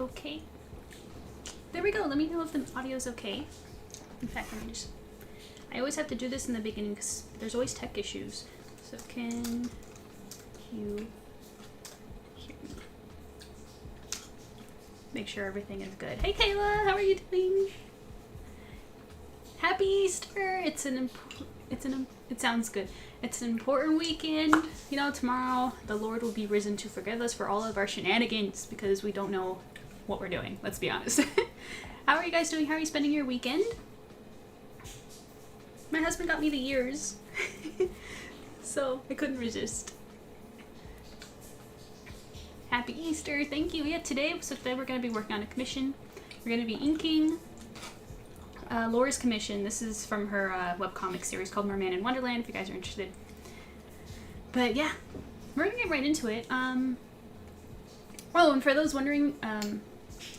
okay? There we go. Let me know if the audio's okay. In fact, let me just... I always have to do this in the beginning because there's always tech issues. So can you hear me? Make sure everything is good. Hey Kayla, how are you doing? Happy Easter! It sounds good. It's an important weekend. You know, tomorrow the Lord will be risen to forgive us for all of our shenanigans because we don't know what we're doing. Let's be honest. How are you guys doing? How are you spending your weekend? My husband got me the ears, so I couldn't resist. Happy Easter, thank you. Yeah, today we're going to be working on a commission. We're going to be inking Laura's commission. This is from her webcomic series called Merman and Wonderland, if you guys are interested. But yeah, we're going to get right into it. Oh, and for those wondering,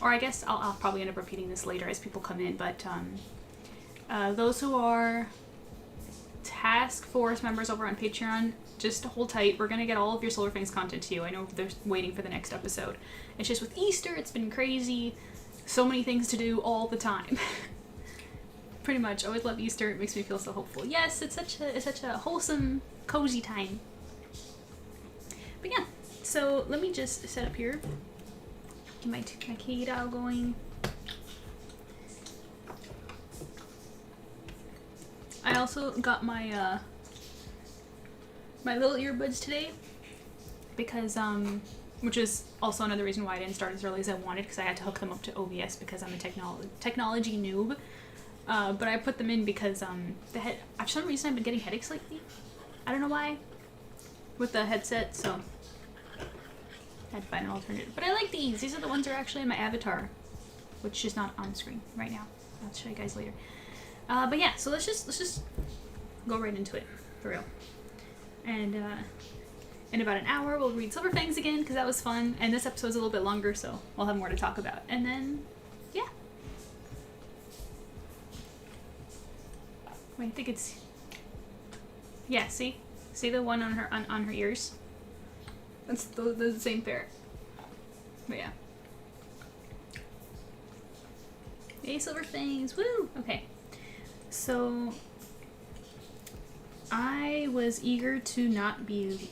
or I guess I'll probably end up repeating this later as people come in, but those who are task force members over on Patreon, just hold tight. We're gonna get all of your SilverPangs content to you. I know they're waiting for the next episode. It's just with Easter, it's been crazy. So many things to do all the time. Pretty much. Always love Easter. It makes me feel so hopeful. Yes, it's such a wholesome, cozy time. But yeah, so let me just set up here. Get my K-Doll going. I also got my my little earbuds today because which is also another reason why I didn't start as early as I wanted, because I had to hook them up to OBS because I'm a technology noob. But I put them in because for some reason I've been getting headaches lately. I don't know why with the headset, so I had to find an alternative. But I like these. These are the ones that are actually in my avatar, which is not on screen right now. I'll show you guys later. But yeah, so let's just go right into it, for real. And in about an hour, we'll read SilverPangs again, because that was fun. And this episode's a little bit longer, so we'll have more to talk about. And then, yeah. Wait, I think it's... Yeah, see? See the one on her ears? That's the same pair. But yeah. Yay, SilverPangs! Woo! Okay. So, I was eager to not be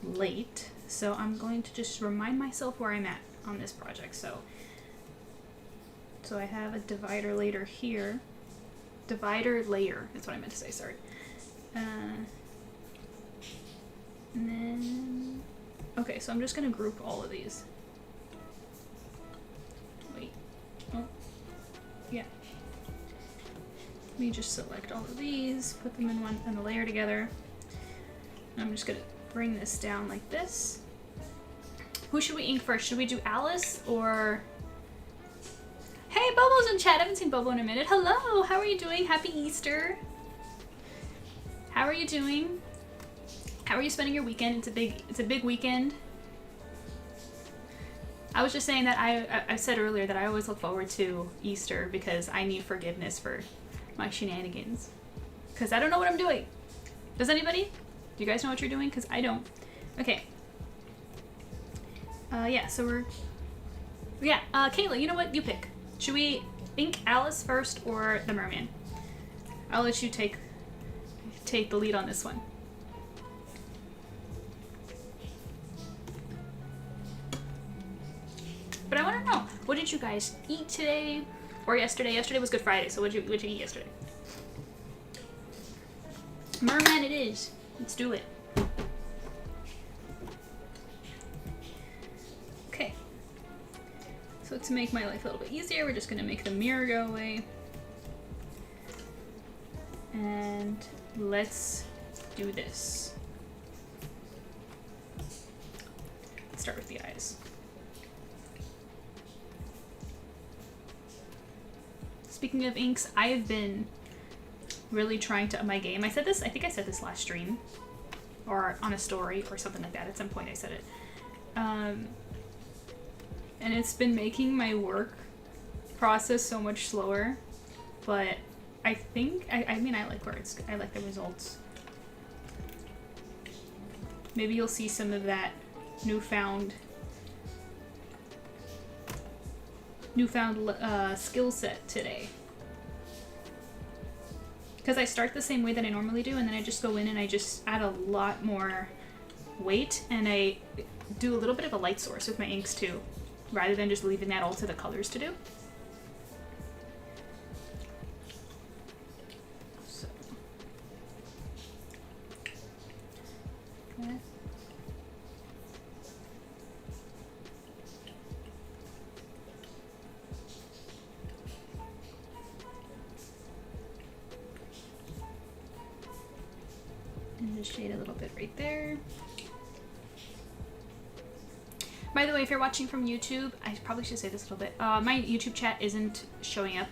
late, so I'm going to just remind myself where I'm at on this project. So I have a divider layer here. Divider layer, that's what I meant to say, sorry. And then, okay, so I'm just going to group all of these. Wait. Oh. Yeah. Let me just select all of these, put them in a layer together. I'm just gonna bring this down like this. Who should we ink first? Should we do Alice or... Hey, Bobo's in chat. I haven't seen Bobo in a minute. Hello, how are you doing? Happy Easter. How are you doing? How are you spending your weekend? It's a big weekend. I was just saying that I said earlier that I always look forward to Easter because I need forgiveness for my shenanigans, because I don't know what I'm doing. Does anybody? Do you guys know what you're doing? Because I don't. Okay. Yeah, so we're... Yeah, Kayla, you know what? You pick. Should we ink Alice first or the Merman? I'll let you take the lead on this one. But I want to know, what did you guys eat today? Or yesterday? Yesterday was Good Friday, so what'd you eat yesterday? Merman it is. Let's do it. Okay. So to make my life a little bit easier, we're just going to make the mirror go away. And let's do this. Let's start with the eyes. Speaking of inks, I have been really trying to up my game. I think I said this last stream, or on a story, or something like that. At some point I said it. And it's been making my work process so much slower, but I think, I mean, I like the results. Maybe you'll see some of that newfound newfound skill set today. Because I start the same way that I normally do, and then I just go in and I just add a lot more weight, and I do a little bit of a light source with my inks too, rather than just leaving that all to the colors to do. So, okay. And just shade a little bit right there. By the way, if you're watching from YouTube, I probably should say this a little bit. My YouTube chat isn't showing up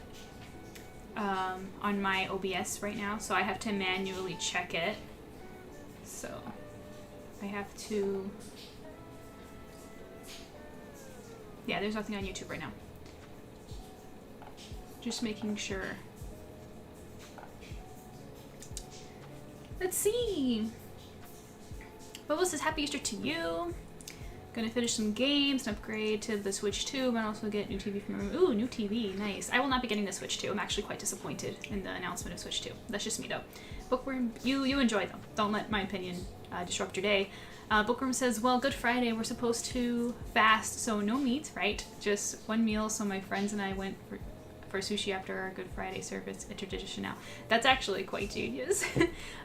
on my OBS right now, so I have to manually check it. So I have to... Yeah, there's nothing on YouTube right now. Just making sure. Let's see. Bubble says, happy Easter to you. Gonna finish some games and upgrade to the Switch 2, and also get new TV from Merman. Ooh, new TV, nice. I will not be getting the Switch 2. I'm actually quite disappointed in the announcement of Switch 2. That's just me though. Bookworm, you enjoy them. Don't let my opinion disrupt your day. Bookworm says, well, Good Friday, we're supposed to fast, so no meat, right? Just one meal, so my friends and I went for sushi after our Good Friday service, a tradition now. That's actually quite genius.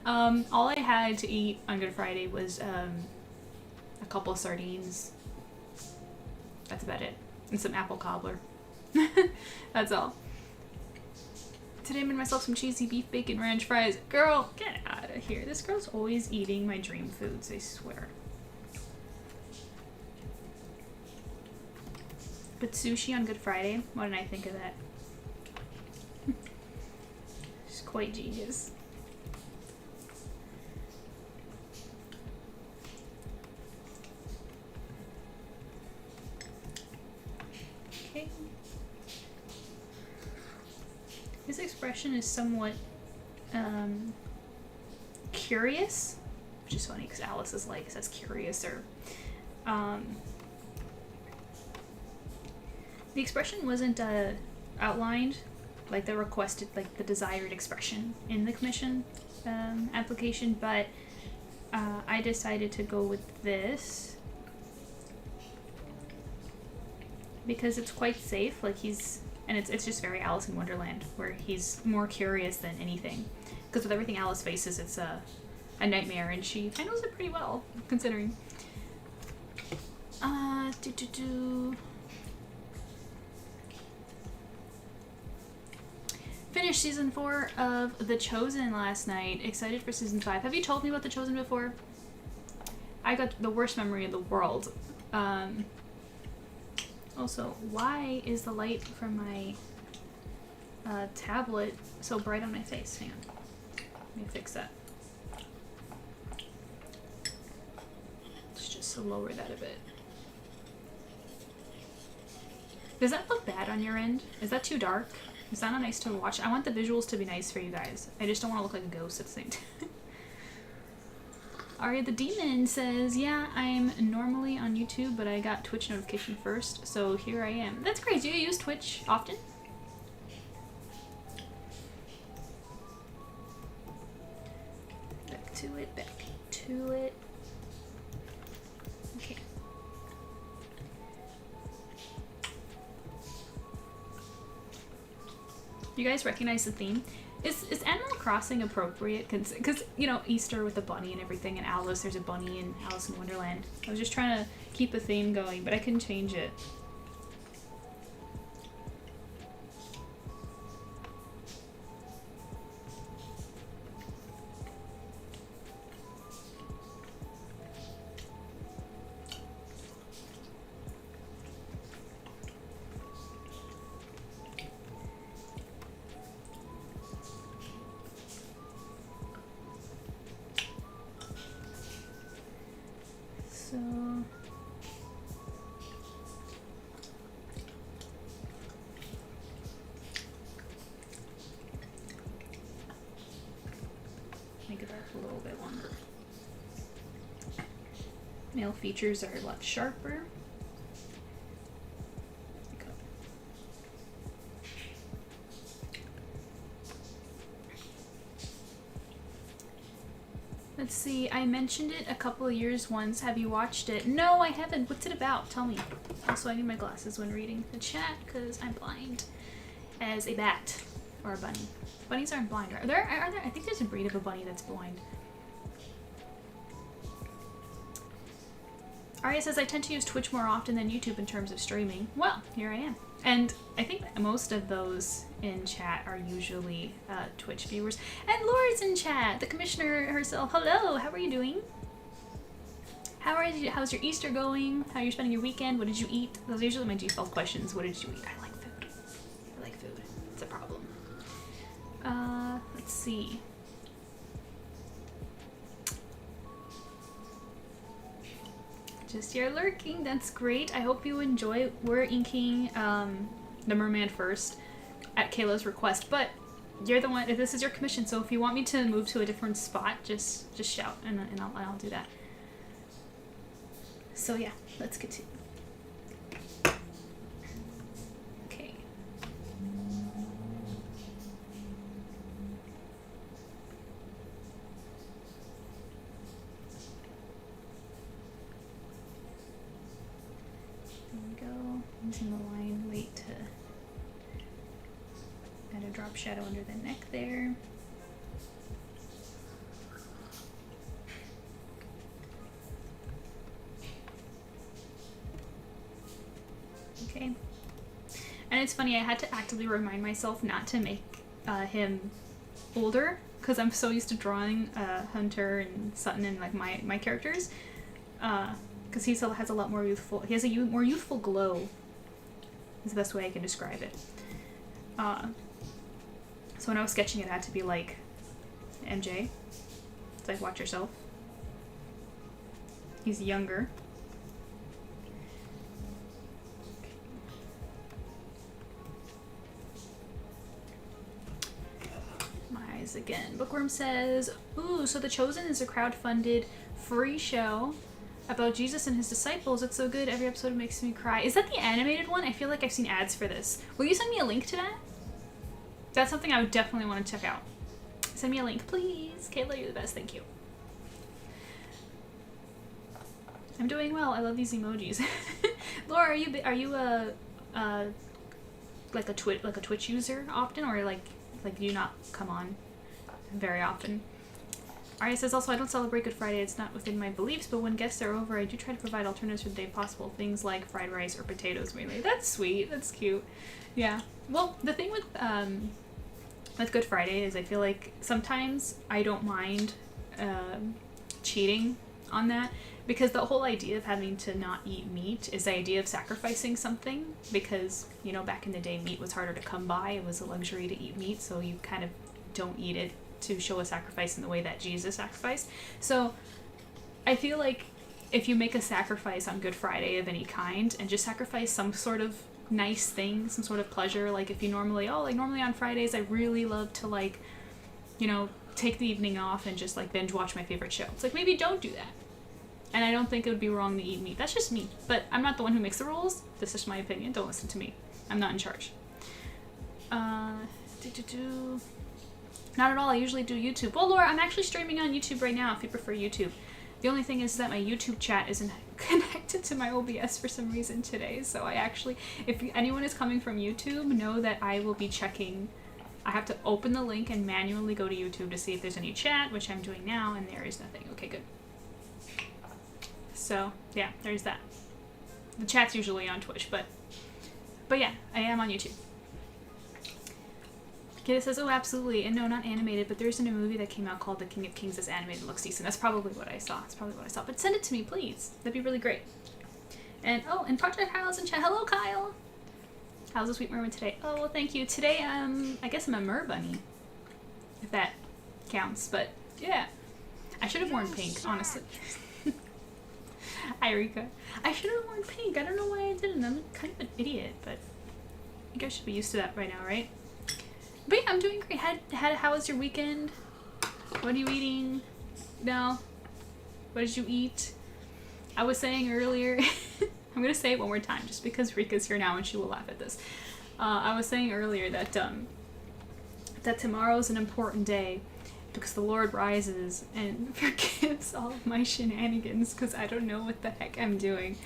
All I had to eat on Good Friday was a couple of sardines. That's about it. And some apple cobbler. That's all. Today I made myself some cheesy beef bacon ranch fries. Girl, get out of here. This girl's always eating my dream foods, I swear. But sushi on Good Friday? What did I think of that? It's quite genius. Okay. His expression is somewhat curious, which is funny because Alice is like, says curious, or the expression wasn't outlined like the requested, like the desired expression in the commission application, but I decided to go with this because it's quite safe. Like it's just very Alice in Wonderland, where he's more curious than anything. Because with everything Alice faces, it's a nightmare, and she handles it pretty well, considering. Finished season 4 of The Chosen last night. Excited for season 5. Have you told me about The Chosen before? I got the worst memory in the world. Also, why is the light from my tablet so bright on my face? Hang on. Let me fix that. Let's just lower that a bit. Does that look bad on your end? Is that too dark? Is that not nice to watch? I want the visuals to be nice for you guys. I just don't want to look like a ghost at the same time. Aria the Demon says, yeah, I'm normally on YouTube, but I got Twitch notification first, so here I am. That's great. Do you use Twitch often? Back to it, back to it. Okay. You guys recognize the theme? Is Animal Crossing appropriate? Because, you know, Easter with the bunny and everything, and Alice, there's a bunny in Alice in Wonderland. I was just trying to keep a theme going, but I couldn't change it. Male features are a lot sharper. Let's see, I mentioned it a couple of years once. Have you watched it? No, I haven't. What's it about? Tell me. Also, I need my glasses when reading the chat because I'm blind as a bat or a bunny. Bunnies aren't blind. Are there? I think there's a breed of a bunny that's blind. Arya says, I tend to use Twitch more often than YouTube in terms of streaming. Well, here I am. And I think most of those in chat are usually Twitch viewers. And Laura's in chat, the commissioner herself. Hello, how are you doing? How's your Easter going? How are you spending your weekend? What did you eat? Those are usually my default questions. What did you eat? I like food. I like food. It's a problem. Let's see. Just you're lurking, that's great. I hope you enjoy. We're inking the Merman first at Kayla's request, but you're the one, this is your commission, so if you want me to move to a different spot, just shout and I'll do that. So yeah, let's continue. Okay. Using the line weight to add a drop shadow under the neck there. Okay. And it's funny, I had to actively remind myself not to make him older because I'm so used to drawing Hunter and Sutton and like my characters. Because he still has a lot more youthful, he has a more youthful glow, is the best way I can describe it. So when I was sketching it, I had to be like, MJ, it's like, watch yourself. He's younger. My eyes again. Bookworm says, ooh, so The Chosen is a crowd-funded free show about Jesus and his disciples. It's so good. Every episode makes me cry. Is that the animated one? I feel like I've seen ads for this. Will you send me a link to that? That's something I would definitely want to check out. Send me a link, please. Kayla, you're the best. Thank you. I'm doing well. I love these emojis. Laura, are you a Twitch user often, or like do you not come on very often? Arya says, also, I don't celebrate Good Friday. It's not within my beliefs, but when guests are over, I do try to provide alternatives for the day possible. Things like fried rice or potatoes, mainly. That's sweet. That's cute. Yeah. Well, the thing with Good Friday is I feel like sometimes I don't mind cheating on that, because the whole idea of having to not eat meat is the idea of sacrificing something, because, you know, back in the day, meat was harder to come by. It was a luxury to eat meat, so you kind of don't eat it to show a sacrifice in the way that Jesus sacrificed. So I feel like if you make a sacrifice on Good Friday of any kind and just sacrifice some sort of nice thing, some sort of pleasure, like if you normally on Fridays I really love to, like, you know, take the evening off and just like binge watch my favorite show. It's like, maybe don't do that. And I don't think it would be wrong to eat meat. That's just me. But I'm not the one who makes the rules. This is my opinion. Don't listen to me. I'm not in charge. Not at all. I usually do YouTube. Well, Laura, I'm actually streaming on YouTube right now if you prefer YouTube. The only thing is that my YouTube chat isn't connected to my OBS for some reason today. So I actually, if anyone is coming from YouTube, know that I will be checking. I have to open the link and manually go to YouTube to see if there's any chat, which I'm doing now, and there is nothing. Okay, good. So, yeah, there's that. The chat's usually on Twitch, but yeah, I am on YouTube. Kida says, oh, absolutely. And no, not animated, but there isn't a movie that came out called The King of Kings that's animated and looks decent. That's probably what I saw. But send it to me, please. That'd be really great. And, oh, and Project Kyle's in chat. Hello, Kyle. How's the sweet merman today? Oh, well, thank you. Today, I guess I'm a mer bunny, if that counts. But, yeah. I should have worn pink, honestly. Hi, Rika. I should have worn pink. I don't know why I didn't. I'm kind of an idiot, but you guys should be used to that by now, right? But yeah, I'm doing great. How was your weekend? What are you eating? No. What did you eat? I was saying earlier, I'm going to say it one more time just because Rika's here now and she will laugh at this. I was saying earlier that that tomorrow's an important day because the Lord rises and forgives all of my shenanigans because I don't know what the heck I'm doing.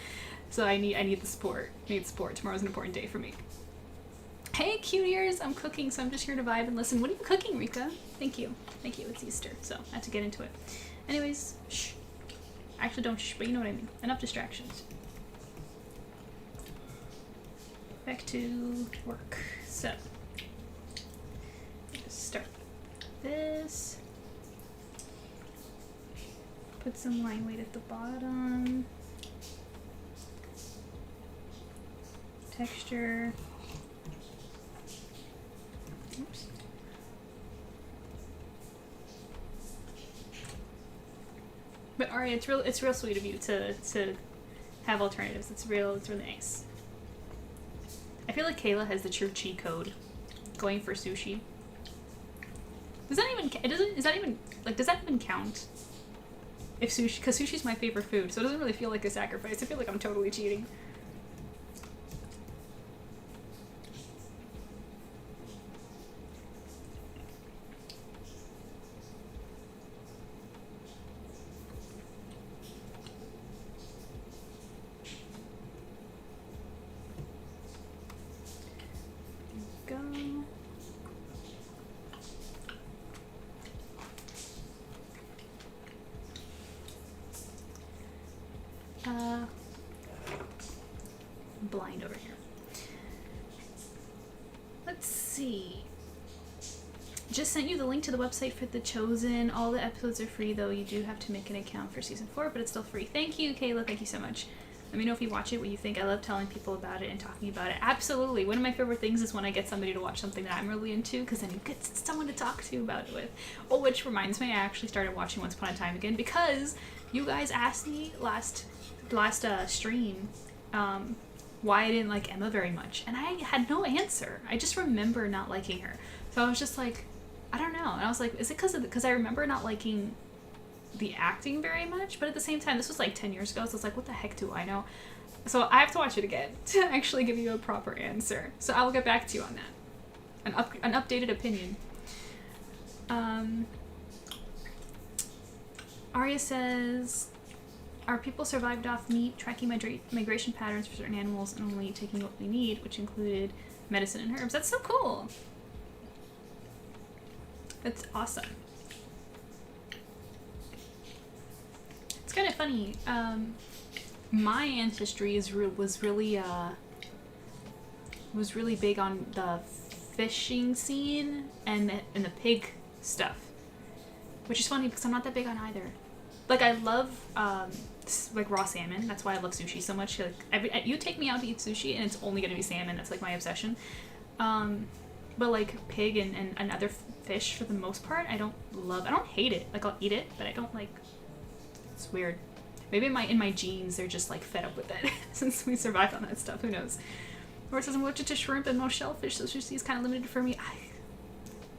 So I need the support. I need support. Tomorrow's an important day for me. Hey, cute ears! I'm cooking, so I'm just here to vibe and listen. What are you cooking, Rika? Thank you. Thank you. It's Easter, so I have to get into it. Anyways, shh. Actually, don't shh, but you know what I mean. Enough distractions. Back to work. So, just start this. Put some line weight at the bottom. Texture. Oops. But Aria, it's real sweet of you to have alternatives. It's really nice. I feel like Kayla has the true cheat code going for sushi. Does that even count? If sushi, because sushi's my favorite food, so it doesn't really feel like a sacrifice. I feel like I'm totally cheating. Blind over here. Let's see. Just sent you the link to the website for The Chosen. All the episodes are free, though. You do have to make an account for season 4, but it's still free. Thank you, Kayla. Thank you so much. Let me know if you watch it, what you think. I love telling people about it and talking about it. Absolutely. One of my favorite things is when I get somebody to watch something that I'm really into, because then you get someone to talk to about it with. Oh, which reminds me, I actually started watching Once Upon a Time again because you guys asked me last stream why I didn't like Emma very much, and I had no answer. I just remember not liking her, so I was just like, I don't know. And I was like, is it because I remember not liking the acting very much? But at the same time, this was like 10 years ago, so it's like, what the heck do I know? So I have to watch it again to actually give you a proper answer. So I'll get back to you on that. An updated opinion. Arya says, our people survived off meat, tracking migration patterns for certain animals, and only taking what we need, which included medicine and herbs. That's so cool. That's awesome. It's kind of funny. My ancestry was really big on the fishing scene and the pig stuff, which is funny because I'm not that big on either. Like, I love like raw salmon. That's why I love sushi so much. Like, you take me out to eat sushi and it's only gonna be salmon. That's like my obsession. But like pig and other fish, for the most part, I don't hate it. Like, I'll eat it, but I don't like. It's weird. Maybe in my genes, they're just like fed up with it since we survived on that stuff. Who knows? Or it says I'm allergic to shrimp and most shellfish, so sushi is kind of limited for me.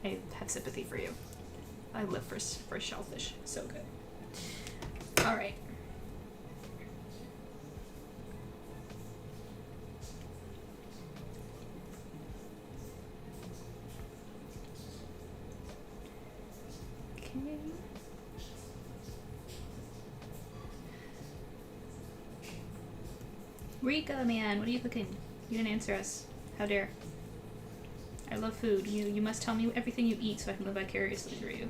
I have sympathy for you. I live for shellfish. So good. All right. Okay. Rika, man, what are you cooking? You didn't answer us. How dare. I love food. You must tell me everything you eat so I can live vicariously through you.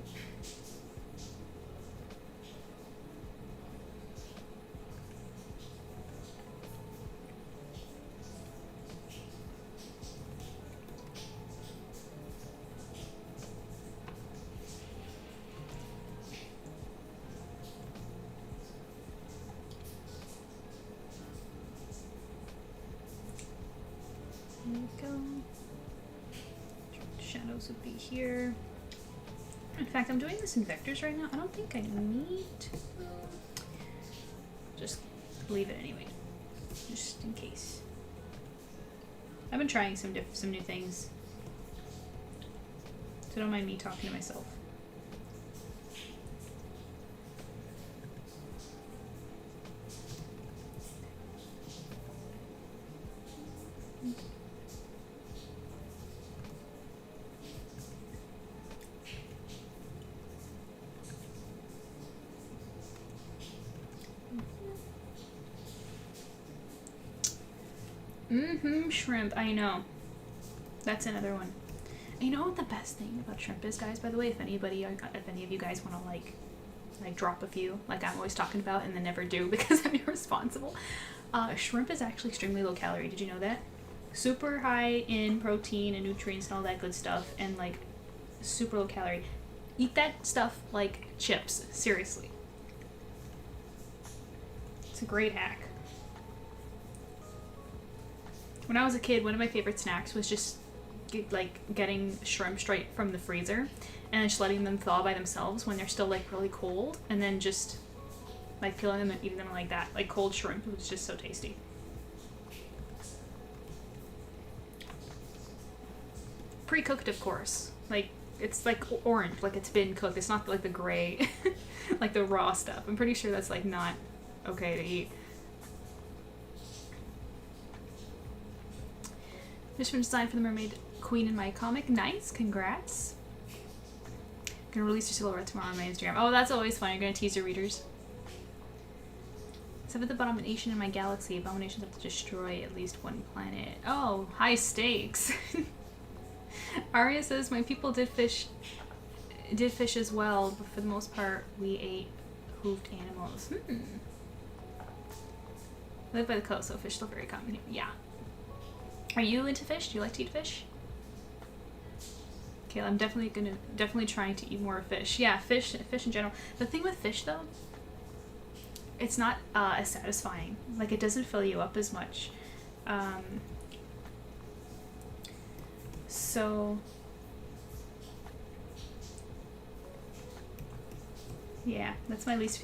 There we go. Shadows would be here. In fact, I'm doing this in vectors right now. I don't think I need to. Just leave it anyway, just in case. I've been trying some new things, so don't mind me talking to myself. Shrimp. I know. That's another one. And you know what the best thing about shrimp is, guys? By the way, if any of you guys want to like drop a few, like I'm always talking about and then never do because I'm irresponsible. Shrimp is actually extremely low calorie. Did you know that? Super high in protein and nutrients and all that good stuff, and like super low calorie. Eat that stuff like chips. Seriously. It's a great hack. When I was a kid, one of my favorite snacks was just getting shrimp straight from the freezer and just letting them thaw by themselves when they're still like really cold, and then just like peeling them and eating them like that, like cold shrimp. It was just so tasty. Pre-cooked, of course. Like it's like orange, like it's been cooked. It's not like the gray, like the raw stuff. I'm pretty sure that's like not okay to eat. Just been designed for the mermaid queen in my comic. Nice, congrats. Gonna release your silhouette tomorrow on my Instagram. Oh, that's always fun. You're gonna tease your readers. Seventh abomination in my galaxy. Abominations have to destroy at least one planet. Oh, high stakes. Arya says my people did fish as well, but for the most part we ate hoofed animals. Live by the coast, so fish still very common here. Yeah. Are you into fish? Do you like to eat fish? Okay, I'm definitely trying to eat more fish. Yeah, fish in general. The thing with fish though, it's not as satisfying. Like it doesn't fill you up as much. So yeah, that's my least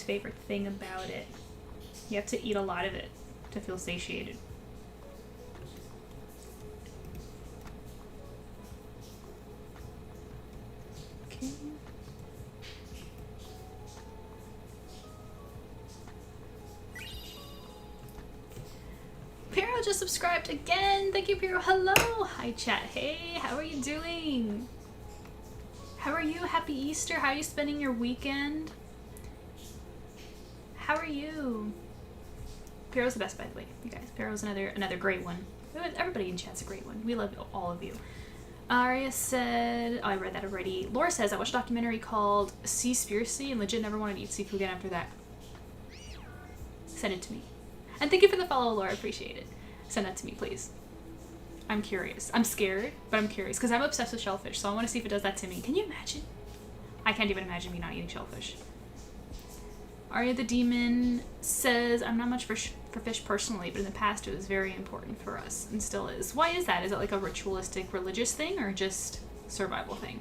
favorite thing about it. You have to eat a lot of it to feel satiated. Okay. Piro just subscribed again. Thank you, Piro. Hello. Hi, chat. Hey, how are you doing? How are you? Happy Easter. How are you spending your weekend? How are you? Piro's the best, by the way, you guys. Piro's another great one. Everybody in chat's a great one. We love all of you. Aria said, oh, I read that already. Laura says, I watched a documentary called Seaspiracy and legit never wanted to eat seafood again after that. Send it to me. And thank you for the follow, Laura. I appreciate it. Send that to me, please. I'm curious. I'm scared, but I'm curious because I'm obsessed with shellfish, so I want to see if it does that to me. Can you imagine? I can't even imagine me not eating shellfish. Arya the Demon says, I'm not much for fish personally, but in the past it was very important for us and still is. Why is that? Is it like a ritualistic religious thing or just survival thing?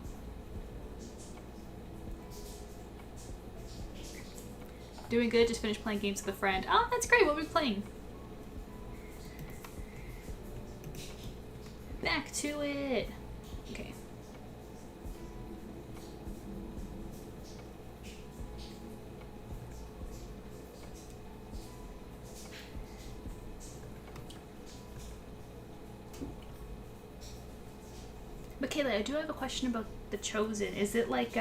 Doing good, just finished playing games with a friend. Oh, that's great. What are we playing? Back to it. Okay. But Kayla, I do have a question about The Chosen. Is it like,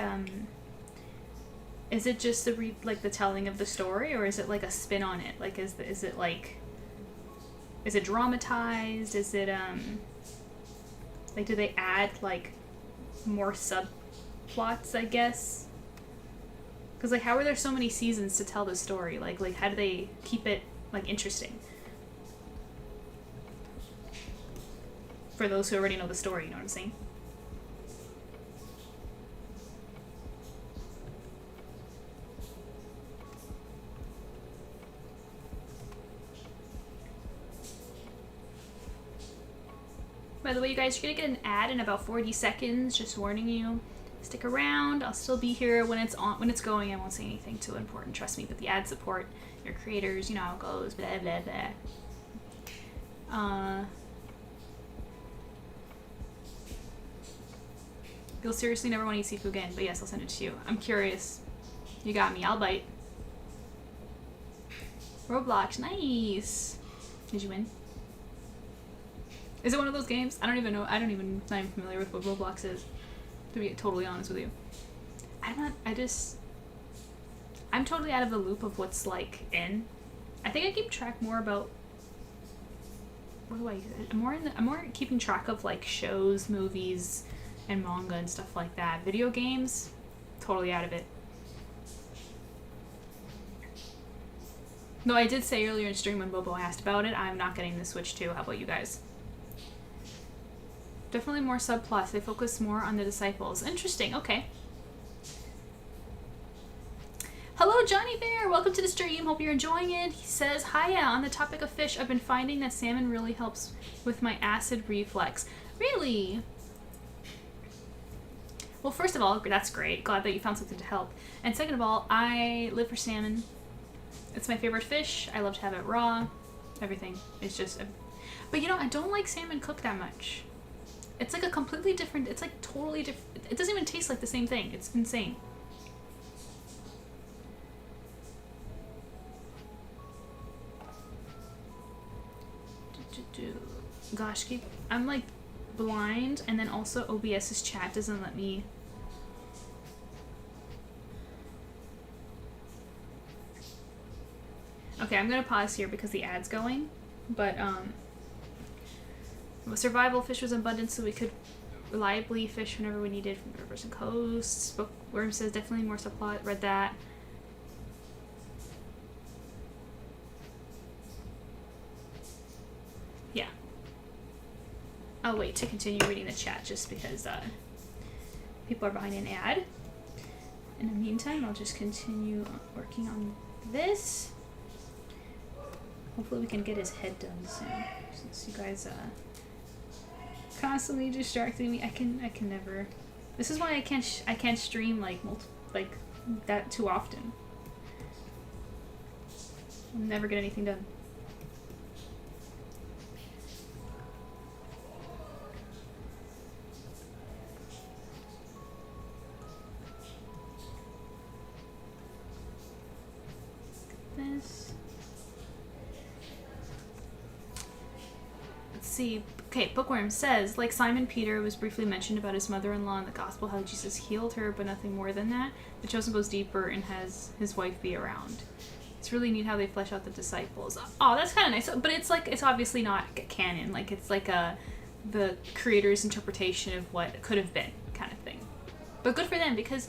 is it just the telling of the story, or is it like a spin on it? Like, is it like, is it dramatized? Is it, like, do they add, like, more subplots, I guess? Because, like, how are there so many seasons to tell the story? Like, how do they keep it, like, interesting? For those who already know the story, you know what I'm saying? By the way, you guys, you're gonna get an ad in about 40 seconds, just warning you. Stick around. I'll still be here when it's on. When it's going, I won't say anything too important, trust me, but the ad support your creators, you know how it goes, blah, blah, blah. You'll seriously never want to eat seafood again, but yes, I'll send it to you. I'm curious. You got me. I'll bite. Roblox. Nice. Did you win? Is it one of those games? I don't even know. I'm not even familiar with what Roblox is, to be totally honest with you. I'm totally out of the loop of what's, like, in. I think I keep track more about what do I use? I'm more keeping track of like shows, movies, and manga and stuff like that. Video games, totally out of it. Though I did say earlier in stream when Bobo asked about it, I'm not getting the Switch 2. How about you guys? Definitely more subplots. They focus more on the disciples. Interesting. Okay. Hello, Johnny Bear. Welcome to the stream. Hope you're enjoying it. He says, hiya. On the topic of fish, I've been finding that salmon really helps with my acid reflux. Really? Well, first of all, that's great. Glad that you found something to help. And second of all, I live for salmon. It's my favorite fish. I love to have it raw. Everything. It's just... But you know, I don't like salmon cooked that much. It's like a completely different... It's like totally different. It doesn't even taste like the same thing. It's insane. Gosh, I'm like blind, and then also OBS's chat doesn't let me. Okay, I'm gonna pause here because the ad's going, but survival fish was abundant, so we could reliably fish whenever we needed from rivers and coasts. Bookworm says definitely more supply. Read that. Yeah. I'll wait to continue reading the chat just because people are behind an ad. In the meantime, I'll just continue working on this. Hopefully we can get his head done soon, since you guys constantly distracting me. I can never. This is why I can't stream like that too often. I'll never get anything done. This. Let's see. Okay, Bookworm says, like Simon Peter was briefly mentioned about his mother-in-law in the gospel, how Jesus healed her, but nothing more than that. The Chosen goes deeper and has his wife be around. It's really neat how they flesh out the disciples. Oh, that's kind of nice. But it's like, it's obviously not canon. Like, it's like the creator's interpretation of what could have been kind of thing. But good for them, because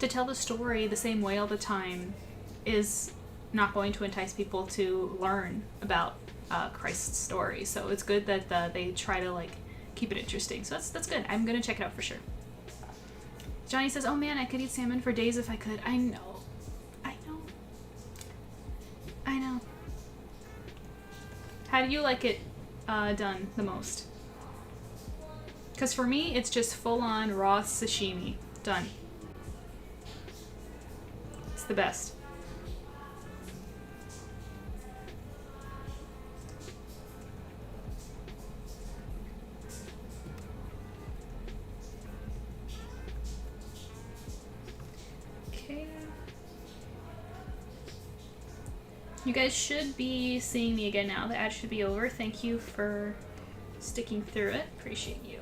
to tell the story the same way all the time is not going to entice people to learn about Christ's story. So it's good that they try to like keep it interesting. So that's good. I'm gonna check it out for sure. Johnny says, "Oh man, I could eat salmon for days if I could." I know. How do you like it done the most? Because for me, it's just full-on raw sashimi. Done. It's the best. You guys should be seeing me again now. The ad should be over. Thank you for sticking through it. Appreciate you.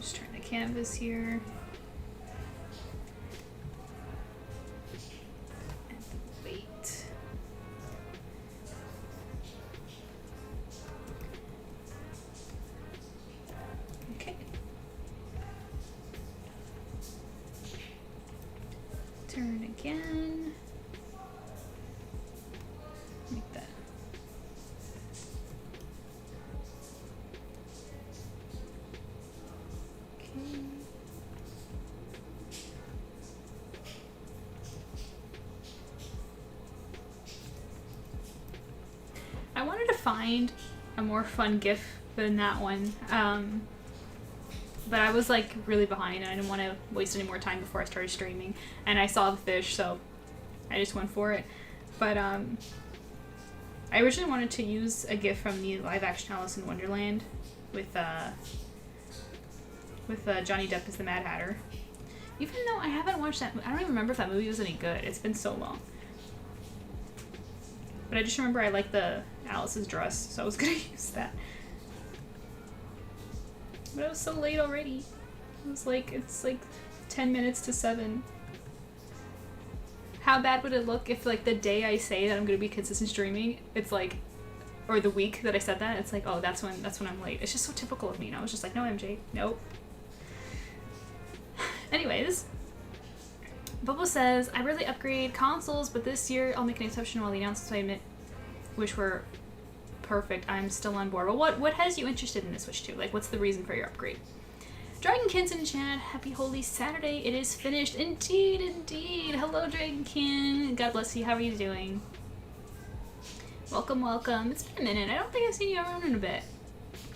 Just turn the canvas here. Turn again. Like that. Okay. I wanted to find a more fun GIF than that one. But I was like really behind and I didn't want to waste any more time before I started streaming. And I saw the fish, so I just went for it. But I originally wanted to use a GIF from the live-action Alice in Wonderland with Johnny Depp as the Mad Hatter. Even though I haven't watched that, I don't even remember if that movie was any good. It's been so long. But I just remember I liked the Alice's dress, so I was gonna use that. But it was so late already. It's like 10 minutes to 7. How bad would it look if like the day I say that I'm gonna be consistent streaming, it's like, or the week that I said that, it's like, oh, that's when I'm late. It's just so typical of me. And I was just like, no, MJ, nope. Anyways, Bubble says, I really upgrade consoles, but this year I'll make an exception while the announcements I admit, which were perfect. I'm still on board. Well, what has you interested in the Switch 2? Like, what's the reason for your upgrade? Dragonkin's in chat. Happy Holy Saturday. It is finished. Indeed, indeed. Hello, Dragonkin. God bless you. How are you doing? Welcome, welcome. It's been a minute. I don't think I've seen you around in a bit.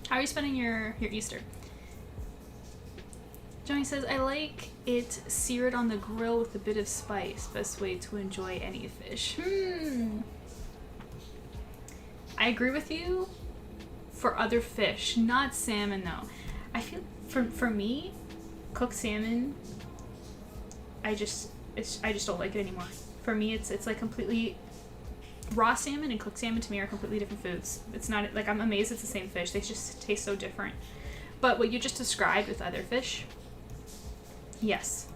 How are you spending your Easter? Johnny says, I like it seared on the grill with a bit of spice. Best way to enjoy any fish. I agree with you for other fish, not salmon though. I feel for me, cooked salmon, I just don't like it anymore. For me, it's like completely raw salmon and cooked salmon to me are completely different foods. It's not like I'm amazed it's the same fish. They just taste so different. But what you just described with other fish, yes.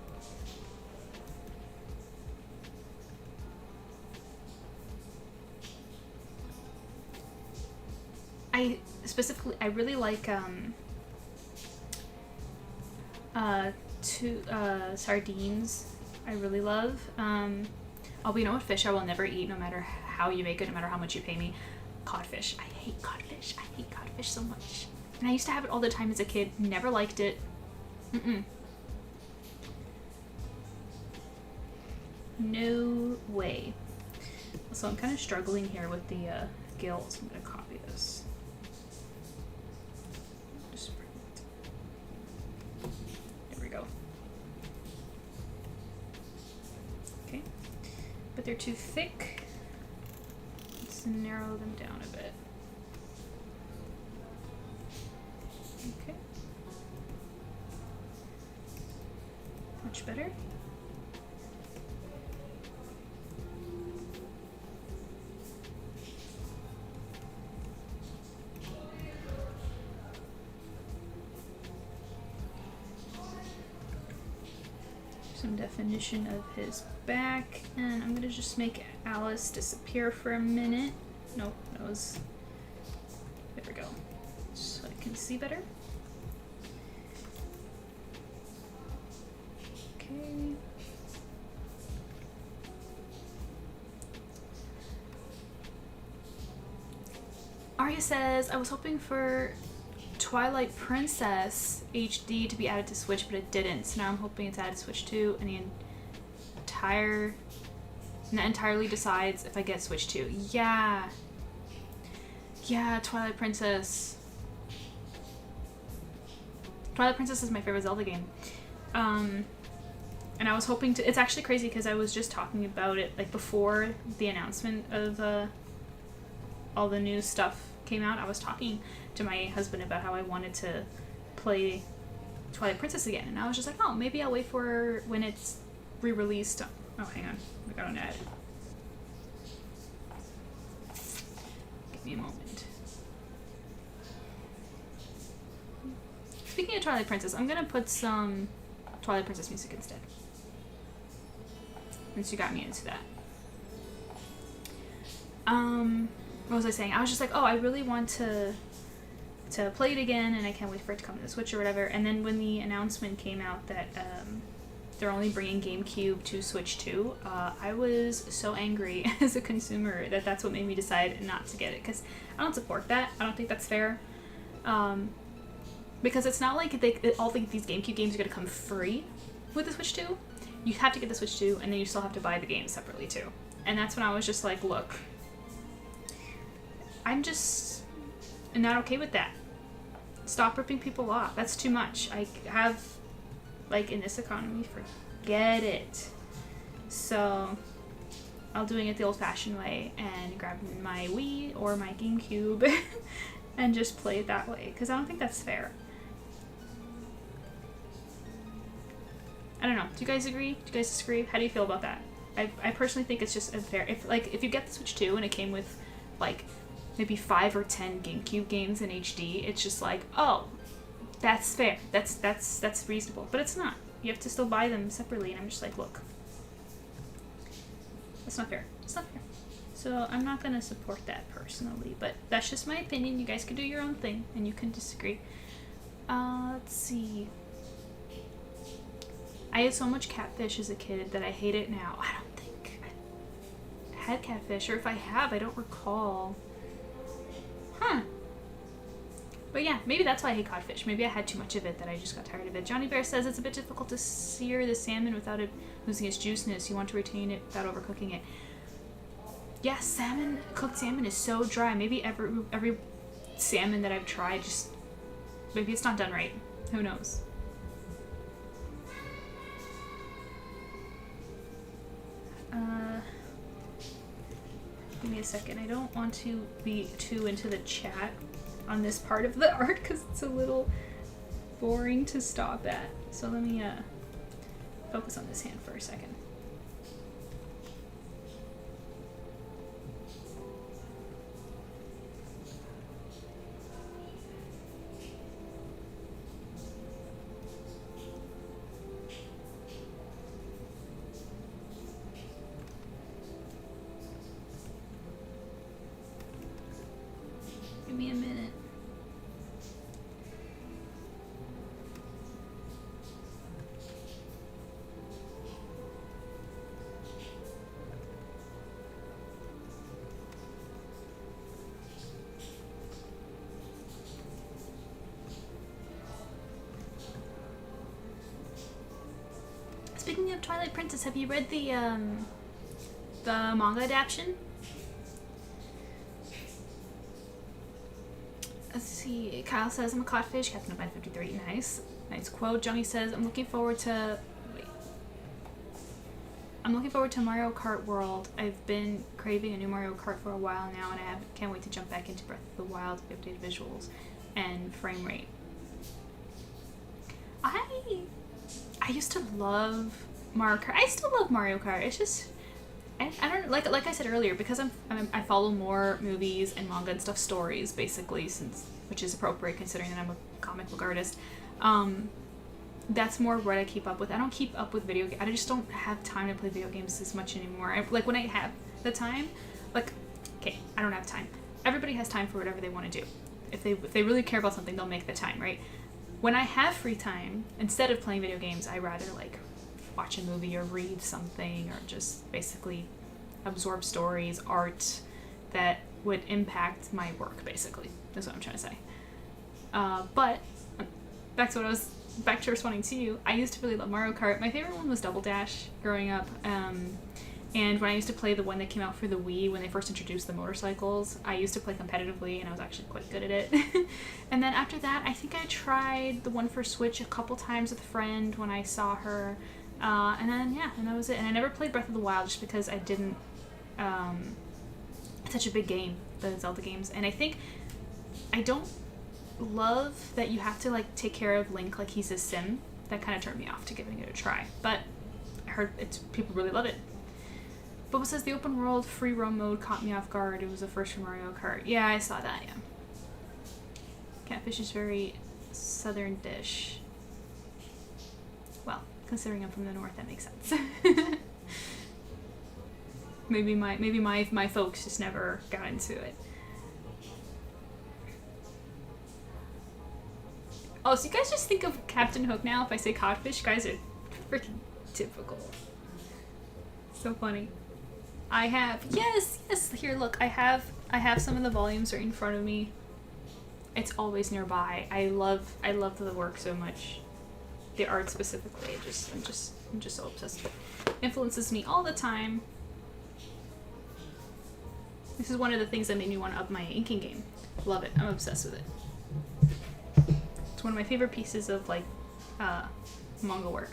I really like sardines. I really love. Although you know what fish I will never eat, no matter how you make it, no matter how much you pay me? Codfish. I hate codfish. I hate codfish so much. And I used to have it all the time as a kid. Never liked it. No way. So I'm kind of struggling here with the guild, so I'm going to copy this. There we go. Okay. But they're too thick. Let's narrow them down a bit. Okay. Much better. Some definition of his back, and I'm gonna just make Alice disappear for a minute. Nope, that was, there we go, so I can see better. Okay. Arya says, I was hoping for Twilight Princess HD to be added to Switch, but it didn't. So now I'm hoping it's added to Switch 2, and that entirely decides if I get Switch 2. Yeah. Yeah, Twilight Princess. Twilight Princess is my favorite Zelda game. And I was hoping to... It's actually crazy because I was just talking about it like before the announcement of all the new stuff came out. I was talking to my husband about how I wanted to play Twilight Princess again, and I was just like, oh, maybe I'll wait for when it's re-released. Oh, hang on, I got an ad. Give me a moment. Speaking of Twilight Princess, I'm gonna put some Twilight Princess music instead, since you got me into that. What was I saying? I was just like, oh, I really want to play it again, and I can't wait for it to come to the Switch or whatever. And then when the announcement came out that they're only bringing GameCube to Switch 2, I was so angry as a consumer that that's what made me decide not to get it, because I don't support that. I don't think that's fair. Because it's not like all these GameCube games are going to come free with the Switch 2. You have to get the Switch 2, and then you still have to buy the games separately too. And that's when I was just like, look, I'm just not okay with that. Stop ripping people off. That's too much. I have, like, in this economy, forget it. So I'll doing it the old-fashioned way and grabbing my Wii or my GameCube and just play it that way, because I don't think that's fair. I don't know. Do you guys agree? Do you guys disagree? How do you feel about that? I personally think it's just unfair. If you get the Switch 2 and it came with, like, maybe 5 or 10 GameCube games in HD, it's just like, oh, That's fair. That's reasonable. But it's not. You have to still buy them separately, and I'm just like, look. That's not fair. It's not fair. So I'm not gonna support that personally, but that's just my opinion. You guys can do your own thing, and you can disagree. Let's see. I had so much catfish as a kid that I hate it now. I don't think I had catfish, or if I have, I don't recall. Huh. But yeah, maybe that's why I hate codfish. Maybe I had too much of it that I just got tired of it. Johnny Bear says it's a bit difficult to sear the salmon without it losing its juiciness. You want to retain it without overcooking it. Yeah, cooked salmon is so dry. Maybe every salmon that I've tried just, maybe it's not done right. Who knows? Give me a second. I don't want to be too into the chat on this part of the art because it's a little boring to stop at. So let me focus on this hand for a second. Give me a minute. Speaking of Twilight Princess, have you read the manga adaptation? Let's see. Kyle says, I'm a codfish. Captain of 953. Nice. Nice quote. Johnny says, I'm looking forward to Mario Kart World. I've been craving a new Mario Kart for a while now, and I can't wait to jump back into Breath of the Wild with updated visuals and frame rate. I used to love Mario Kart. I still love Mario Kart. It's just, I don't, like I said earlier, because I follow more movies and manga and stuff, stories basically, which is appropriate considering that I'm a comic book artist. That's more what I keep up with. I don't keep up with video games. I just don't have time to play video games as much anymore. Like when I have the time, okay, I don't have time. Everybody has time for whatever they want to do. If they really care about something, they'll make the time, right? When I have free time, instead of playing video games, I rather watch a movie or read something or just basically absorb stories, art that would impact my work, basically. That's what I'm trying to say. But back to responding to you, I used to really love Mario Kart. My favorite one was Double Dash growing up. And when I used to play the one that came out for the Wii, when they first introduced the motorcycles, I used to play competitively, and I was actually quite good at it. And then after that, I think I tried the one for Switch a couple times with a friend when I saw her. And then, yeah, and that was it. And I never played Breath of the Wild just because I didn't... it's such a big game, the Zelda games. And I think I don't love that you have to, take care of Link like he's a sim. That kind of turned me off to giving it a try. But I heard people really love it. Boba says the open world free roam mode caught me off guard. It was the first for Mario Kart. Yeah, I saw that, yeah. Catfish is very southern dish. Well, considering I'm from the north, that makes sense. maybe my folks just never got into it. Oh, so you guys just think of Captain Hook now if I say codfish? You guys are freaking typical. So funny. I have, yes, here, look, I have some of the volumes right in front of me. It's always nearby. I love the work so much. The art specifically, I'm just so obsessed with it. Influences me all the time. This is one of the things that made me want to up my inking game. Love it. I'm obsessed with it. It's one of my favorite pieces of manga work.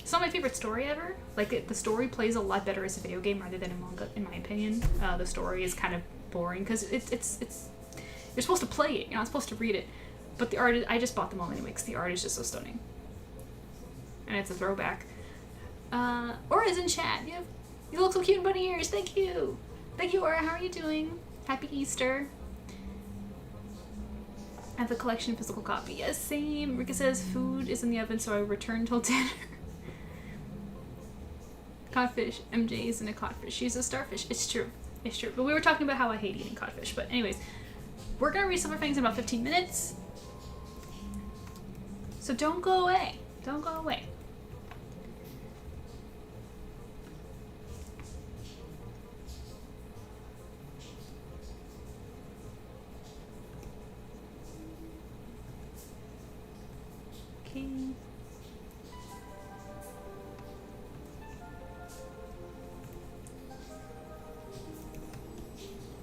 It's not my favorite story ever. The story plays a lot better as a video game rather than a manga, in my opinion. The story is kind of boring because it's you're supposed to play it. You're not supposed to read it. But the art, I just bought them all anyway because the art is just so stunning. And it's a throwback. Aura's in chat. You look so cute in bunny ears. Thank you. Thank you, Aura. How are you doing? Happy Easter. I have the collection physical copy. Yes, same. Rika says food is in the oven, so I return till dinner. Codfish. MJ isn't a codfish. She's a starfish. It's true. It's true. But we were talking about how I hate eating codfish. But anyways, we're going to read Silver Fangs in about 15 minutes. So don't go away. Don't go away. Okay.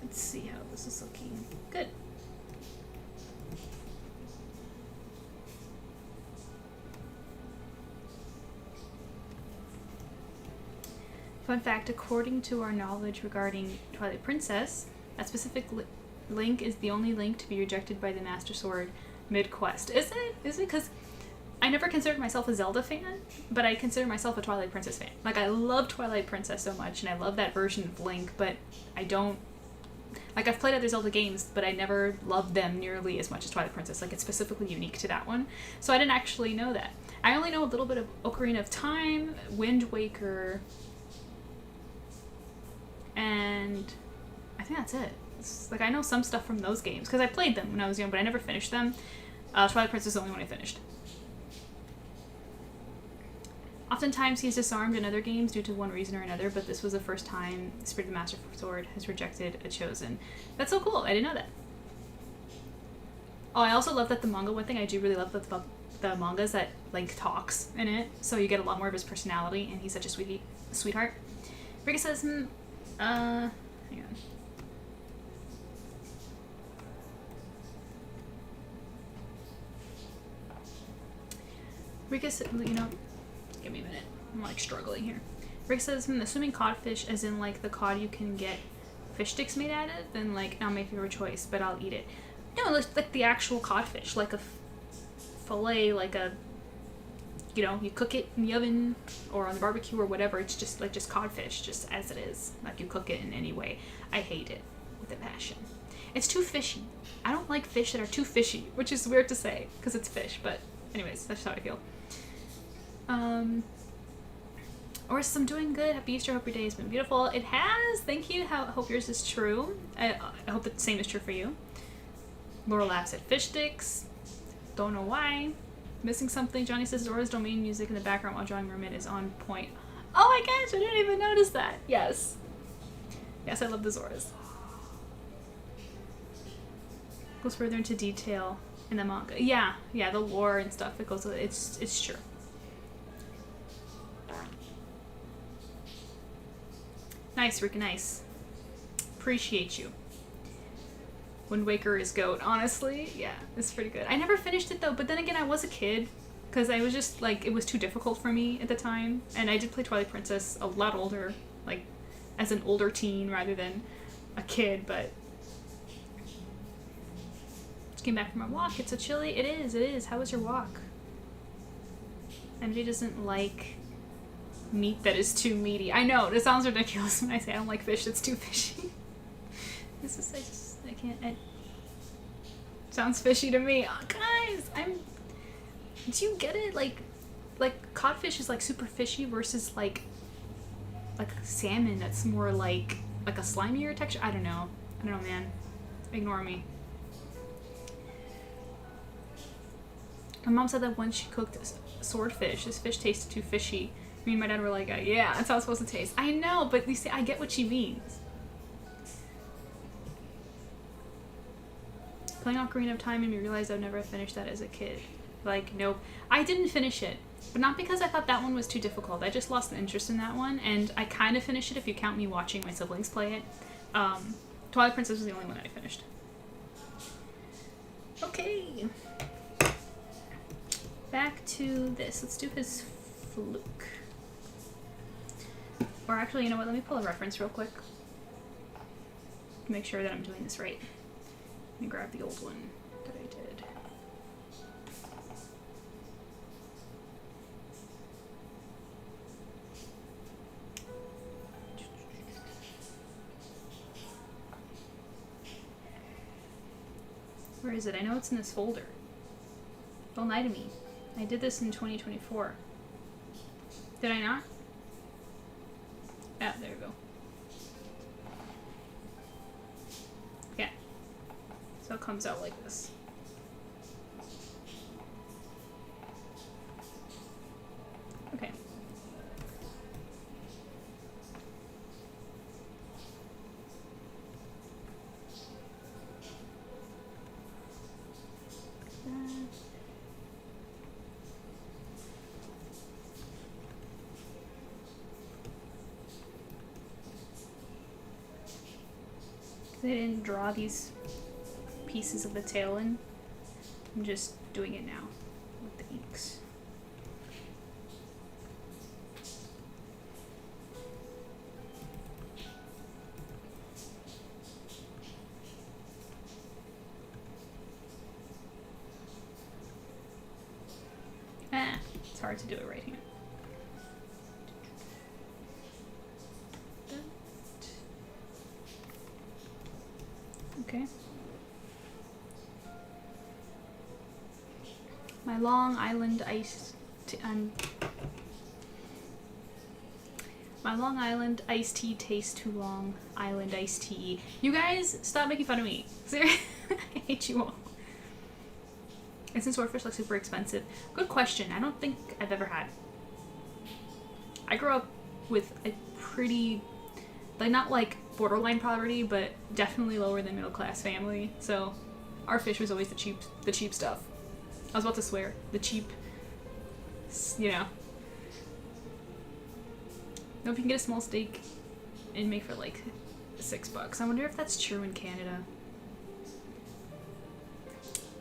Let's see how this is looking. Good. Fun fact, according to our knowledge regarding Twilight Princess, that specific link is the only link to be rejected by the Master Sword mid-quest. Is it? Is it? Because I never considered myself a Zelda fan, but I consider myself a Twilight Princess fan. Like, I love Twilight Princess so much, and I love that version of Link, but I don't... Like, I've played other Zelda games, but I never loved them nearly as much as Twilight Princess. Like, it's specifically unique to that one. So I didn't actually know that. I only know a little bit of Ocarina of Time, Wind Waker... and I think that's it. It's, like, I know some stuff from those games because I played them when I was young, but I never finished them. Twilight Princess is the only one I finished. Oftentimes he's disarmed in other games due to one reason or another, but this was the first time the Spirit of the Master Sword has rejected a chosen. That's so cool. I didn't know that. Oh, I also love that the manga. One thing I do really love about the manga is that Link talks in it, so you get a lot more of his personality, and he's such a sweetheart. Rika says, hang on. Rika said, you know, give me a minute. I'm like struggling here. Rick says, assuming codfish as in like the cod you can get fish sticks made out of, then like not my favorite choice, but I'll eat it. No, like the actual codfish, like a fillet, like a, you know, you cook it in the oven or on the barbecue or whatever. It's just like just codfish, just as it is. Like you cook it in any way. I hate it with a passion. It's too fishy. I don't like fish that are too fishy, which is weird to say because it's fish, but anyways, that's how I feel. Or I'm doing good. Happy Easter. Hope your day has been beautiful. It has. Thank you. I hope yours is true. I hope the same is true for you. Laura laughs at fish sticks. Don't know why. Missing something. Johnny says Zora's domain music in the background while drawing Merman is on point. Oh my gosh, I didn't even notice that. Yes. Yes, I love the Zoras. Goes further into detail in the manga. Yeah, the lore and stuff. It goes. It's true. Nice, Rika, nice. Appreciate you. Wind Waker is GOAT, honestly. Yeah, it's pretty good. I never finished it though, but then again, I was a kid. Because I was just, like, it was too difficult for me at the time. And I did play Twilight Princess a lot older, like, as an older teen rather than a kid, but... Just came back from my walk. It's so chilly. It is. How was your walk? MJ doesn't like... meat that is too meaty. I know, it sounds ridiculous when I say I don't like fish that's too fishy. I can't, sounds fishy to me. Oh, guys, do you get it? Like codfish is like super fishy versus like salmon that's more like a slimier texture. I don't know, man. Ignore me. My mom said that once she cooked swordfish, this fish tasted too fishy. Me and my dad were like, yeah, that's how it's supposed to taste. I know, but you see, I get what she means. Playing Ocarina of Time made me realize I've never finished that as a kid. Like, nope. I didn't finish it, but not because I thought that one was too difficult. I just lost the interest in that one, and I kind of finished it if you count me watching my siblings play it. Twilight Princess was the only one that I finished. Okay. Back to this. Let's do his fluke. Or actually, you know what? Let me pull a reference real quick. Make sure that I'm doing this right. Let me grab the old one that I did. Where is it? I know it's in this folder. Don't lie to me. I did this in 2024. Did I not? Ah, there you go. Yeah. So it comes out like this. Okay. They didn't draw these pieces of the tail in. I'm just doing it now with the inks. Ah, it's hard to do it right here. Okay. My Long Island iced my Long Island iced tea tastes too long. Island iced tea. You guys, stop making fun of me. Seriously, I hate you all. Isn't swordfish like super expensive? Good question. I don't think I've ever had. I grew up with a pretty, like, not like borderline poverty, but definitely lower than middle class family. So our fish was always the cheap stuff. I was about to swear. The cheap, you know. No, if you can get a small steak and make for like $6. I wonder if that's true in Canada.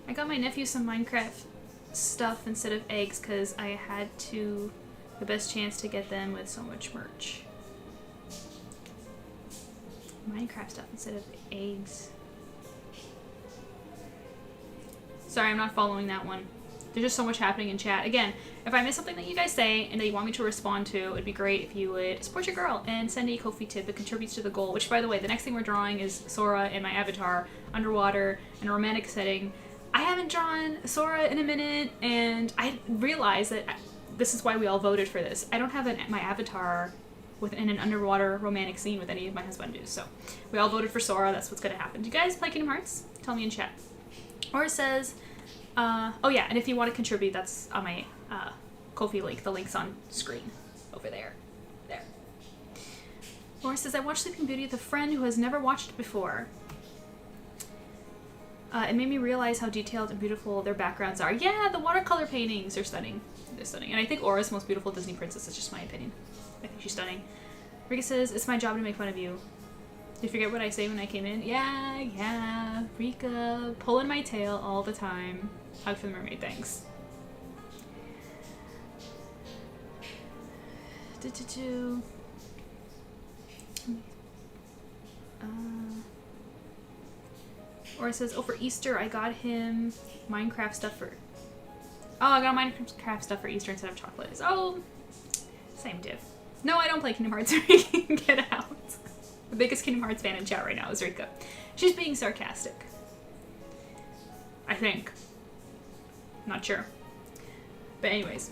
I got my nephew some Minecraft stuff instead of eggs because I had the best chance to get them with so much merch. Minecraft stuff instead of eggs. Sorry, I'm not following that one. There's just so much happening in chat. Again, if I miss something that you guys say and that you want me to respond to, it'd be great if you would support your girl and send a Ko-fi tip that contributes to the goal, which, by the way, the next thing we're drawing is Sora and my avatar underwater in a romantic setting. I haven't drawn Sora in a minute, and I realized that this is why we all voted for this. I don't have my avatar within an underwater romantic scene with any of my husbandos, so we all voted for Sora. That's what's gonna happen. Do you guys play Kingdom Hearts? Tell me in chat. Or it says, oh yeah, and if you want to contribute, that's on my Ko-fi link. The link's on screen over there. There. Or it says, I watched Sleeping Beauty with a friend who has never watched it before. It made me realize how detailed and beautiful their backgrounds are. Yeah, the watercolor paintings are stunning. They're stunning. And I think Aura's the most beautiful Disney princess. That's just my opinion. I think she's stunning. Rika says, it's my job to make fun of you. Did you forget what I say when I came in? Yeah. Rika, pulling my tail all the time. Hug for the mermaid, thanks. Or it says, oh, for Easter, I got him Minecraft stuff for... Oh, I got Minecraft stuff for Easter instead of chocolates. Oh, same div. No, I don't play Kingdom Hearts. Get out. The biggest Kingdom Hearts fan in chat right now is Rika. She's being sarcastic. I think. Not sure. But anyways,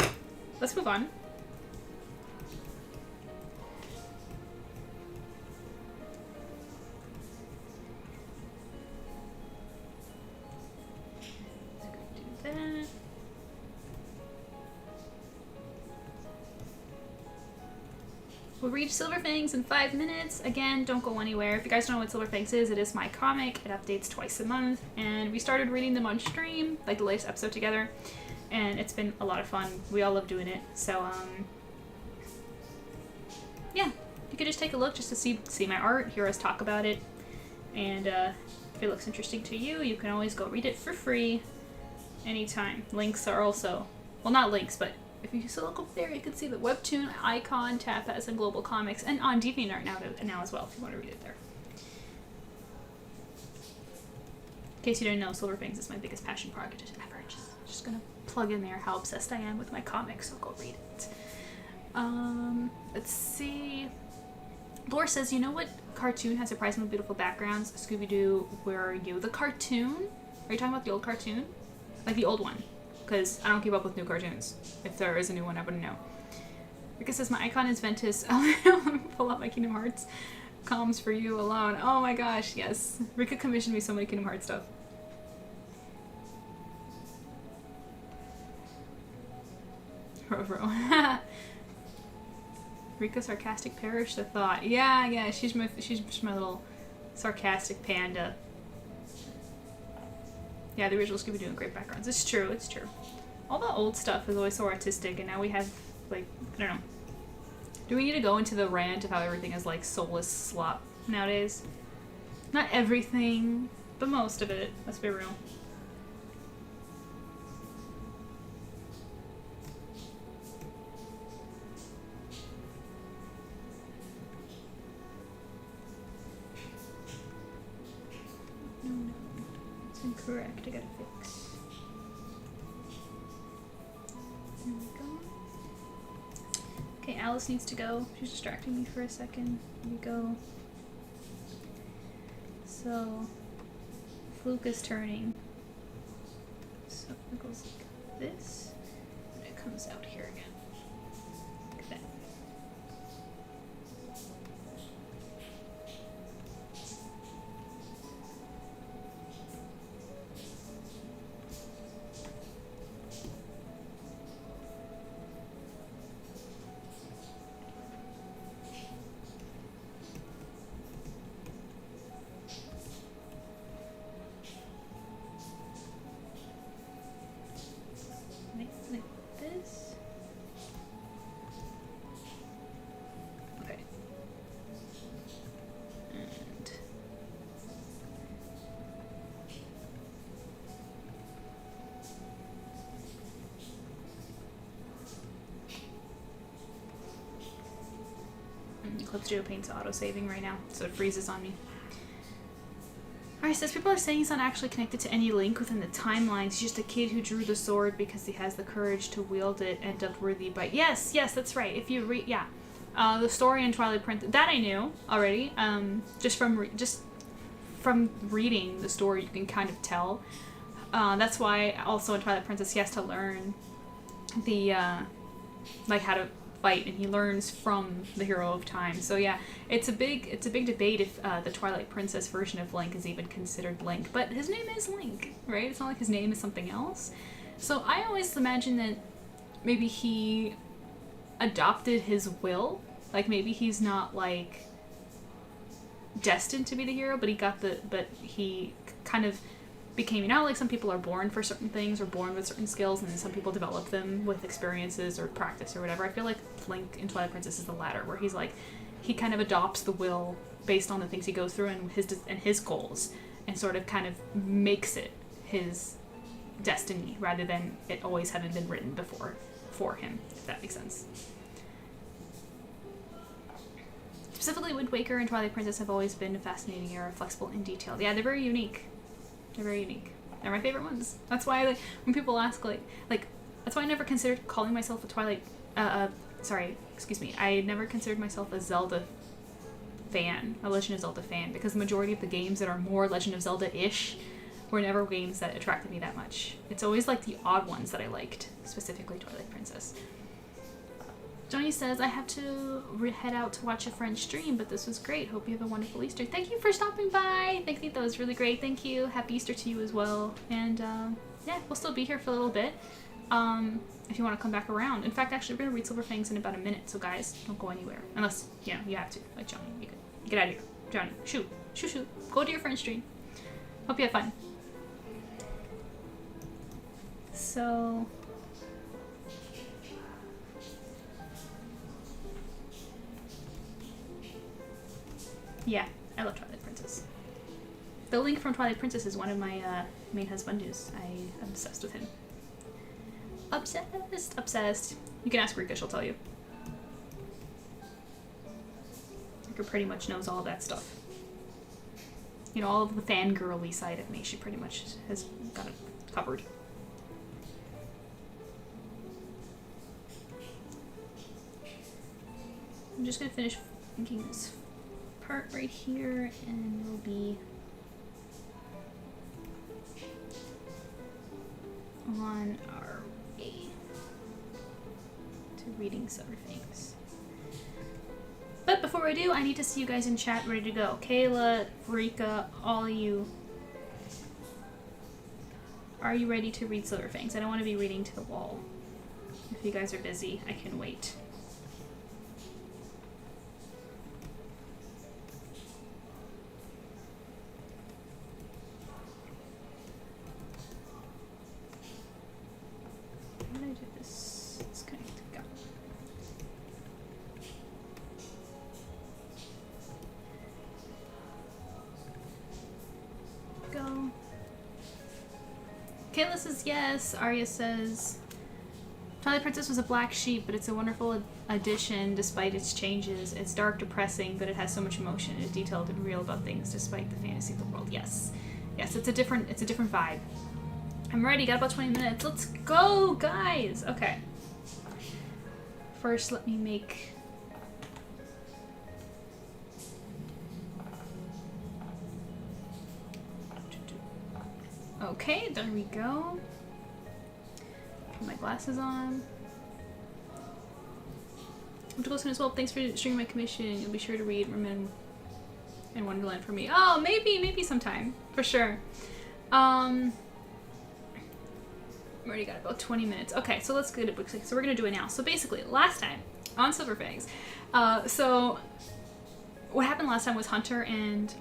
let's move on. We'll read Silver Fangs in 5 minutes. Again, don't go anywhere. If you guys don't know what Silver Fangs is, it is my comic. It updates twice a month. And we started reading them on stream, like the latest episode together. And it's been a lot of fun. We all love doing it. So, yeah. You could just take a look just to see my art, hear us talk about it. And if it looks interesting to you, you can always go read it for free anytime. Links are also... Well, not links, but... If you look up there, you can see the Webtoon, Icon, Tapas, and Global Comics, and on DeviantArt now as well, if you want to read it there. In case you didn't know, Silver Fangs is my biggest passion project ever. Just gonna plug in there how obsessed I am with my comics, so go read it. Let's see. Laura says, you know what cartoon has surprisingly beautiful backgrounds? Scooby-Doo, Where Are You? The cartoon? Are you talking about the old cartoon? Like the old one? Because I don't keep up with new cartoons. If there is a new one, I wouldn't know. Rika says, my icon is Ventus. Oh, let me pull out my Kingdom Hearts comms for you alone. Oh my gosh, yes. Rika commissioned me so many Kingdom Hearts stuff. Rika sarcastic perish the thought. Yeah, she's my little sarcastic panda. Yeah, the original Scooby-Doo and great backgrounds. It's true, it's true. All the old stuff is always so artistic, and now we have, like, I don't know. Do we need to go into the rant of how everything is, like, soulless slop nowadays? Not everything, but most of it. Let's be real. No, it's incorrect. I gotta fix. There we go. Okay, Alice needs to go. She's distracting me for a second. Here we go. So, Fluke is turning. So it goes like this, and it comes out here again. Like that. Like this. Okay. And Eclipse Studio Paint's auto-saving right now, so it freezes on me. Alright, says people are saying he's not actually connected to any link within the timelines. He's just a kid who drew the sword because he has the courage to wield it and dubbed worthy by. Yes, that's right. If you read, yeah, the story in Twilight Princess that I knew already. Just from reading the story, you can kind of tell. That's why also in Twilight Princess he has to learn the like how to fight, and he learns from the hero of time. So yeah, it's a big debate if the Twilight Princess version of Link is even considered Link, but his name is Link, right? It's not like his name is something else. So I always imagine that maybe he adopted his will, like maybe he's not like destined to be the hero, but he kind of became, you know, like some people are born for certain things or born with certain skills, and then some people develop them with experiences or practice or whatever. I feel like Link in Twilight Princess is the latter, where he's like, he kind of adopts the will based on the things he goes through and his goals, and sort of kind of makes it his destiny rather than it always having been written before for him, if that makes sense. Specifically, Wind Waker and Twilight Princess have always been a fascinating era, flexible and detailed. Yeah, they're very unique. They're very unique. They're my favorite ones. That's why, like, when people ask, like, that's why I never considered calling myself a Twilight, I never considered myself a Zelda fan, a Legend of Zelda fan, because the majority of the games that are more Legend of Zelda-ish were never games that attracted me that much. It's always, like, the odd ones that I liked, specifically Twilight Princess. Johnny says, I have to head out to watch a friend stream, but this was great. Hope you have a wonderful Easter. Thank you for stopping by. Thank you. That was really great. Thank you. Happy Easter to you as well. And yeah, we'll still be here for a little bit if you want to come back around. In fact, actually, we're going to read Silver Fangs in about a minute, so guys, don't go anywhere. Unless, you know, you have to. Like Johnny, you could get out of here. Johnny, shoot. Go to your friend stream. Hope you have fun. So... yeah, I love Twilight Princess. The Link from Twilight Princess is one of my main husbandos. I'm obsessed with him. Obsessed. You can ask Rika, she'll tell you. Rika pretty much knows all of that stuff. You know, all of the fangirly side of me, she pretty much has got it covered. I'm just gonna finish inking this part right here, and we'll be on our way to reading Silver Fangs. But before I do, I need to see you guys in chat ready to go. Kayla, Rika, all of you. Are you ready to read Silver Fangs? I don't want to be reading to the wall. If you guys are busy, I can wait. How did I do this? It's going to go. Go. Kayla says yes. Arya says Twilight Princess was a black sheep, but it's a wonderful addition despite its changes. It's dark, depressing, but it has so much emotion. It's detailed and real about things despite the fantasy of the world. Yes. Yes, it's a different vibe. I'm ready, got about 20 minutes. Let's go, guys! Okay. First, let me make... Okay, there we go. Put my glasses on. I'm to go soon as well. Thanks for streaming my commission. You'll be sure to read Merman and Wonderland for me. Oh, maybe sometime. For sure. We already got about 20 minutes. Okay, so let's get it. So we're gonna do it now. So basically, last time on Silver Fangs, so what happened last time was Hunter and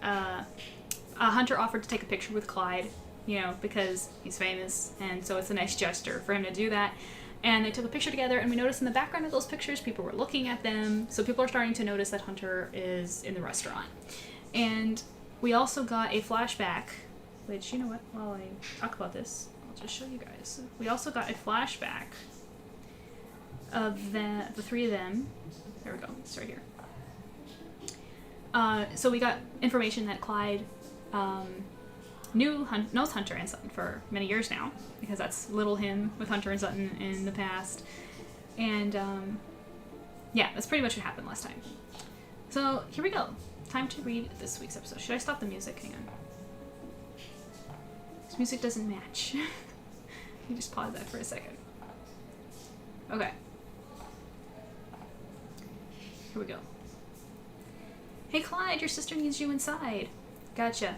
Hunter offered to take a picture with Clyde, you know, because he's famous, and so it's a nice gesture for him to do that. And they took a picture together, and we noticed in the background of those pictures, people were looking at them. So people are starting to notice that Hunter is in the restaurant. And we also got a flashback, which, you know what, while I talk about this, I'll just show you guys. We also got a flashback of the three of them. There we go, it's right here. So we got information that Clyde knows Hunter and Sutton for many years now, because that's little him with Hunter and Sutton in the past. And yeah, that's pretty much what happened last time. So here we go. Time to read this week's episode. Should I stop the music? Hang on. This music doesn't match. Let me just pause that for a second. Okay. Here we go. Hey Clyde, your sister needs you inside. Gotcha.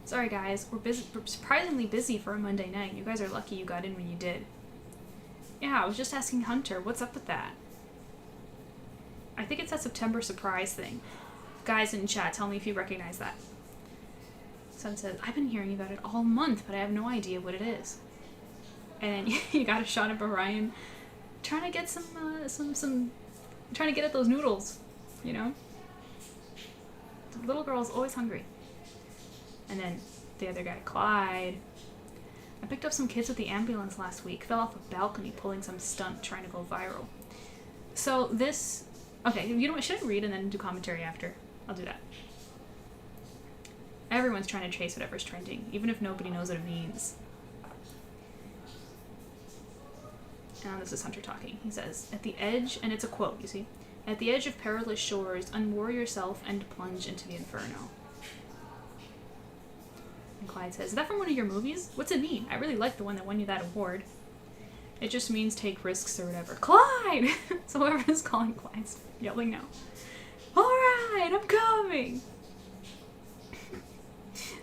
Sorry guys, we're surprisingly busy for a Monday night. You guys are lucky you got in when you did. Yeah, I was just asking Hunter, what's up with that? I think it's that September surprise thing. Guys in chat, tell me if you recognize that. Sun says, I've been hearing about it all month, but I have no idea what it is. And you got a shot of Orion trying to get some trying to get at those noodles, you know? The little girl's always hungry. And then the other guy, Clyde. I picked up some kids with the ambulance last week. Fell off a balcony pulling some stunt trying to go viral. So this... Okay, you know what? Should I read and then do commentary after? I'll do that. Everyone's trying to chase whatever's trending, even if nobody knows what it means. Now this is Hunter talking. He says, at the edge, and it's a quote, you see? At the edge of perilous shores, unmoor yourself and plunge into the inferno. And Clyde says, is that from one of your movies? What's it mean? I really like the one that won you that award. It just means take risks or whatever. Clyde! So whoever's calling Clyde's yelling now. Alright, I'm coming!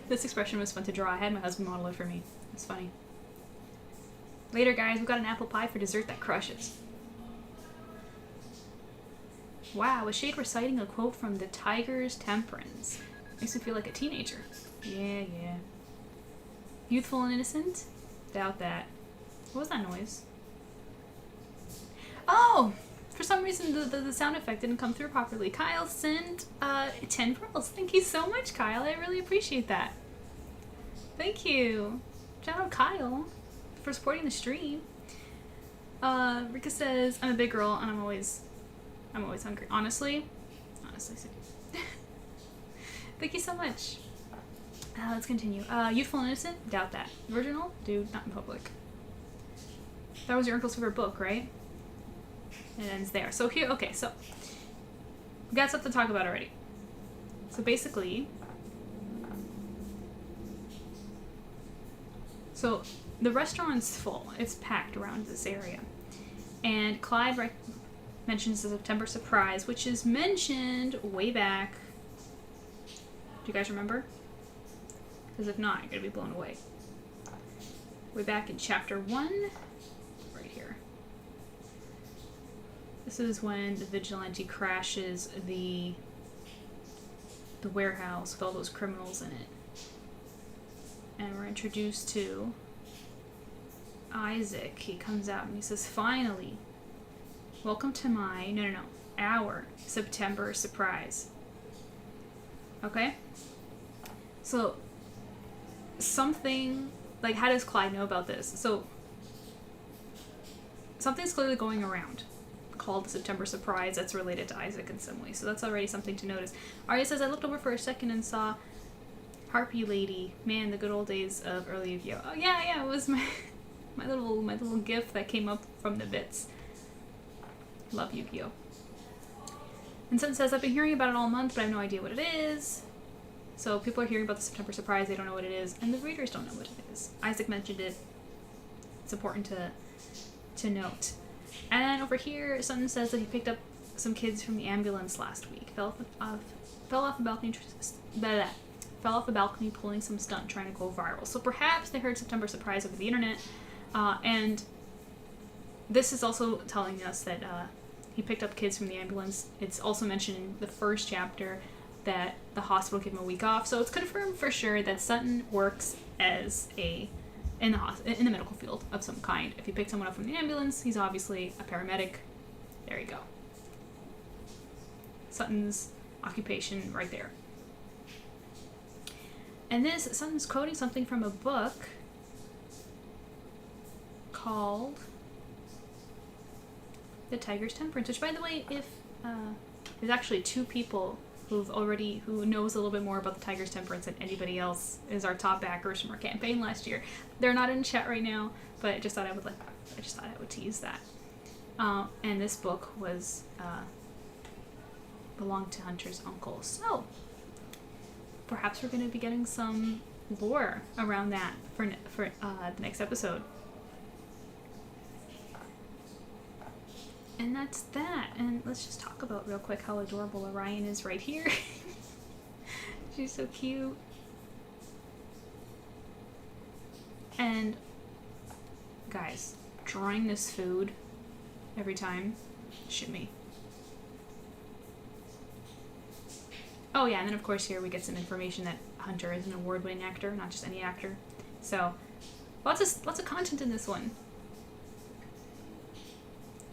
This expression was fun to draw. I had my husband model it for me. It's funny. Later, guys, we've got an apple pie for dessert that crushes. Wow, a shade reciting a quote from The Tiger's Temperance. Makes me feel like a teenager. Yeah. Youthful and innocent? Doubt that. What was that noise? Oh! For some reason, the sound effect didn't come through properly. Kyle sent 10 pearls. Thank you so much, Kyle. I really appreciate that. Thank you. Shout out Kyle for supporting the stream. Rika says, I'm a big girl and I'm always hungry. Honestly. Thank you so much. Let's continue. Youthful and innocent? Doubt that. Original? Dude, not in public. That was your uncle's favorite book, right? It ends there. So here, okay, so we got stuff to talk about already. So basically, So the restaurant's full. It's packed around this area. And Clive mentions the September surprise, which is mentioned way back. Do you guys remember? Because if not, you're going to be blown away. Way back in chapter 1. Right here. This is when the vigilante crashes the warehouse with all those criminals in it. And we're introduced to Isaac. He comes out and he says, finally, welcome to my, our September surprise. Okay? So, something, like, how does Clyde know about this? So, something's clearly going around called the September surprise that's related to Isaac in some way. So that's already something to notice. Arya says, I looked over for a second and saw Harpy Lady. Man, the good old days of early Yu-Gi-Oh! Oh yeah, it was my little gift that came up from the bits. Love Yu-Gi-Oh! And Sun says, I've been hearing about it all month, but I have no idea what it is. So people are hearing about the September surprise, they don't know what it is, and the readers don't know what it is. Isaac mentioned it. It's important to note. And then over here, Sun says that he picked up some kids from the ambulance last week. Fell off the balcony, pulling some stunt, trying to go viral. So perhaps they heard September surprise over the internet, and this is also telling us that he picked up kids from the ambulance. It's also mentioned in the first chapter that the hospital gave him a week off, so it's confirmed for sure that Sutton works as in the medical field of some kind. If he picked someone up from the ambulance, he's obviously a paramedic. There you go. Sutton's occupation right there. And this, Sutton's quoting something from a book called The Tiger's Temperance, which, by the way, if there's actually two people who knows a little bit more about the Tiger's Temperance than anybody else, is our top backers from our campaign last year. They're not in chat right now, but I just thought I would tease that. And this book was belonged to Hunter's uncle. So perhaps we're going to be getting some lore around that for the next episode. And that's that. And let's just talk about real quick how adorable Orion is right here. She's so cute. And guys, drawing this food every time, shit me. Oh yeah, and then of course here we get some information that Hunter is an award-winning actor, not just any actor. So lots of content in this one.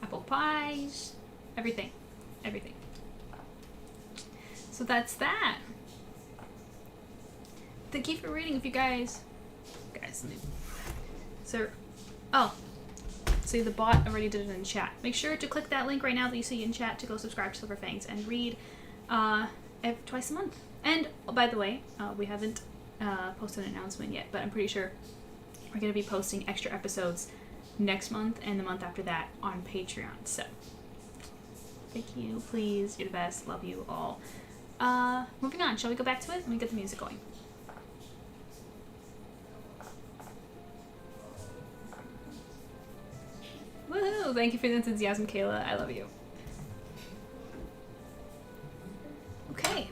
Apple pies, everything. So that's that. Thank you for reading. If you guys, let me. So, see, the bot already did it in chat. Make sure to click that link right now that you see in chat to go subscribe to SilverFangs and read twice a month. And by the way, we haven't posted an announcement yet, but I'm pretty sure we're going to be posting extra episodes next month and the month after that on Patreon. So thank you, please, you're the best, love you all. Moving on, shall we go back to it? Let me get the music going. Woohoo! Thank you for the enthusiasm, Kayla. I love you. Okay.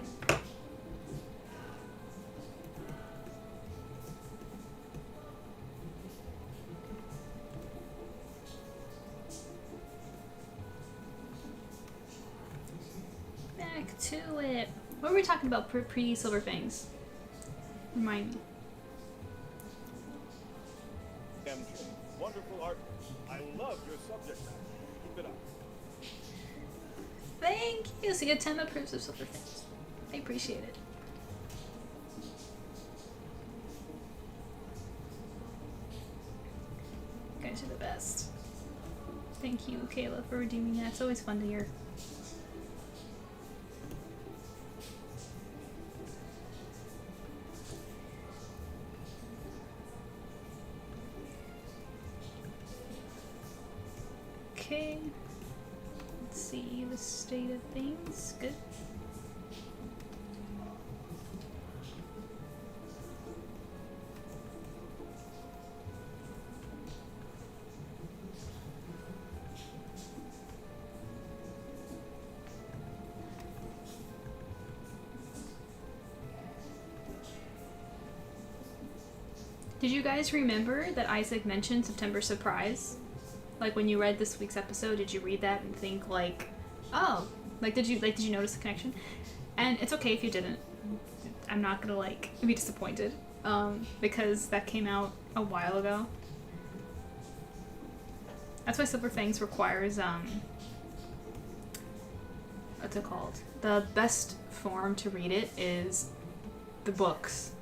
Back to it. What were we talking about pre-SilverFangs? Remind me. MJ, wonderful art. I love your subject matter. Keep it up. Thank you. So your 10 approves of SilverFangs. I appreciate it. You guys are the best. Thank you, Kayla, for redeeming that. It's always fun to hear. Okay, let's see the state of things. Good. Did you guys remember that Isaac mentioned September Surprise? Like when you read this week's episode, did you read that and think like, oh, did you notice the connection? And it's okay if you didn't. I'm not gonna be disappointed, because that came out a while ago. That's why Silver Fangs requires what's it called? The best form to read it is the books.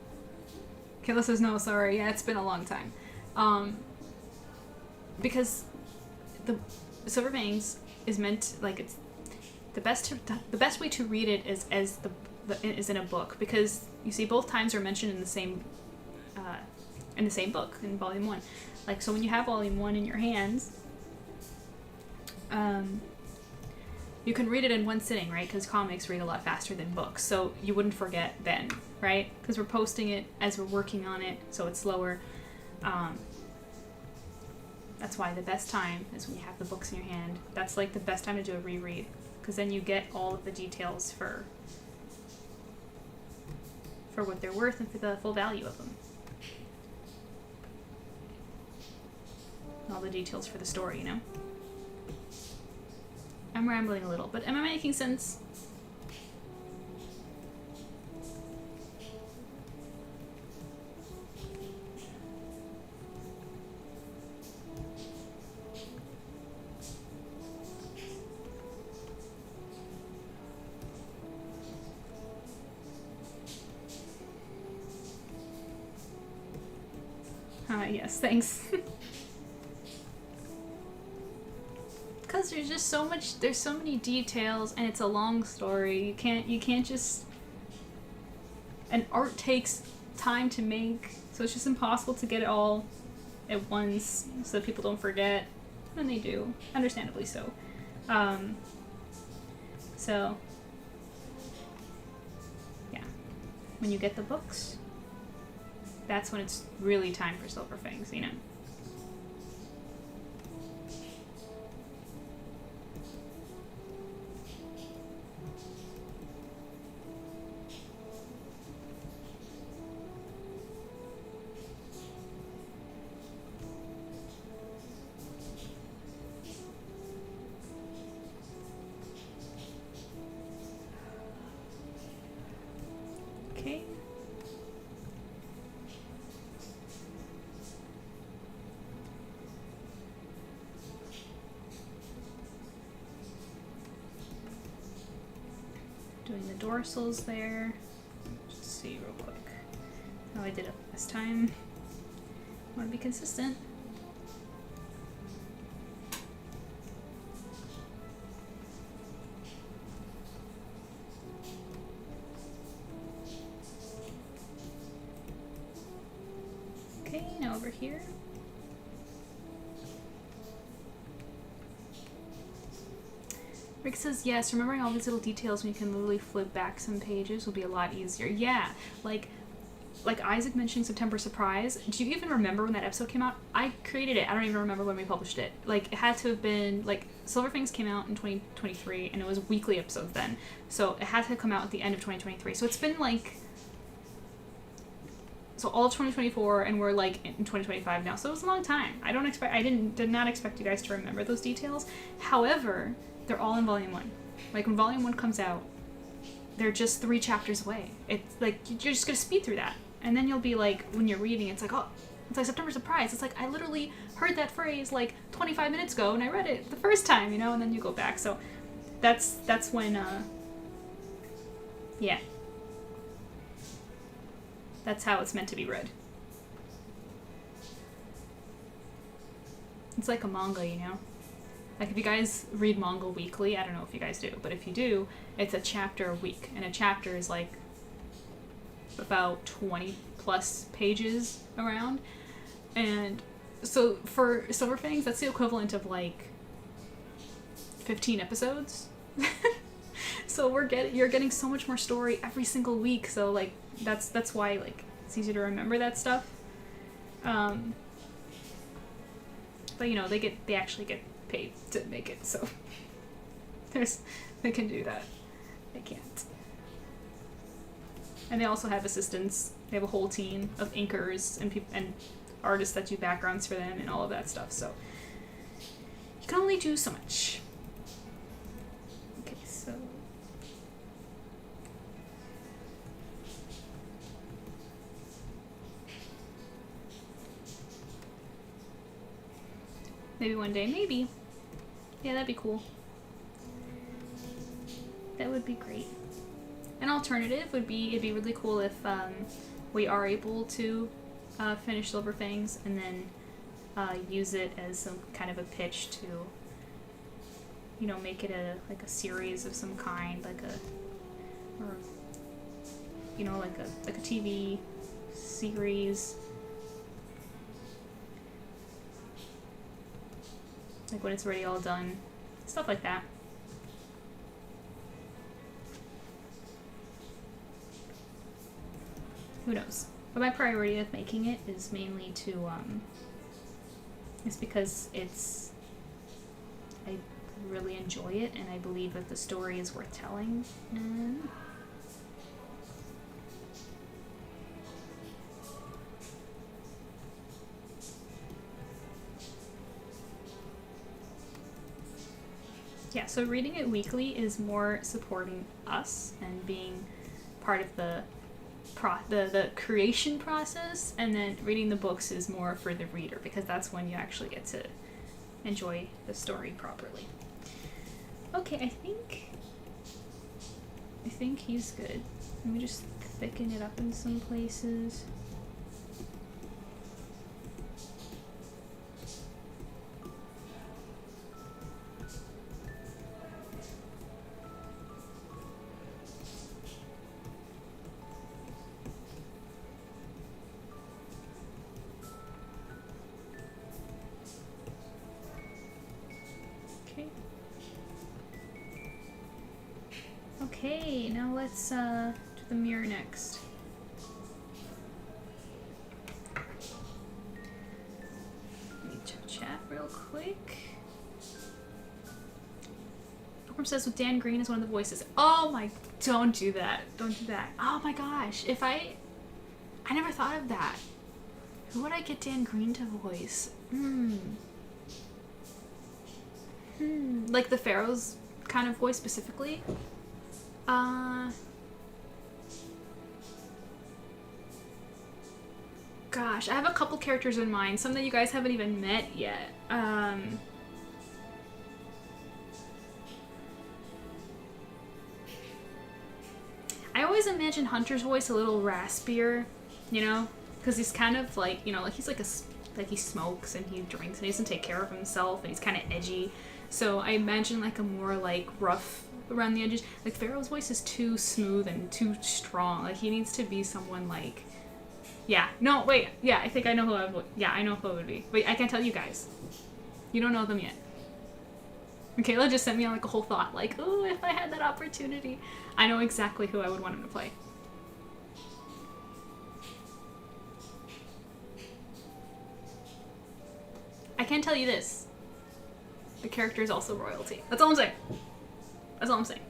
Kayla says no, sorry. Yeah, it's been a long time. Because the Silver Fangs is meant it's the best way to read it is as is in a book, because you see both times are mentioned in the same book in volume 1. So when you have volume 1 in your hands, you can read it in one sitting, right? Because comics read a lot faster than books, so you wouldn't forget then, right? Because we're posting it as we're working on it, so it's slower. That's why the best time is when you have the books in your hand. That's the best time to do a reread, because then you get all of the details for what they're worth and for the full value of them. All the details for the story, you know? I'm rambling a little, but am I making sense? Yes, thanks. Because there's just so much, there's so many details, and it's a long story. You can't just, and art takes time to make, so it's just impossible to get it all at once so that people don't forget, and they do, understandably so. So, yeah, when you get the books, that's when it's really time for Silver Fangs, you know? Okay. Doing the dorsals there. Just see real quick how I did it this time. I want to be consistent. Okay, now over here. Rick says, yes, remembering all these little details when you can literally flip back some pages will be a lot easier. Yeah, like Isaac mentioning September Surprise. Do you even remember when that episode came out? I created it. I don't even remember when we published it. It had to have been, Silver Fangs came out in 2023, and it was weekly episodes then. So it had to come out at the end of 2023. So it's been, so all of 2024, and we're, in 2025 now. So it was a long time. I did not expect you guys to remember those details. However, they're all in volume 1. When volume 1 comes out, they're just 3 chapters away. It's you're just gonna speed through that, and then you'll be when you're reading, it's oh, it's September Surprise. It's I literally heard that phrase 25 minutes ago, and I read it the first time, you know, and then you go back. So that's when yeah, that's how it's meant to be read. It's like a manga, you know. If you guys read manga weekly, I don't know if you guys do, but if you do, it's a chapter a week, and a chapter is about 20 plus pages around, and so for Silver Fangs, that's the equivalent of 15 episodes. So you're getting so much more story every single week, so that's why it's easy to remember that stuff. But you know, they actually get paid to make it, so they can do that. They can't. And they also have assistants. They have a whole team of inkers and artists that do backgrounds for them and all of that stuff. So you can only do so much. Okay, so maybe one day, maybe. Yeah, that'd be cool. That would be great. An alternative would be, it'd be really cool if we are able to finish Silver Fangs and then use it as some kind of a pitch to, you know, make it like a series of some kind, like a, or, you know, like a TV series. Like when it's already all done. Stuff like that. Who knows? But my priority of making it is mainly to, is because I really enjoy it and I believe that the story is worth telling. And yeah, so reading it weekly is more supporting us and being part of the creation process, and then reading the books is more for the reader because that's when you actually get to enjoy the story properly. Okay, I think he's good. Let me just thicken it up in some places. Okay, now let's do the mirror next. Let me check chat real quick. Pilgrim says with Dan Green as one of the voices. Oh my, don't do that. Don't do that. Oh my gosh, if I never thought of that. Who would I get Dan Green to voice? Like the Pharaoh's kind of voice specifically? Gosh, I have a couple characters in mind, some that you guys haven't even met yet. I always imagine Hunter's voice a little raspier, you know? Because he's kind of like, you know, like he's like he smokes and he drinks and he doesn't take care of himself and he's kind of edgy. So I imagine like a more like rough around the edges. Like Pharaoh's voice is too smooth and too strong. Like he needs to be someone like, yeah, no, wait, yeah, I think I know who I would, yeah, I know who it would be. Wait, I can't tell you guys. You don't know them yet. Michaela just sent me on like a whole thought, like, ooh, if I had that opportunity. I know exactly who I would want him to play. I can tell you this. The character is also royalty. That's all I'm saying. That's all I'm saying.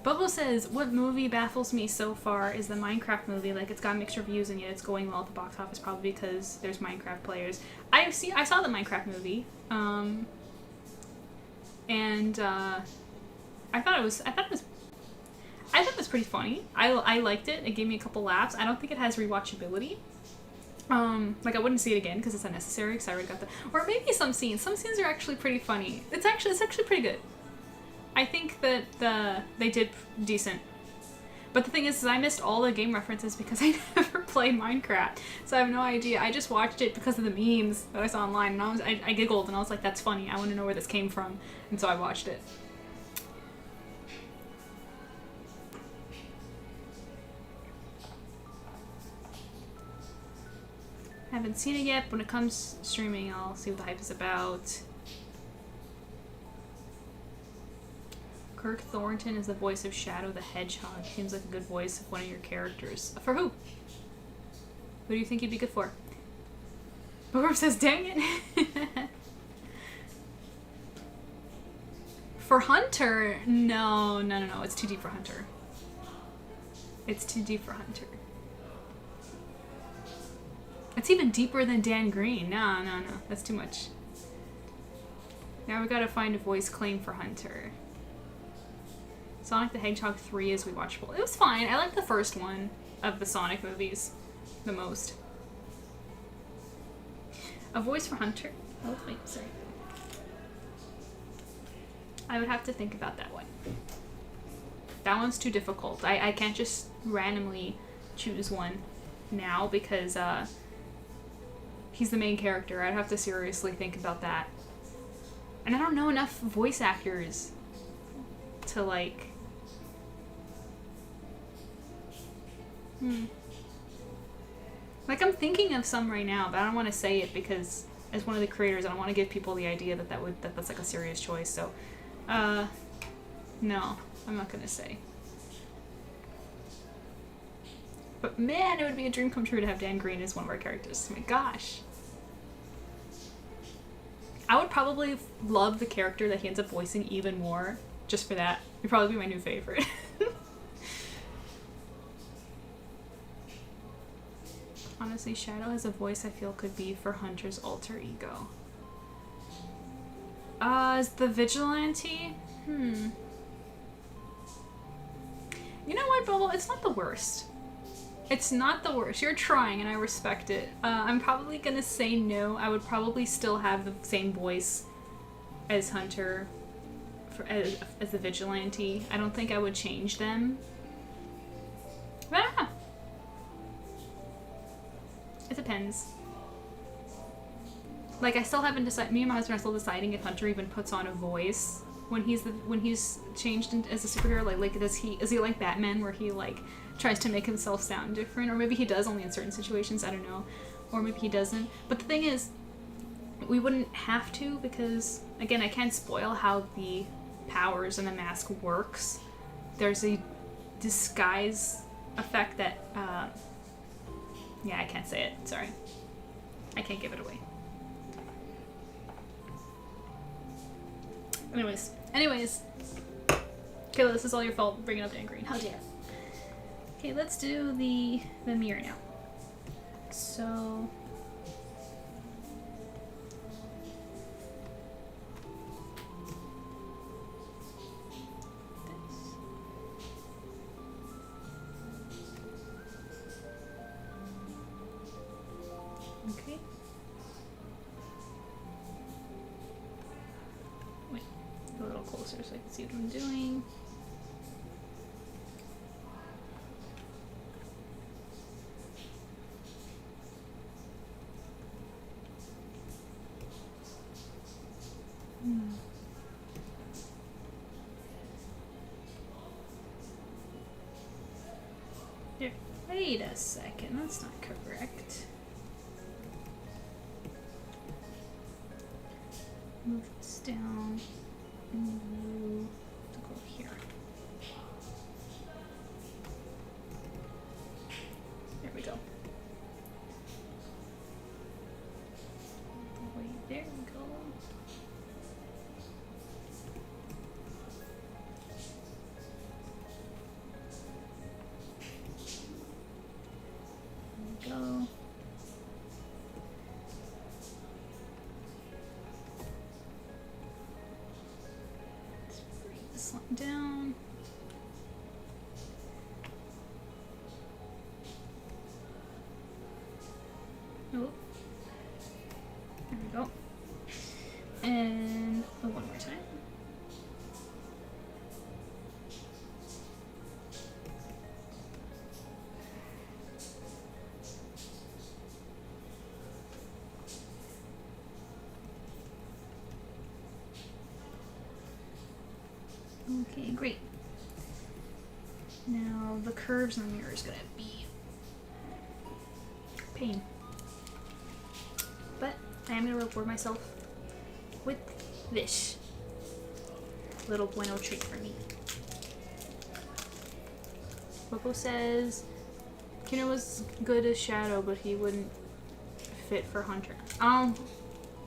Bobo says, what movie baffles me so far is the Minecraft movie. Like, it's got mixed reviews and yet it's going well at the box office, probably because there's Minecraft players. I saw the Minecraft movie, and I thought it was pretty funny. I liked it. It gave me a couple laughs. I don't think it has rewatchability. Like I wouldn't see it again because it's unnecessary because I already got the, or maybe some scenes are actually pretty funny. It's actually pretty good. I think that they did decent. But the thing is I missed all the game references because I never played Minecraft. So I have no idea. I just watched it because of the memes that I saw online and I giggled and I was like, that's funny. I want to know where this came from. And so I watched it. Haven't seen it yet, but when it comes streaming, I'll see what the hype is about. Kirk Thornton is the voice of Shadow the Hedgehog. Seems like a good voice of one of your characters. For who? Who do you think he'd be good for? Boomer says, dang it. For Hunter? No. It's too deep for Hunter. It's too deep for Hunter. It's even deeper than Dan Green. No. That's too much. Now we gotta find a voice claim for Hunter. Sonic the Hedgehog 3 is rewatchable. It was fine. I like the first one of the Sonic movies the most. A voice for Hunter? Oh, wait, sorry. I would have to think about that one. That one's too difficult. I can't just randomly choose one now because he's the main character. I'd have to seriously think about that. And I don't know enough voice actors to like... Like, I'm thinking of some right now, but I don't want to say it because as one of the creators, I don't want to give people the idea that that's like a serious choice, so... no, I'm not gonna say. But man, it would be a dream come true to have Dan Green as one of our characters. Oh my gosh. I would probably love the character that he ends up voicing even more, just for that. He'd probably be my new favorite. Honestly, Shadow has a voice I feel could be for Hunter's alter ego. Is the Vigilante? You know what, Bubble? It's not the worst. It's not the worst. You're trying, and I respect it. I'm probably gonna say no. I would probably still have the same voice as Hunter, as the Vigilante. I don't think I would change them. But I don't know. It depends. Like, I still haven't decided. Me and my husband are still deciding if Hunter even puts on a voice when he's changed as a superhero. Like is he like Batman, where he like tries to make himself sound different, or maybe he does only in certain situations. I don't know, or maybe he doesn't. But the thing is, we wouldn't have to because again, I can't spoil how the powers and the mask works. There's a disguise effect that. Yeah, I can't say it. Sorry. I can't give it away. Anyways. Kayla, this is all your fault bringing up Dan Green. How dare. Okay, let's do the mirror now. So... Okay. Wait, a little closer so I can see what I'm doing. Here, wait a second, that's not correct. Move this down and move to go here. There we go. There we go. There we go. Down. Oh. There we go. And one more time. Okay, great. Now the curves on the mirror is gonna be pain. But I am gonna reward myself with this little bueno treat for me. Coco says Kino was good as Shadow, but he wouldn't fit for Hunter.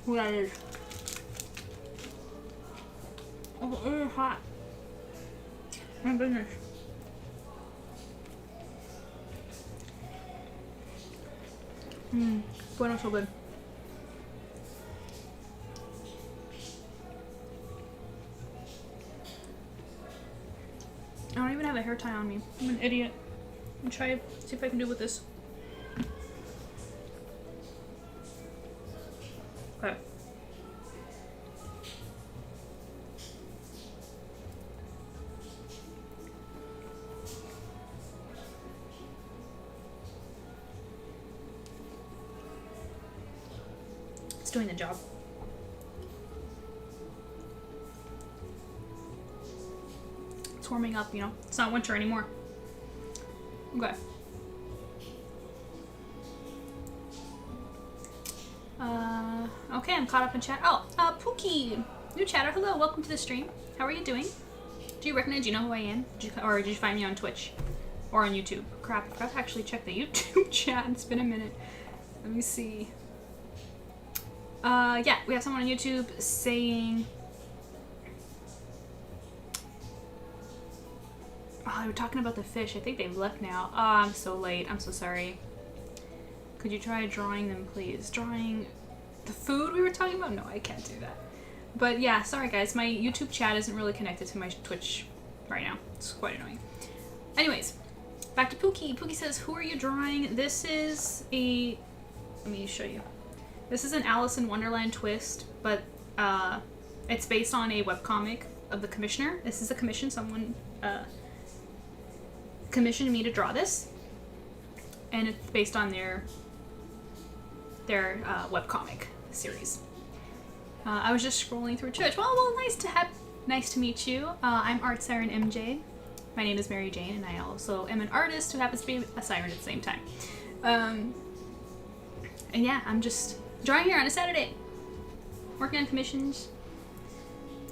Who that is. Oh, it's hot. My goodness. Bueno, so good. I don't even have a hair tie on me. I'm an idiot. I'll try see if I can do with this. Okay. It's doing the job. It's warming up, you know. It's not winter anymore. Okay. Okay, I'm caught up in chat. Oh, Pookie! New chatter, hello, welcome to the stream. How are you doing? Do you recognize, do you know who I am? Or did you find me on Twitch? Or on YouTube? Crap, I forgot to actually check the YouTube chat. It's been a minute. Let me see. Yeah, we have someone on YouTube saying... Oh, they were talking about the fish. I think they've left now. Oh, I'm so late. I'm so sorry. Could you try drawing them, please? Drawing the food we were talking about? No, I can't do that. But yeah, sorry guys. My YouTube chat isn't really connected to my Twitch right now. It's quite annoying. Anyways, back to Pookie. Pookie says, who are you drawing? This is a... Let me show you. This is an Alice in Wonderland twist, but it's based on a webcomic of the Commissioner. This is a commission. Someone commissioned me to draw this, and it's based on their webcomic series. I was just scrolling through Twitch. Well, nice to meet you. I'm ArtSirenMJ. My name is Mary Jane, and I also am an artist who happens to be a siren at the same time. And yeah, I'm just drawing here on a Saturday, working on commissions.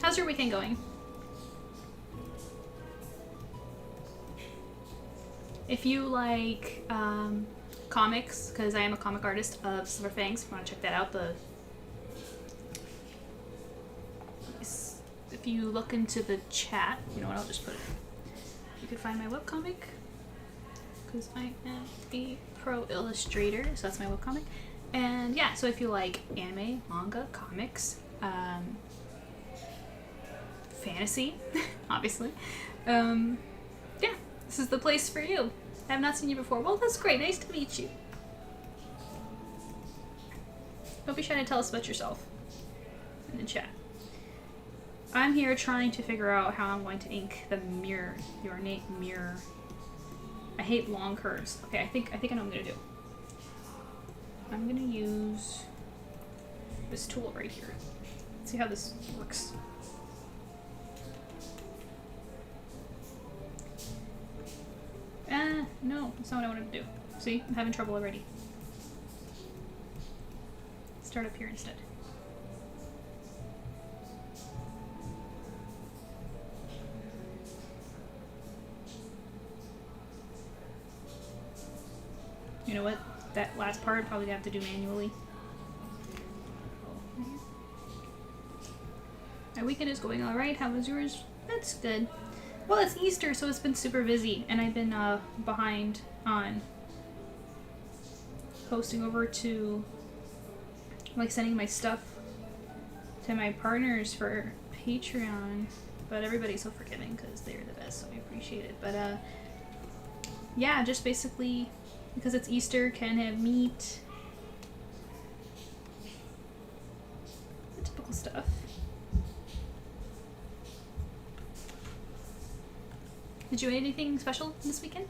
How's your weekend going? If you like comics, because I am a comic artist of FANGS, if you want to check that out, if you look into the chat, you know what, I'll just put it. You can find my webcomic, because I am a pro illustrator, so that's my webcomic. And yeah, so if you like anime, manga, comics, fantasy, obviously, yeah, this is the place for you. I have not seen you before. Well, that's great. Nice to meet you. Don't be shy to tell us about yourself in the chat. I'm here trying to figure out how I'm going to ink the mirror. Your name mirror. I hate long curves. Okay, I think I know what I'm gonna do. I'm gonna use this tool right here. Let's see how this works. No, that's not what I wanted to do. See, I'm having trouble already. Start up here instead. You know what? That last part, probably gonna have to do manually. My weekend is going alright. How was yours? That's good. Well, it's Easter, so it's been super busy, and I've been behind on posting over to, like, sending my stuff to my partners for Patreon, but everybody's so forgiving because they're the best, so I appreciate it. But yeah, just basically because it's Easter, can have meat, the typical stuff. Did you eat anything special this weekend?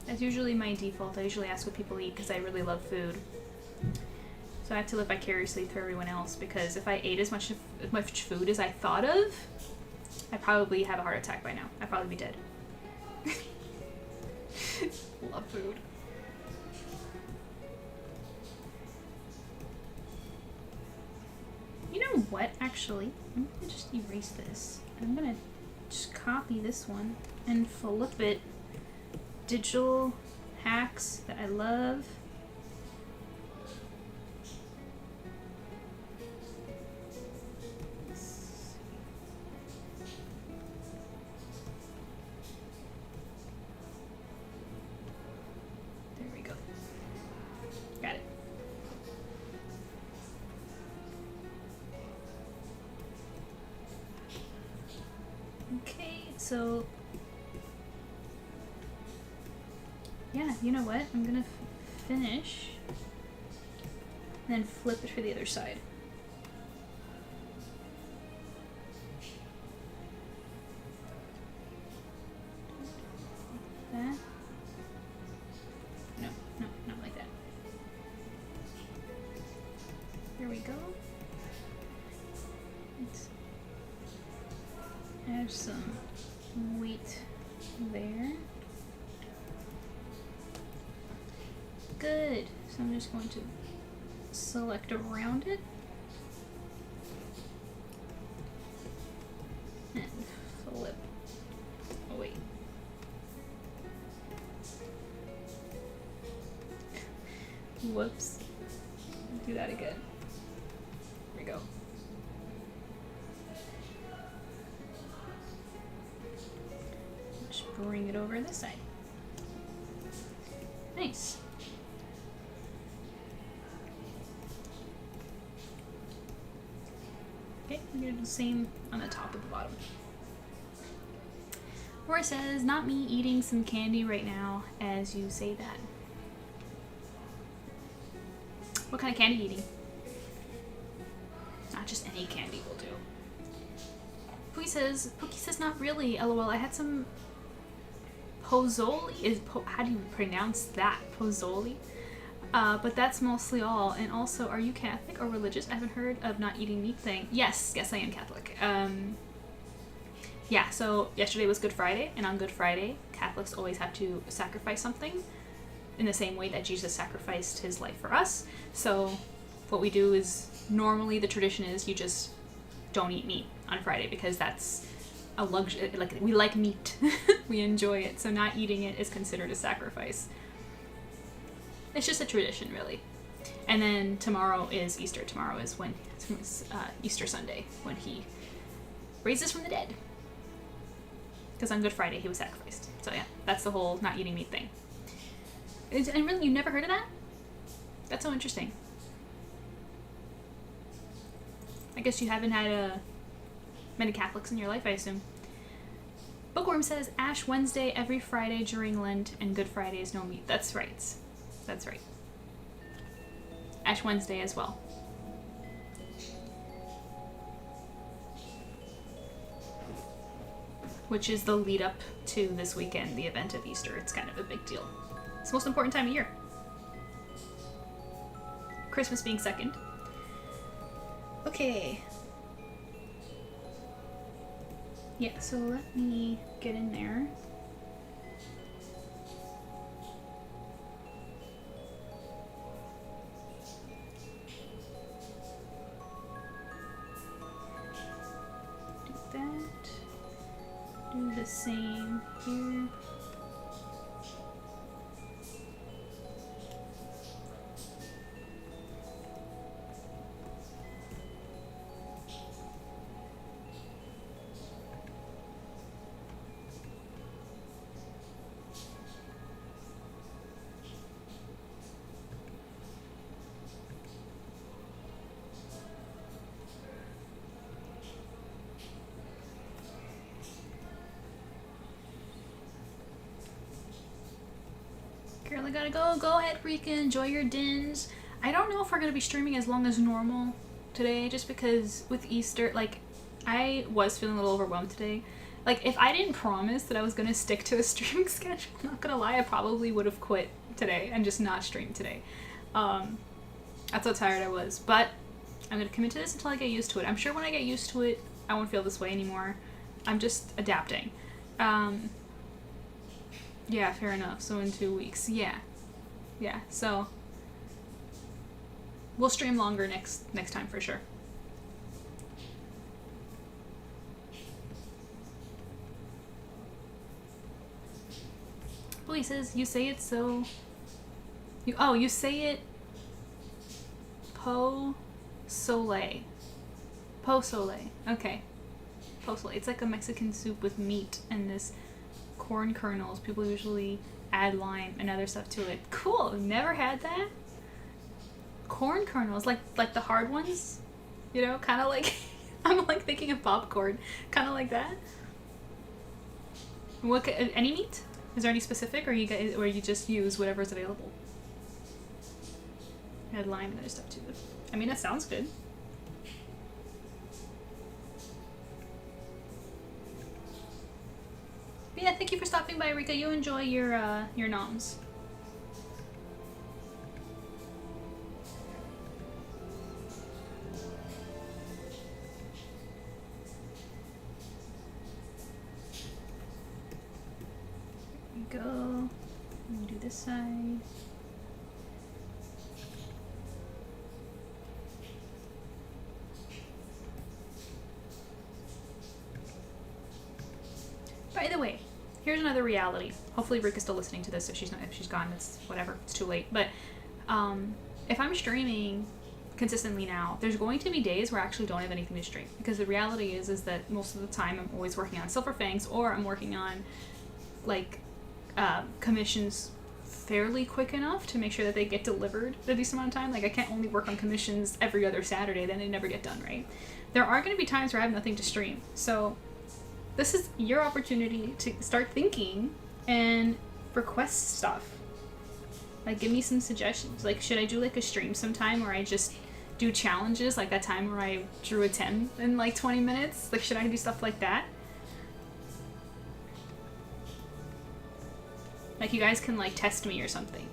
That's usually my default. I usually ask what people eat because I really love food. So I have to live vicariously through everyone else, because if I ate as much food as I thought of, I'd probably have a heart attack by now. I'd probably be dead. Love food. You know what, actually? I'm gonna just erase this. I'm gonna just copy this one and flip it. Digital hacks that I love. So, yeah, you know what? I'm gonna finish and then flip it for the other side. That. No, not like that. There we go. Let's add some weight there. Good. So I'm just going to select around it and flip. Oh wait. Whoops. Do that again. There we go. Just bring it over this side. Nice. Okay, I'm gonna do the same on the top and the bottom. Or it says, not me eating some candy right now as you say that. What kind of candy eating? Not just any candy will do. Pookie says not really. LOL, I had some pozole. How do you pronounce that? Pozole? But that's mostly all. And also, are you Catholic or religious? I haven't heard of not eating meat thing. Yes, I am Catholic. Yeah, so yesterday was Good Friday, and on Good Friday, Catholics always have to sacrifice something in the same way that Jesus sacrificed his life for us. So what we do is, normally the tradition is you just don't eat meat on Friday because that's a luxury. Like, we like meat. We enjoy it, so not eating it is considered a sacrifice. It's just a tradition, really. And then tomorrow is Easter. Tomorrow is when Easter Sunday, when he raises from the dead. Because on Good Friday he was sacrificed. So yeah, that's the whole not eating meat thing. And really, you never heard of that? That's so interesting. I guess you haven't had many Catholics in your life, I assume. Bookworm says, Ash Wednesday every Friday during Lent, and Good Friday is no meat. That's right. That's right. Ash Wednesday as well. Which is the lead up to this weekend, the event of Easter. It's kind of a big deal. It's the most important time of year. Christmas being second. Okay. Yeah, so let me get in there. Do that. Do the same here. Girl, I gotta go. Go ahead, Rika. Enjoy your dins. I don't know if we're gonna be streaming as long as normal today, just because with Easter, like, I was feeling a little overwhelmed today. Like, if I didn't promise that I was gonna stick to a streaming schedule, I'm not gonna lie, I probably would have quit today and just not streamed today. That's how tired I was. But I'm gonna commit to this until I get used to it. I'm sure when I get used to it, I won't feel this way anymore. I'm just adapting. Yeah, fair enough. So in 2 weeks. Yeah, so we'll stream longer next time for sure. Well, he says, you say it so... You say it... Po Soleil. Po Soleil. Okay. Po Soleil. It's like a Mexican soup with meat and this corn kernels. People usually add lime and other stuff to it. Cool. Never had that. Corn kernels, like the hard ones, you know, kind of like I'm like thinking of popcorn, kind of like that. What any meat? Is there any specific, or you just use whatever's available? I had lime and other stuff too. I mean, that sounds good. But yeah, thank you for stopping by, Rika. You enjoy your noms. There we go. Let me do this side. By the way, here's another reality. Hopefully Rika's still listening to this. If she's not, if she's gone, it's whatever. It's too late. But if I'm streaming consistently now, there's going to be days where I actually don't have anything to stream, because the reality is that most of the time I'm always working on Silver Fangs, or I'm working on like commissions fairly quick enough to make sure that they get delivered a decent amount of time. Like, I can't only work on commissions every other Saturday, then they never get done, right? There are going to be times where I have nothing to stream. So this is your opportunity to start thinking and request stuff. Like, give me some suggestions. Like, should I do like a stream sometime where I just do challenges, like that time where I drew a 10 in like 20 minutes? Like, should I do stuff like that? Like, you guys can like test me or something.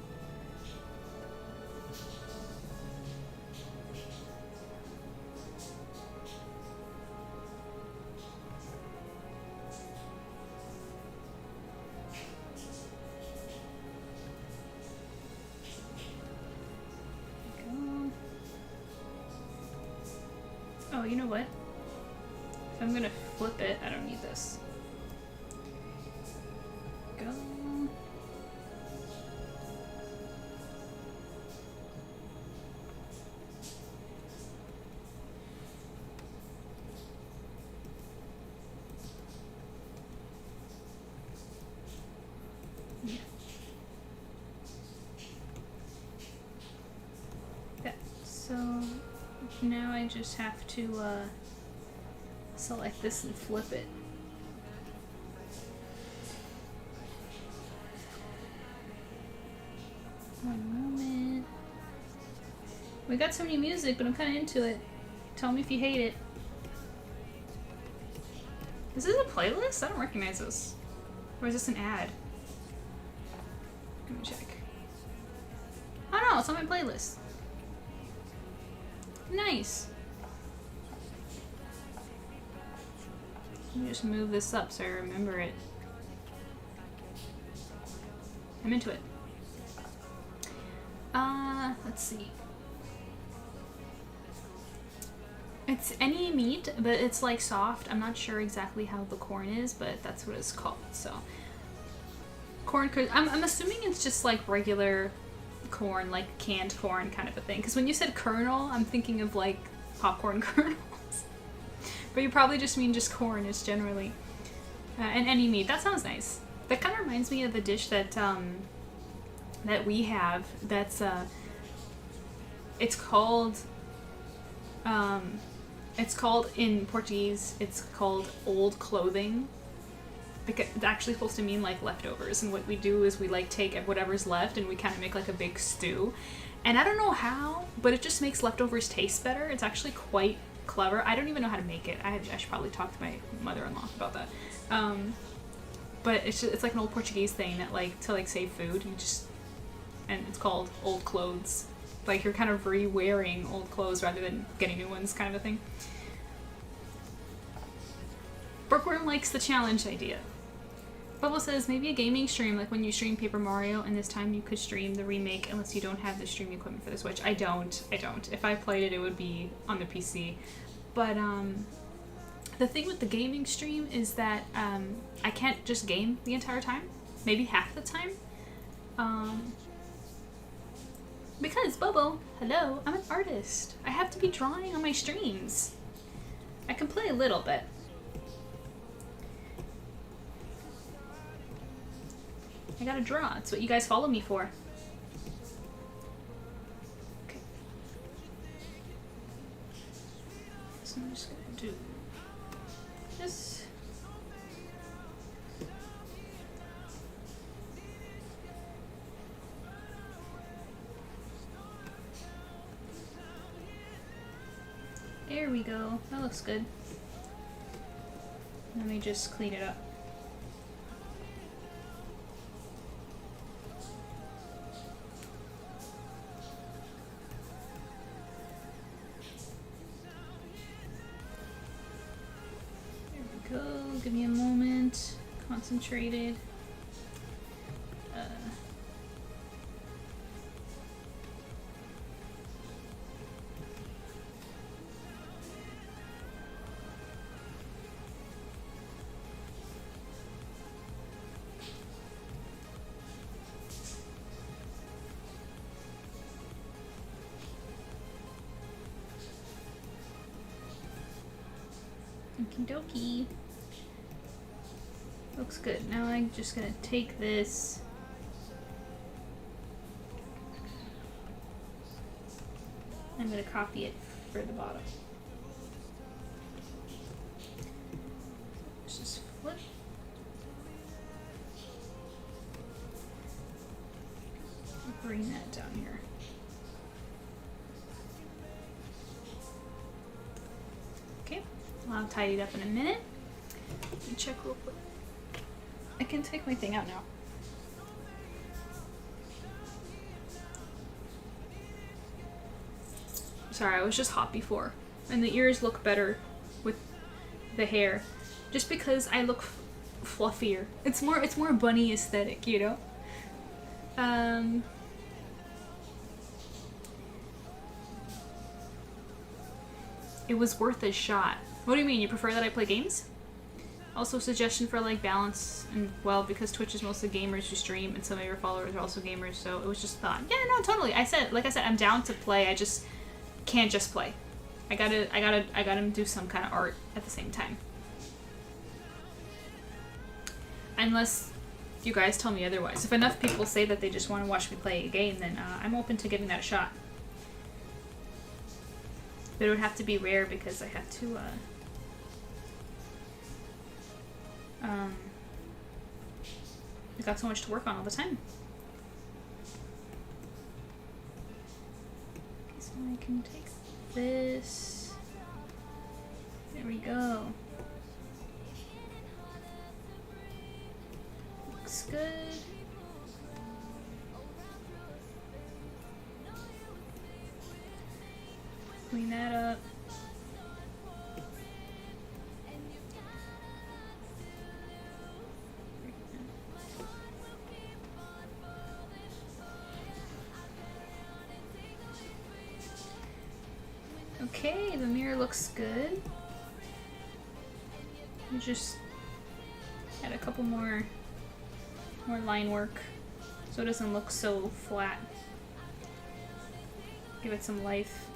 Oh, you know what? If I'm gonna flip it, I don't need this. Go. Yeah. Yeah, so now I just have to select this and flip it. One moment. We got some new music, but I'm kind of into it. Tell me if you hate it. Is this a playlist? I don't recognize this. Or is this an ad? Let me check. Oh no, it's on my playlist. Nice. Let me just move this up so I remember it. I'm into it. Let's see. It's any meat, but it's like soft. I'm not sure exactly how the corn is, but that's what it's called. So, corn. I'm assuming it's just like regular corn, like canned corn kind of a thing. Because when you said kernel, I'm thinking of like popcorn kernels. But you probably just mean just corn, is generally. And any meat. That sounds nice. That kind of reminds me of the dish that that we have. That's it's called in Portuguese, it's called old clothing. Because it's actually supposed to mean like leftovers, and what we do is we like take whatever's left and we kind of make like a big stew. And I don't know how, but it just makes leftovers taste better. It's actually quite clever. I don't even know how to make it. I should probably talk to my mother-in-law about that. But it's like an old Portuguese thing that like to like save food, and it's called old clothes. Like, you're kind of re-wearing old clothes rather than getting new ones, kind of a thing. Bookworm likes the challenge idea. Bubble says, maybe a gaming stream, like when you stream Paper Mario, and this time you could stream the remake unless you don't have the streaming equipment for the Switch. I don't. If I played it, it would be on the PC. But, the thing with the gaming stream is that, I can't just game the entire time. Maybe half the time. Because, Bobo, hello, I'm an artist. I have to be drawing on my streams. I can play a little bit. I gotta draw. It's what you guys follow me for. Okay. So I'm just gonna do this. There we go. That looks good. Let me just clean it up. There we go. Give me a moment. Concentrated. Okie dokie. Looks good. Now I'm just gonna take this. I'm gonna copy it for the bottom. Let's just flip. Bring that down here. Okay, I'll tidy it up in a minute. Let me check real quick. I can take my thing out now. Sorry, I was just hot before. And the ears look better with the hair. Just because I look fluffier. It's more bunny aesthetic, you know? It was worth a shot. What do you mean? You prefer that I play games? Also, suggestion for like balance and well, because Twitch is mostly gamers who stream, and some of your followers are also gamers, so it was just thought. Yeah, no, totally. Like I said, I'm down to play. I just can't just play. I gotta do some kind of art at the same time. Unless you guys tell me otherwise. If enough people say that they just want to watch me play a game, then I'm open to giving that a shot. But it would have to be rare because I have to, I got so much to work on all the time. So I can take this. There we go. Looks good. Clean that up. Okay, the mirror looks good. We just add a couple more line work so it doesn't look so flat. Give it some life.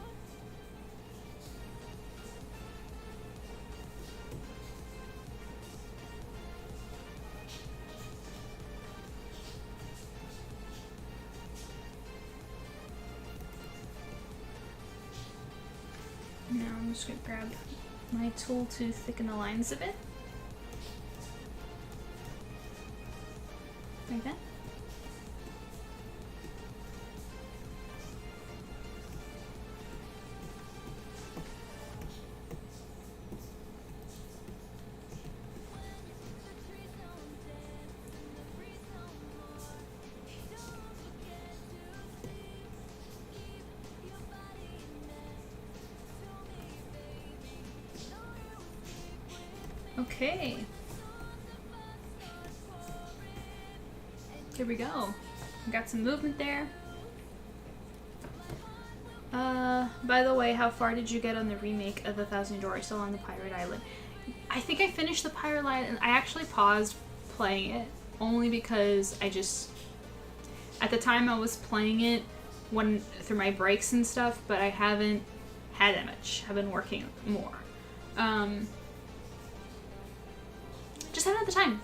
Now I'm just going to grab my tool to thicken the lines a bit. Like that. Okay. Here we go. Got some movement there. By the way, how far did you get on the remake of The Thousand Door? Still on the Pirate Island? I think I finished the Pirate Island. I actually paused playing it only because at the time I was playing it through my breaks and stuff, but I haven't had that much. I've been working more. Just haven't had the time,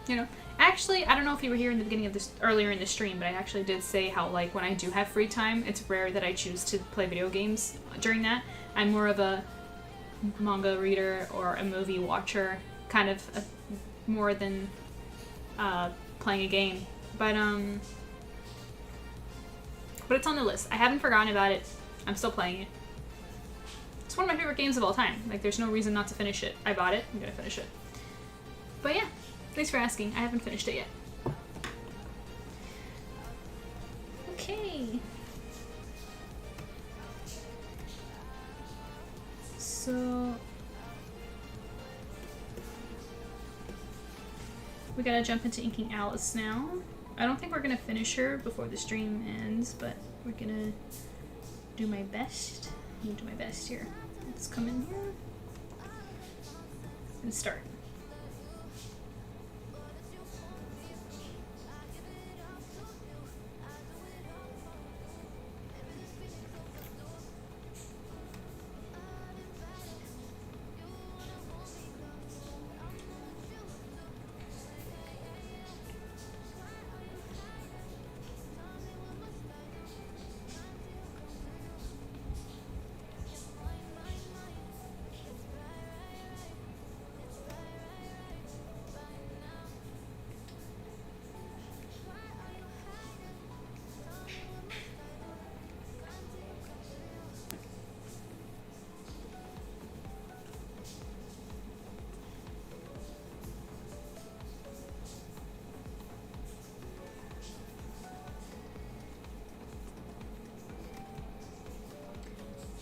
you know. Actually, I don't know if you were here in the beginning of this, earlier in the stream, but I actually did say how, like, when I do have free time, it's rare that I choose to play video games during that. I'm more of a manga reader or a movie watcher, kind of more than playing a game. But it's on the list. I haven't forgotten about it. I'm still playing it. It's one of my favorite games of all time. Like, there's no reason not to finish it. I bought it. I'm gonna finish it. But yeah, thanks for asking. I haven't finished it yet. Okay. So we gotta jump into inking Alice now. I don't think we're gonna finish her before the stream ends, but we're gonna do my best. I'm gonna do my best here. Let's come in here and start.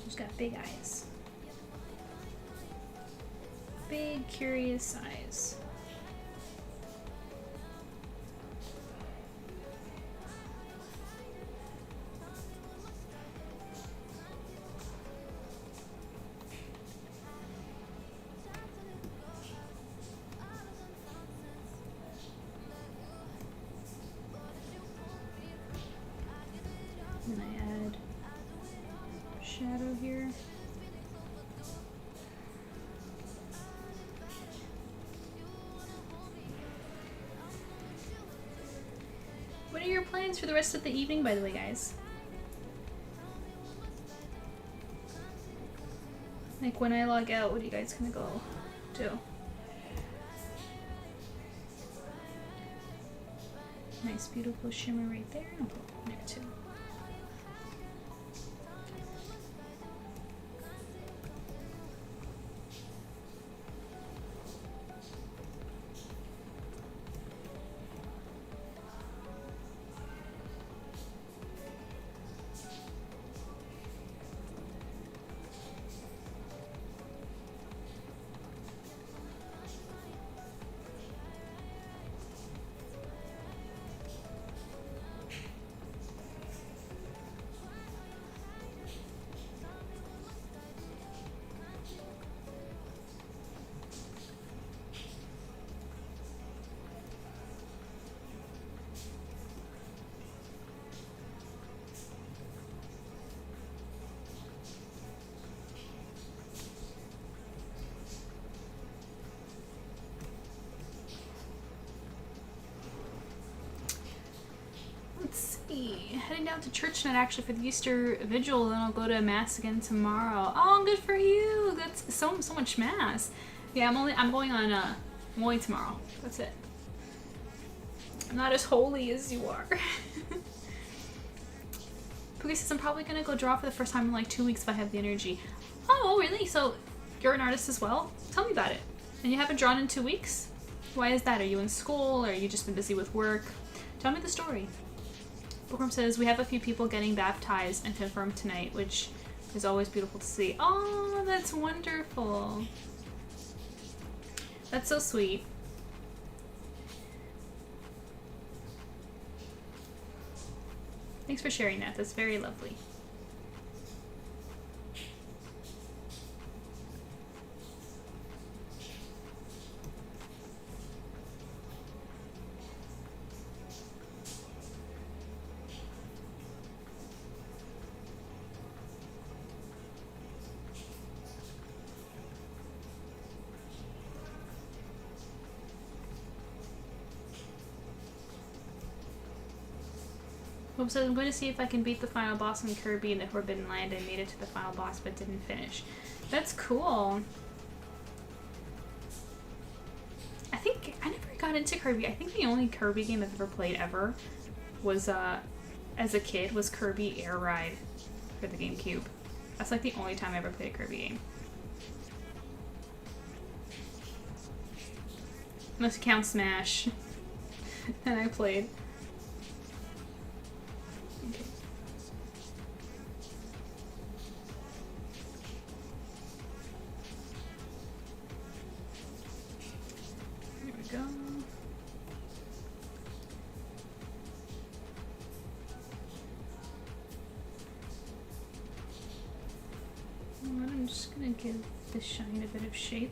She's got big eyes. Big, curious eyes. And I add shadow here. What are your plans for the rest of the evening, by the way, guys? Like, when I log out, what are you guys gonna go do? Nice, beautiful shimmer right there. I'll go there too. Heading down to church tonight actually for the Easter Vigil, then I'll go to Mass again tomorrow. Oh, good for you! That's so much Mass. Yeah, I'm going tomorrow. That's it. I'm not as holy as you are. Pookie says I'm probably gonna go draw for the first time in like 2 weeks if I have the energy. Oh, really? So you're an artist as well? Tell me about it. And you haven't drawn in 2 weeks? Why is that? Are you in school or you just been busy with work? Tell me the story. Bookworm says, we have a few people getting baptized and confirmed tonight, which is always beautiful to see. Oh, that's wonderful. That's so sweet. Thanks for sharing that. That's very lovely. Hope says, I'm going to see if I can beat the final boss in Kirby in the Forbidden Land. I made it to the final boss but didn't finish. That's cool. I think I never got into Kirby. I think the only Kirby game I've ever played ever was, as a kid, was Kirby Air Ride for the GameCube. That's like the only time I ever played a Kirby game. Unless you count Smash. And I played. Okay. There we go. I'm just gonna give this shine a bit of shape.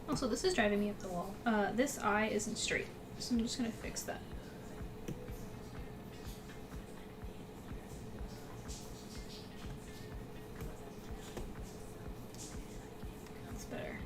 Also, this is driving me up the wall. This eye isn't straight, so I'm just gonna fix that. That's better.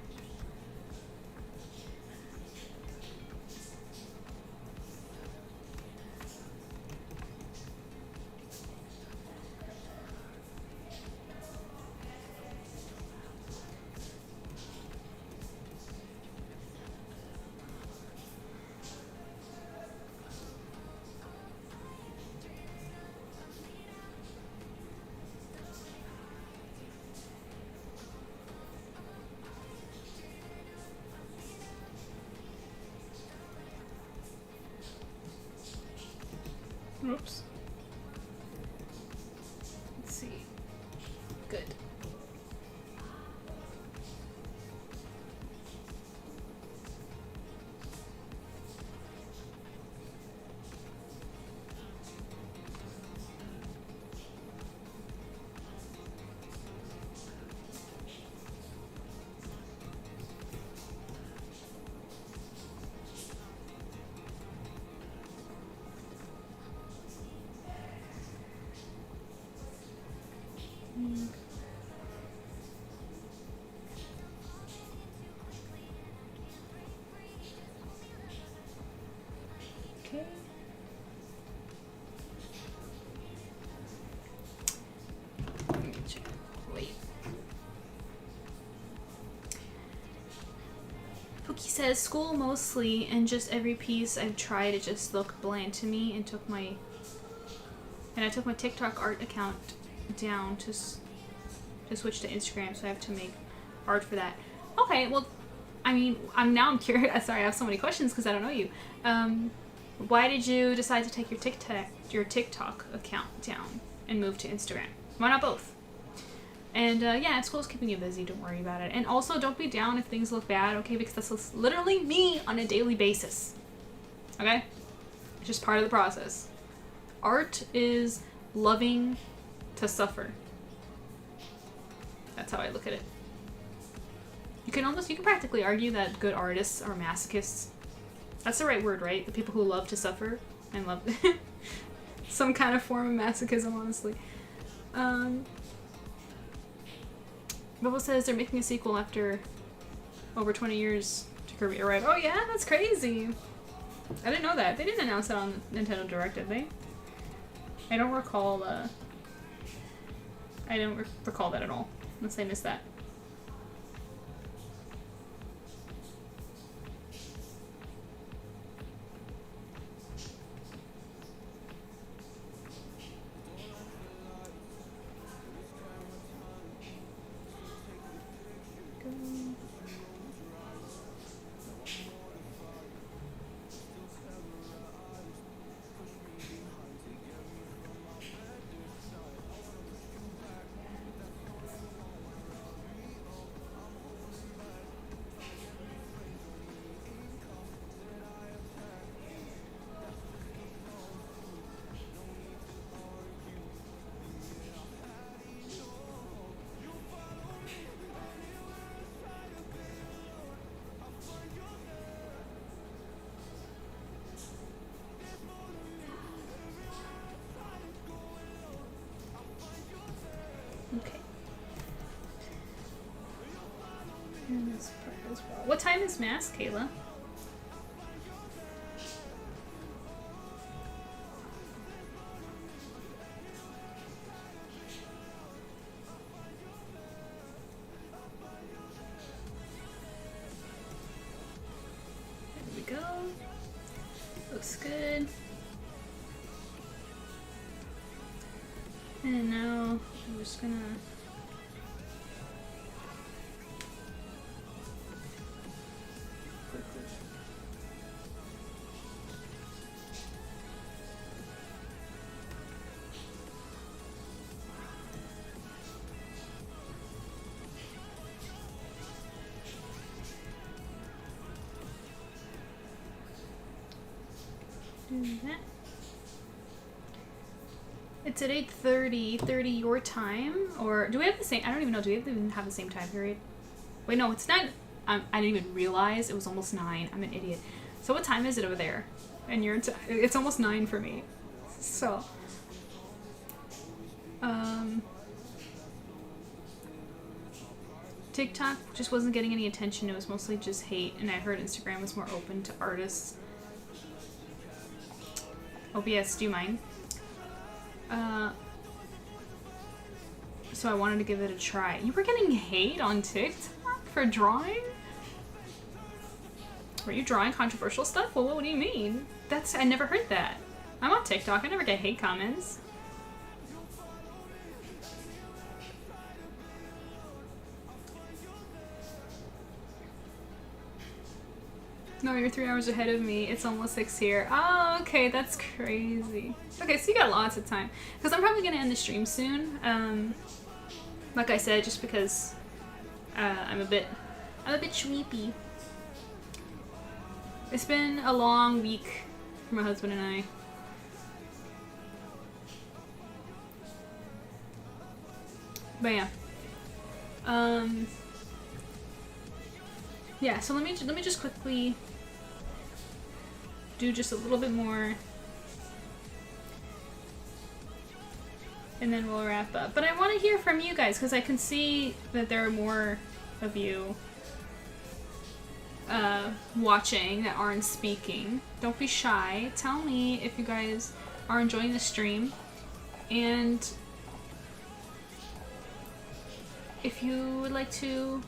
Oops. Let's see. Good. Okay. Let me check. Wait. Pookie says school mostly, and just every piece I've tried it just looked bland to me, and I took my TikTok art account down to switch to Instagram, so I have to make art for that. Okay, well, I mean, I'm curious. Sorry, I have so many questions because I don't know you. Why did you decide to take your TikTok account down and move to Instagram? Why not both? And yeah, school's keeping you busy. Don't worry about it. And also, don't be down if things look bad, okay? Because that's literally me on a daily basis. Okay? It's just part of the process. Art is loving to suffer. That's how I look at it. You can practically argue that good artists are masochists. That's the right word, right? The people who love to suffer and love some kind of form of masochism, honestly. Bubble says they're making a sequel after over 20 years to Kirby. Right? Oh yeah, that's crazy. I didn't know that. They didn't announce that on Nintendo Direct, did they? I don't recall. I don't recall that at all. Unless I missed that. Okay. And this part as well. What time is Mass, Kayla? There we go. And now I'm just gonna quickly. Do that. It's at 8:30 your time, or do we have the same? I don't even know. Do we even have the same time period? Wait, no, it's not. I didn't even realize it was almost 9. I'm an idiot. So what time is it over there? And it's almost 9 for me. So, TikTok just wasn't getting any attention. It was mostly just hate, and I heard Instagram was more open to artists. OBS, do you mind? So I wanted to give it a try. You were getting hate on TikTok for drawing? Were you drawing controversial stuff? Well, what do you mean? I never heard that. I'm on TikTok. I never get hate comments. No, you're 3 hours ahead of me. It's almost 6 here. Oh, okay, that's crazy. Okay, so you got lots of time. Because I'm probably gonna end the stream soon. Like I said, just because I'm a bit sleepy. It's been a long week for my husband and I. But yeah. Yeah, so let me just quickly do just a little bit more, and then we'll wrap up. But I want to hear from you guys because I can see that there are more of you watching that aren't speaking. Don't be shy. Tell me if you guys are enjoying the stream, and if you would like to.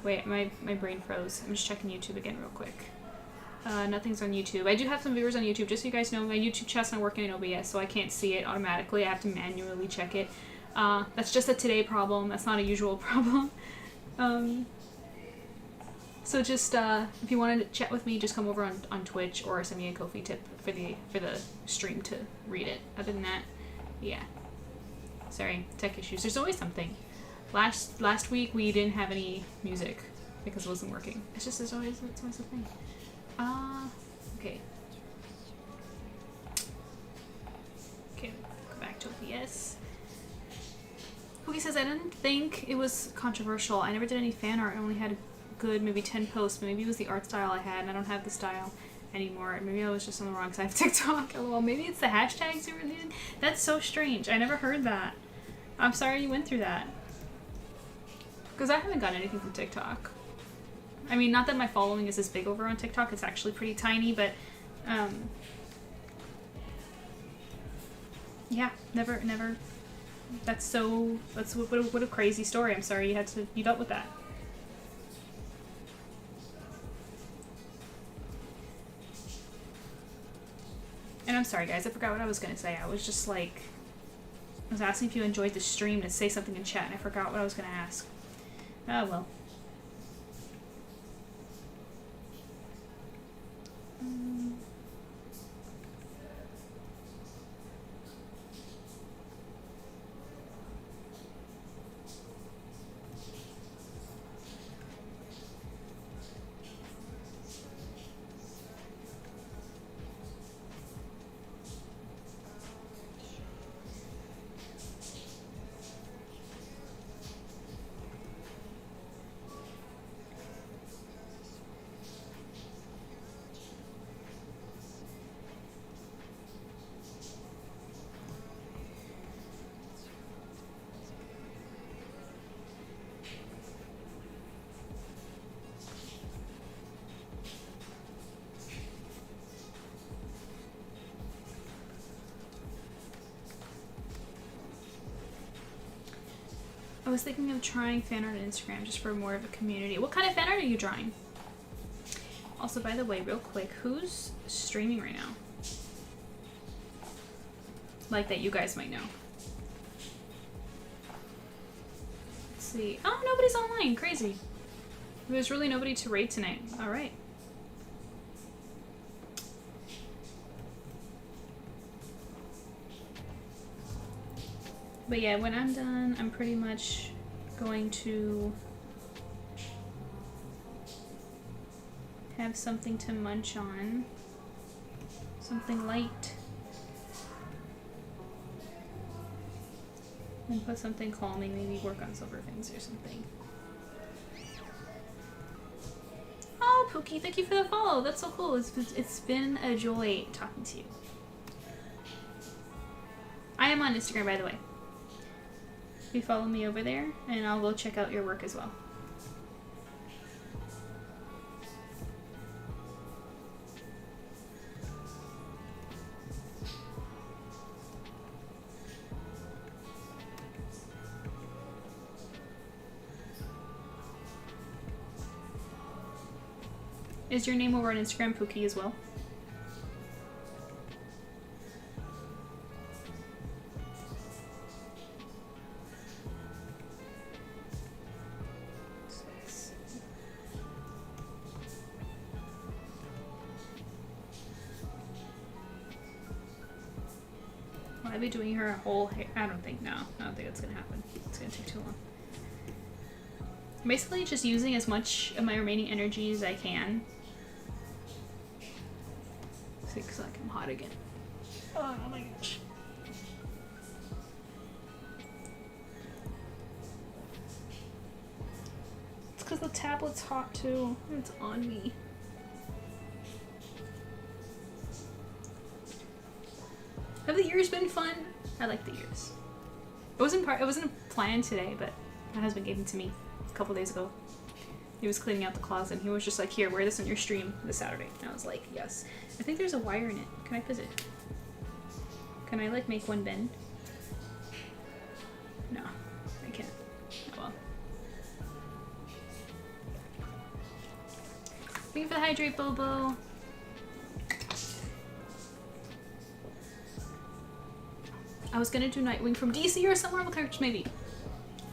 Wait, my brain froze. I'm just checking YouTube again real quick. Nothing's on YouTube. I do have some viewers on YouTube. Just so you guys know, my YouTube chat's not working in OBS, so I can't see it automatically. I have to manually check it. That's just a today problem. That's not a usual problem. So just, if you wanted to chat with me, just come over on Twitch or send me a Ko-fi tip for the stream to read it. Other than that, yeah. Sorry, tech issues. There's always something. Last week we didn't have any music because it wasn't working. It's always a thing. Okay. Okay, go back to OBS. Cookie says, I didn't think it was controversial. I never did any fan art. I only had a good maybe 10 posts. Maybe it was the art style I had, and I don't have the style anymore. Maybe I was just on the wrong side of TikTok. LOL. Maybe it's the hashtags you were using. That's so strange. I never heard that. I'm sorry you went through that. Because I haven't gotten anything from TikTok. I mean, not that my following is as big over on TikTok. It's actually pretty tiny, but yeah, never. That's what a crazy story. I'm sorry you dealt with that. And I'm sorry, guys. I forgot what I was gonna say. I was just like, I was asking if you enjoyed the stream to say something in chat, and I forgot what I was gonna ask. Oh well. I was thinking of trying fan art on Instagram just for more of a community. What kind of fan art are you drawing? Also, by the way, real quick, who's streaming right now? like that you guys might know. Let's see. Oh, nobody's online. Crazy. There's really nobody to raid tonight. All right. But yeah, when I'm done, I'm pretty much going to have something to munch on. Something light. And put something calming, maybe work on Silver Fangs or something. Oh, Pookie, thank you for the follow. That's so cool. It's been a joy talking to you. I am on Instagram, by the way. You follow me over there, and I'll go check out your work as well. Is your name over on Instagram Pookie as well? Will I be doing her whole hair? I don't think, no. I don't think that's gonna happen. It's gonna take too long. I'm basically just using as much of my remaining energy as I can. Looks like I'm hot again. Oh my gosh. It's because the tablet's hot too. It's on me. Have the ears been fun? I like the ears. It wasn't planned today, but my husband gave them to me a couple days ago. He was cleaning out the closet and he was just like, here, wear this on your stream this Saturday. And I was like, yes. I think there's a wire in it. Can I fizz it? Can I like make one bend? No, I can't. Oh well. Thank you for the hydrate, Bobo. I was gonna do Nightwing from DC or some Marvel characters maybe.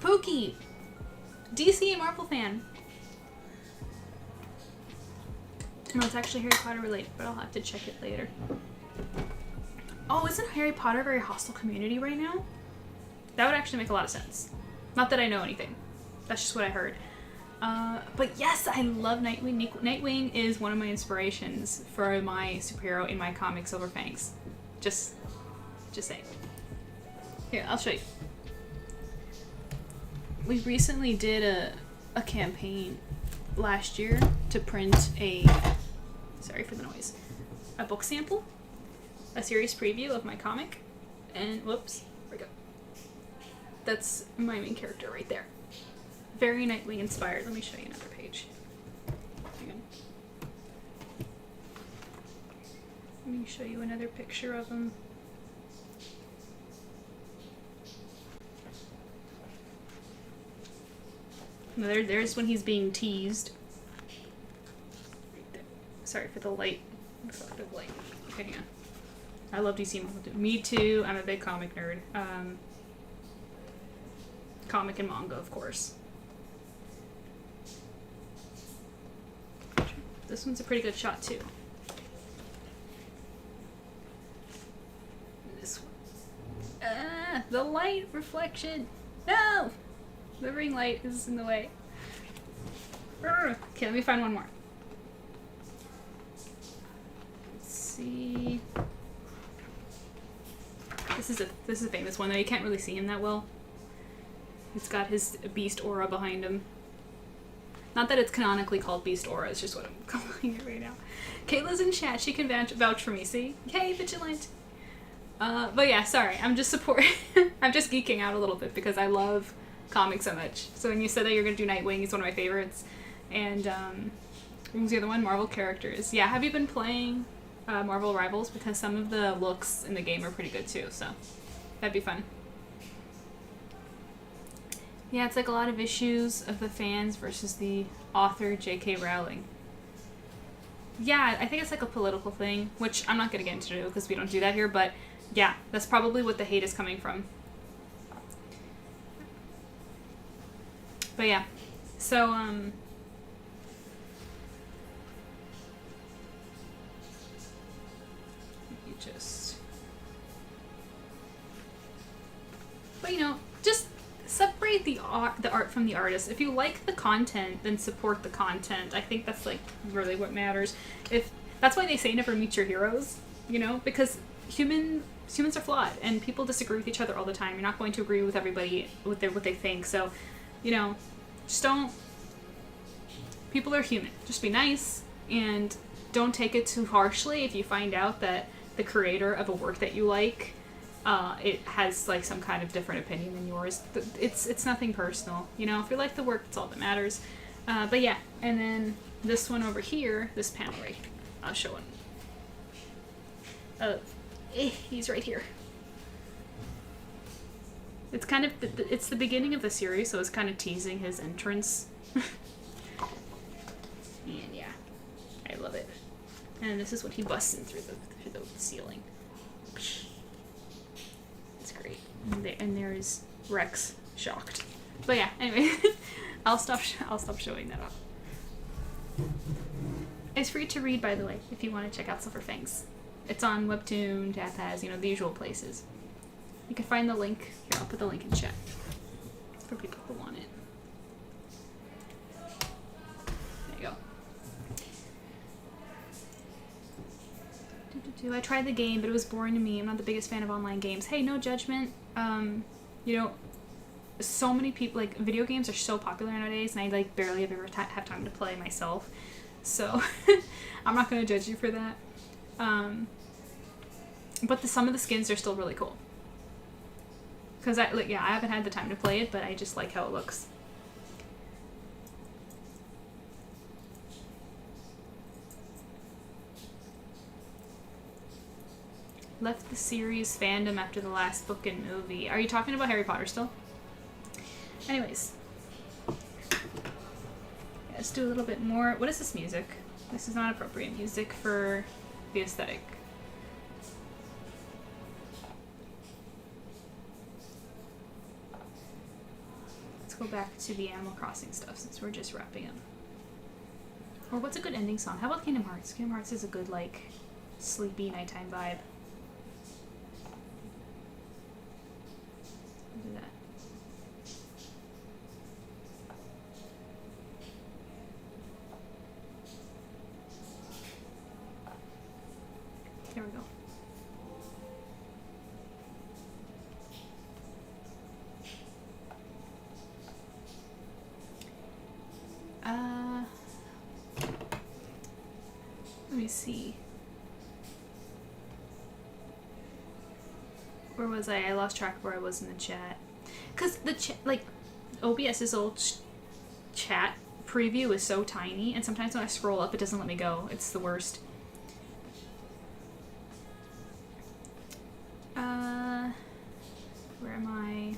Pookie! DC and Marvel fan. No, it's actually Harry Potter related, but I'll have to check it later. Oh, isn't Harry Potter a very hostile community right now? That would actually make a lot of sense. Not that I know anything. That's just what I heard. But yes, I love Nightwing. Nightwing is one of my inspirations for my superhero in my comic, Silver Fangs. Just saying. Here, I'll show you. We recently did a campaign last year to print sorry for the noise, a book sample, a series preview of my comic, and whoops, there we go. That's my main character right there. Very Nightwing inspired. Let me show you another page. Hang on. Let me show you another picture of him. There's when he's being teased. Right there. Sorry for the light. Reflective light. Okay, hang on. I love DC Marvel too. Me too. I'm a big comic nerd. Comic and manga, of course. This one's a pretty good shot too. This one. The light reflection. No! The ring light is in the way. Okay, let me find one more. Let's see. This is a famous one though. You can't really see him that well. It's got his beast aura behind him. Not that it's canonically called beast aura. It's just what I'm calling it right now. Kayla's in chat. She can vouch for me. See? Yay, vigilant. But yeah, sorry. I'm just I'm just geeking out a little bit because I love comics so much. So when you said that you're gonna do Nightwing, he's one of my favorites. And what was the other one? Marvel characters. Yeah, have you been playing Marvel Rivals? Because some of the looks in the game are pretty good too, so that'd be fun. Yeah, it's like a lot of issues of the fans versus the author, J.K. Rowling. Yeah, I think it's like a political thing, which I'm not gonna get into because we don't do that here, but Yeah, that's probably what the hate is coming from. But yeah, so you just, but you know, just separate the art from the artist. If you like the content, then support the content. I think that's like really what matters. If that's why they say never meet your heroes, you know, because humans are flawed and people disagree with each other all the time. You're not going to agree with everybody with what they think. So, you know, just don't. People are human. Just be nice and don't take it too harshly if you find out that the creator of a work that you like, it has like some kind of different opinion than yours. It's nothing personal, you know. If you like the work, that's all that matters. But yeah, and then this one over here, this panel right here, I'll show it. He's right here. It's kind of it's the beginning of the series, so it's kind of teasing his entrance. And yeah, I love it. And this is what he busts in through the ceiling. It's great. And there's Rex, shocked. But yeah, anyway, I'll stop showing that off. It's free to read, by the way, if you want to check out Silver Fangs. It's on Webtoon, Tapas, you know, the usual places. You can find the link. Here, I'll put the link in chat for people who want it. There you go. I tried the game, but it was boring to me. I'm not the biggest fan of online games. Hey, no judgment. You know, so many people, like, video games are so popular nowadays, and I, like, barely ever have time to play myself. So, I'm not going to judge you for that. But some of the skins are still really cool. Because I haven't had the time to play it, but I just like how it looks. Left the series fandom after the last book and movie. Are you talking about Harry Potter still? Anyways. Let's do a little bit more. What is this music? This is not appropriate music for the aesthetic. Let's go back to the Animal Crossing stuff since we're just wrapping up. Or what's a good ending song? How about Kingdom Hearts? Kingdom Hearts is a good, like, sleepy nighttime vibe. Do that. There we go. Let me see. Where was I? I lost track of where I was in the chat. Because the like, OBS's old chat preview is so tiny, and sometimes when I scroll up, it doesn't let me go. It's the worst. Where am I?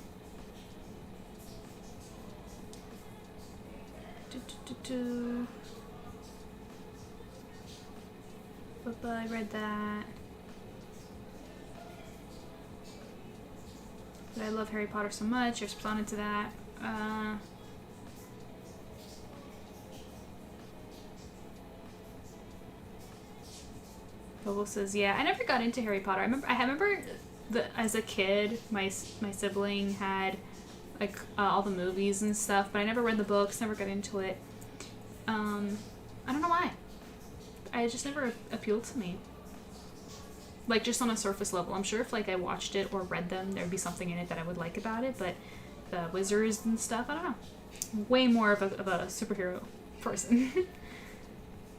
But I read that. But I love Harry Potter so much. I responded to that. Vogel says, yeah, I never got into Harry Potter. I remember as a kid, my sibling had like all the movies and stuff, but I never read the books, never got into it. I don't know why. I just never appealed to me. Like, just on a surface level. I'm sure if like I watched it or read them, there'd be something in it that I would like about it, but the wizards and stuff, I don't know. Way more of a superhero person.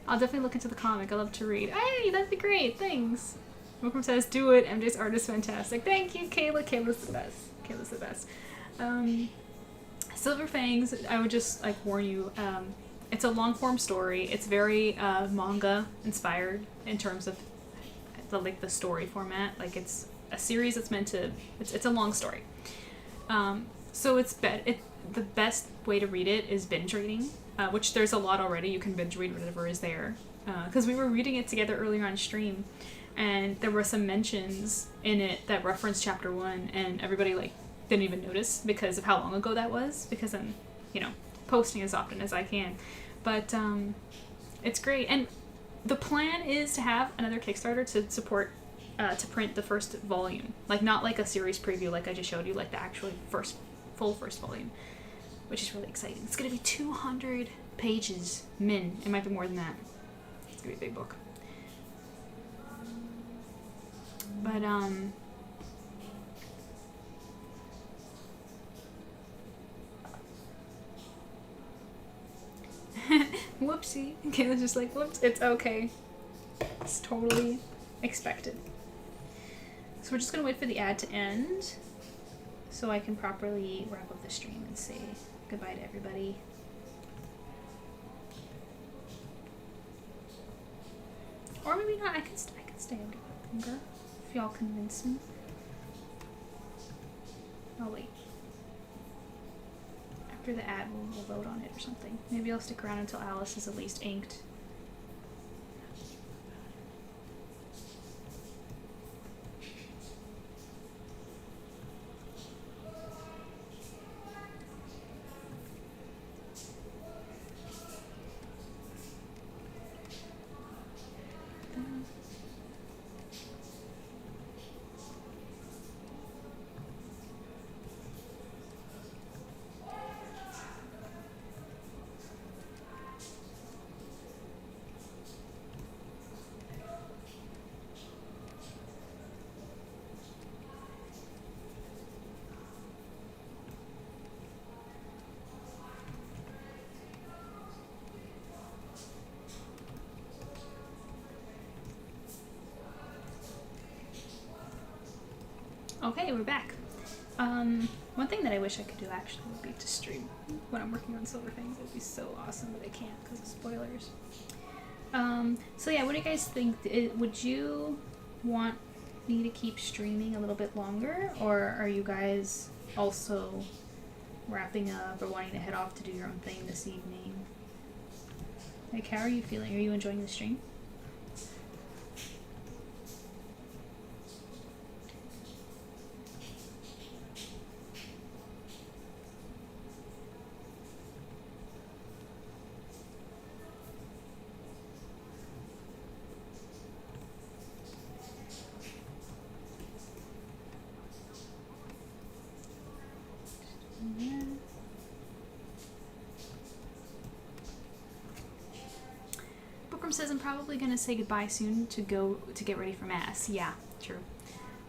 I'll definitely look into the comic. I love to read. Hey, that'd be great. Thanks. Welcome says, do it. MJ's art is fantastic. Thank you, Kayla. Kayla's the best. Kayla's the best. Silver Fangs, I would just like warn you, it's a long form story. It's very manga inspired in terms of the story format. Like, it's a series that's meant to, it's a long story. So the best way to read it is binge reading, which there's a lot already. You can binge read whatever is there. Because we were reading it together earlier on stream. and there were some mentions in it that referenced chapter 1, and everybody like didn't even notice because of how long ago that was, because I'm, you know, posting as often as I can. But it's great, and the plan is to have another Kickstarter to support to print the first volume, like not like a series preview like I just showed you, like the actually full first volume, which is really exciting. It's gonna be 200 pages min. It might be more than that. It's gonna be a big book. But whoopsie. Kayla's just like, whoops, it's okay. It's totally expected. So we're just gonna wait for the ad to end so I can properly wrap up the stream and say goodbye to everybody. Or maybe not. I can stay a little bit longer if y'all convince me. I'll wait. After the ad, we'll vote on it or something. Maybe I'll stick around until Alice is at least inked. Okay, we're back. One thing that I wish I could do actually would be to stream when I'm working on Silver Fangs. It would be so awesome, but I can't because of spoilers. So yeah, what do you guys think? Would you want me to keep streaming a little bit longer, or are you guys also wrapping up or wanting to head off to do your own thing this evening? Like, how are you feeling? Are you enjoying the stream? Says I'm probably gonna say goodbye soon to go to get ready for mass. Yeah, true.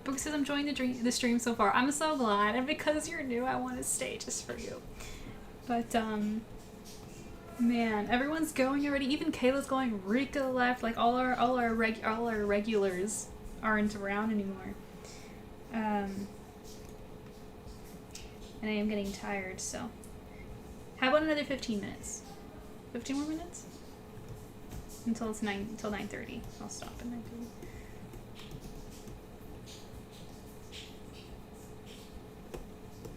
Book says I'm enjoying the stream so far. I'm so glad, and because you're new, I want to stay just for you. But man, everyone's going already. Even Kayla's going. Rika left. Like all our regulars aren't around anymore. And I am getting tired. So, how about another 15 minutes? 15 more minutes. Until 9:30. I'll stop at 9:30.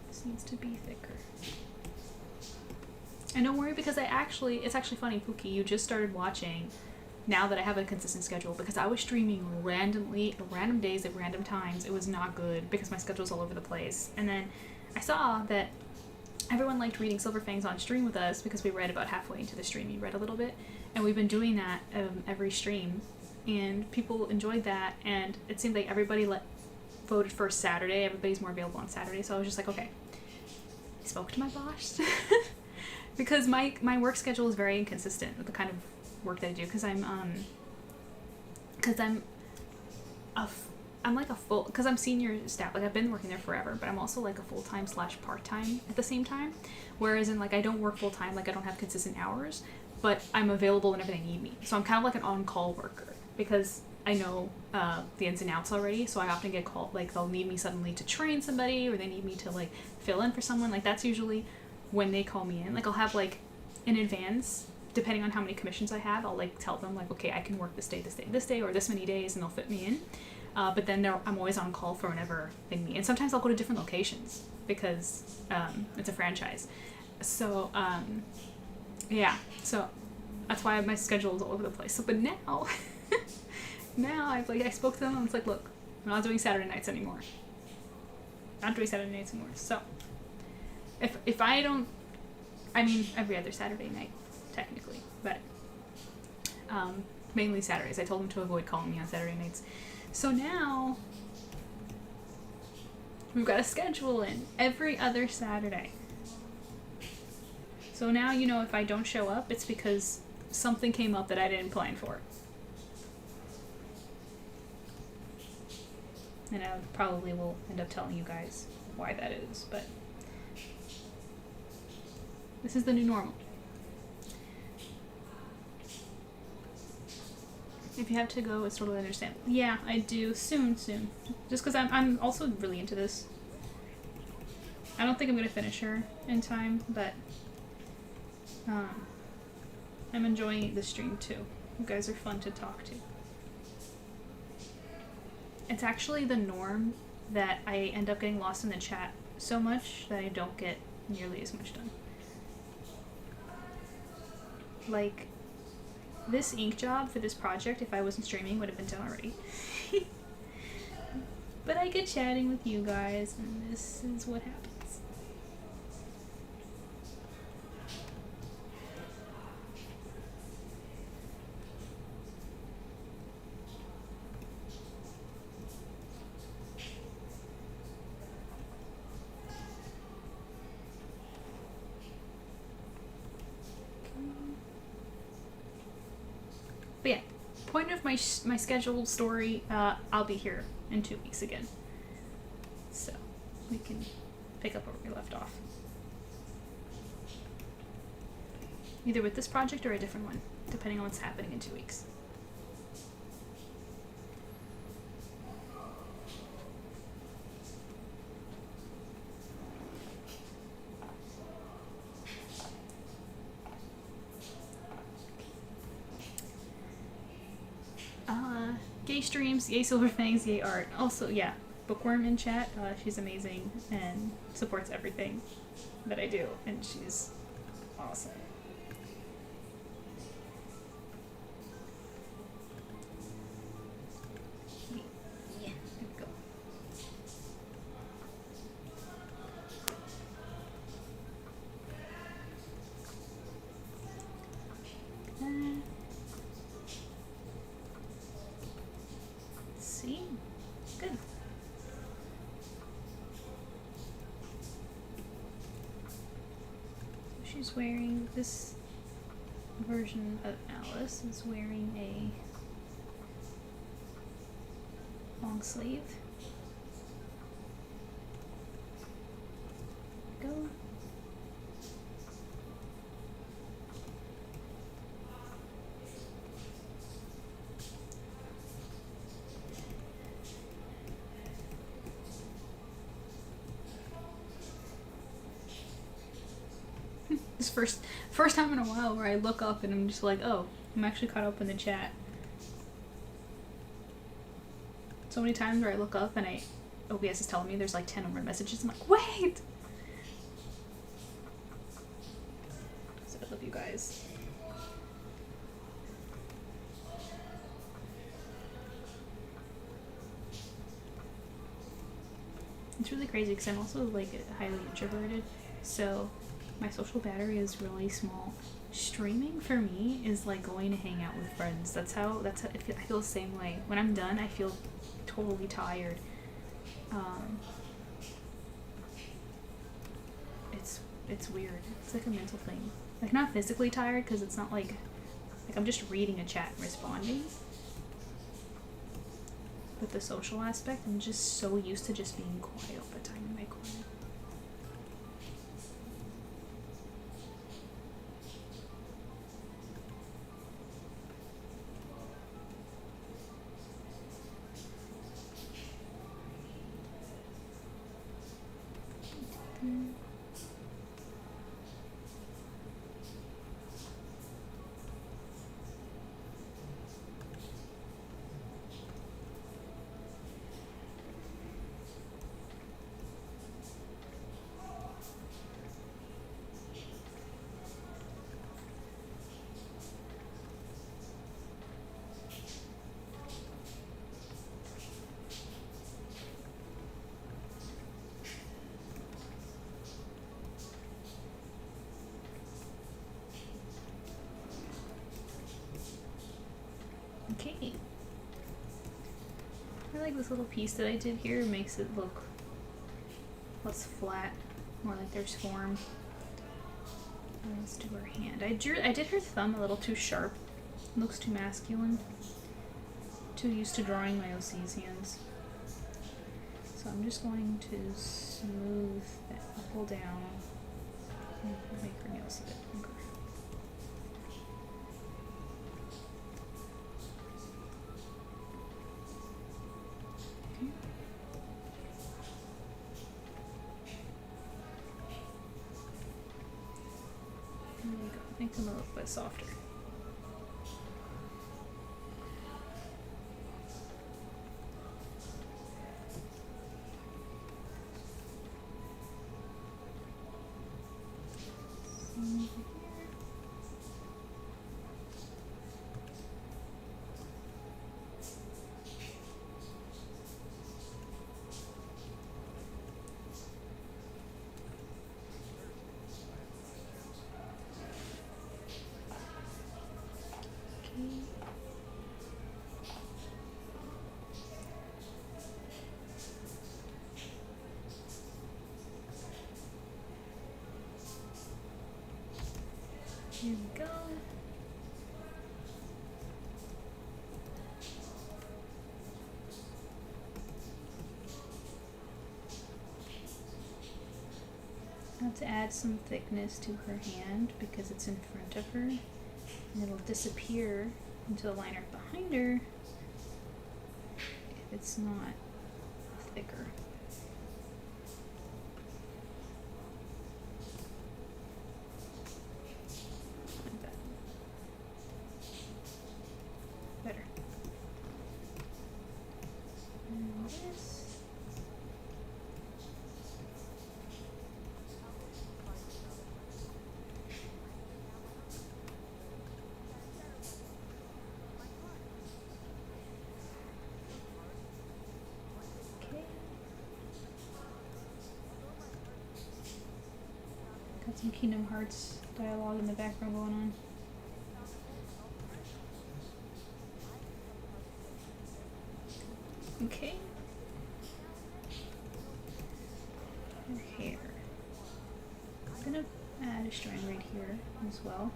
This needs to be thicker. And don't worry, because it's actually funny, Pookie, you just started watching now that I have a consistent schedule, because I was streaming randomly, random days at random times. It was not good because my schedule's all over the place. And then I saw that everyone liked reading Silver Fangs on stream with us because we read about halfway into the stream. You read a little bit. And we've been doing that every stream, and people enjoyed that, and it seemed like everybody voted for Saturday. Everybody's more available on Saturday, so I was just like, okay. I spoke to my boss because my work schedule is very inconsistent with the kind of work that I do, because I'm senior staff. Like, I've been working there forever, but I'm also like a full-time / part-time at the same time. Whereas in, like, I don't work full-time, like I don't have consistent hours, but I'm available whenever they need me. So I'm kind of like an on-call worker, because I know the ins and outs already, so I often get called, like they'll need me suddenly to train somebody, or they need me to like fill in for someone. Like, that's usually when they call me in. Like, I'll have like in advance, depending on how many commissions I have, I'll like tell them like, okay, I can work this day, or this many days, and they'll fit me in. But then I'm always on call for whenever they need me. And sometimes I'll go to different locations because it's a franchise. So yeah, so that's why my schedule is all over the place. So, but now now I spoke to them and it's like, look, I'm not doing Saturday nights anymore. Not doing Saturday nights anymore. So if I don't, I mean every other Saturday night technically, but mainly Saturdays. I told them to avoid calling me on Saturday nights. So now we've got a schedule in every other Saturday. So now, you know, if I don't show up, it's because something came up that I didn't plan for. And I probably will end up telling you guys why that is, but this is the new normal. If you have to go, it's totally understandable. Yeah, I do. Soon. Just because I'm also really into this. I don't think I'm going to finish her in time, but I'm enjoying the stream too. You guys are fun to talk to. It's actually the norm that I end up getting lost in the chat so much that I don't get nearly as much done. Like, this ink job for this project, if I wasn't streaming, would have been done already. But I get chatting with you guys, and this is what happens. But yeah, point of my scheduled story, I'll be here in 2 weeks again. So we can pick up where we left off. Either with this project or a different one, depending on what's happening in 2 weeks. Yay streams, yay SILVERFANGS, yay art. Also, yeah, Bookworm in chat. She's amazing and supports everything that I do, and she's awesome. Yeah, there we go. See? Good. She's wearing this version of Alice is wearing a long sleeve. Go. This first time in a while where I look up and I'm just like, oh, I'm actually caught up in the chat. So many times where I look up and OBS is telling me there's like 10 unread messages. I'm like, wait! So I love you guys. It's really crazy because I'm also like highly introverted, so my social battery is really small. Streaming for me is like going to hang out with friends. That's how I feel the same way. When I'm done, I feel totally tired. It's weird. It's like a mental thing. Like, not physically tired because it's not like I'm just reading a chat and responding. But the social aspect, I'm just so used to just being quiet all the time in my corner. like this little piece that I did here makes it look less flat, more like there's form. Let's do her hand. I did her thumb a little too sharp. It looks too masculine. Too used to drawing my OC's hands. So I'm just going to smooth that knuckle down and make her nails a bit longer. Okay. There we go. Make them a little bit softer. Here we go. I have to add some thickness to her hand because it's in front of her, and it'll disappear into the line art behind her if it's not thicker. Better. And this. Okay. Got some Kingdom Hearts dialogue in the background going on. Okay. Her hair. I'm gonna add a strand right here as well.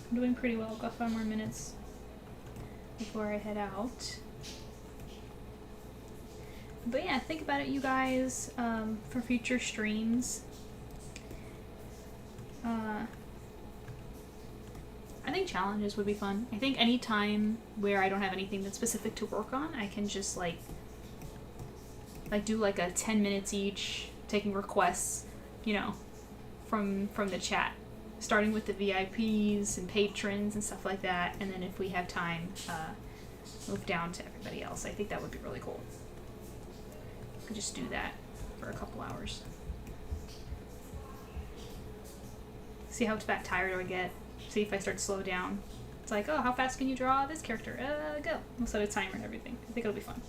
I'm doing pretty well. I've got 5 more minutes before I head out. But yeah, think about it, you guys, for future streams. I think challenges would be fun. I think any time where I don't have anything that's specific to work on, I can just like do like a 10 minutes each, taking requests, you know, from the chat, starting with the VIPs and patrons and stuff like that, and then if we have time, move down to everybody else. I think that would be really cool. I could just do that for a couple hours. See how tired I get. See if I start to slow down. It's like, oh, how fast can you draw this character? Go. We'll set a timer and everything. I think it'll be fun.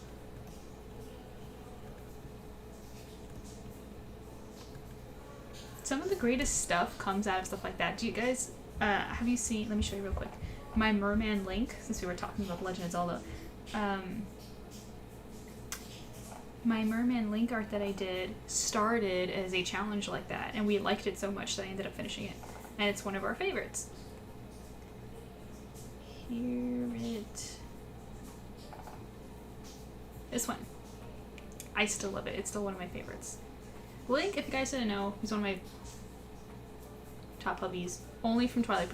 Some of the greatest stuff comes out of stuff like that. Do you guys, have you seen, let me show you real quick, my Merman link, since we were talking about Legend of Zelda. My Merman link art that I did started as a challenge like that, and we liked it so much that I ended up finishing it. And it's one of our favorites. Hear it. This one. I still love it. It's still one of my favorites. Link, if you guys didn't know, he's one of my top hubbies. Only from Twilight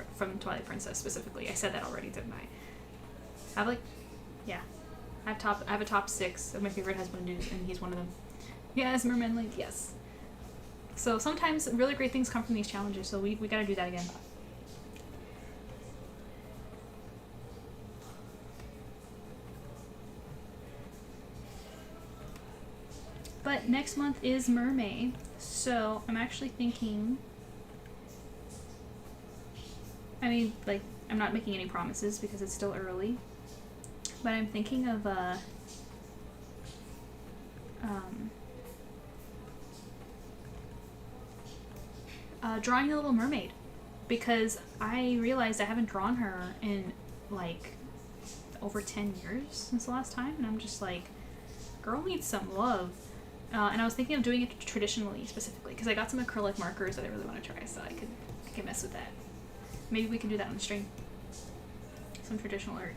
Princess specifically. I said that already, didn't I? I have like, yeah. I have a top 6 of my favorite husband dudes, and he's one of them. Yes, Merman Link, yes. So sometimes really great things come from these challenges, so we gotta do that again. But next month is Mermaid, so I'm actually thinking, I mean, like, I'm not making any promises because it's still early, but I'm thinking of drawing a Little Mermaid, because I realized I haven't drawn her in like over 10 years since the last time, and I'm just like, girl needs some love. And I was thinking of doing it traditionally, specifically, because I got some acrylic markers that I really want to try, so I could mess with that. Maybe we can do that on the stream. Some traditional art.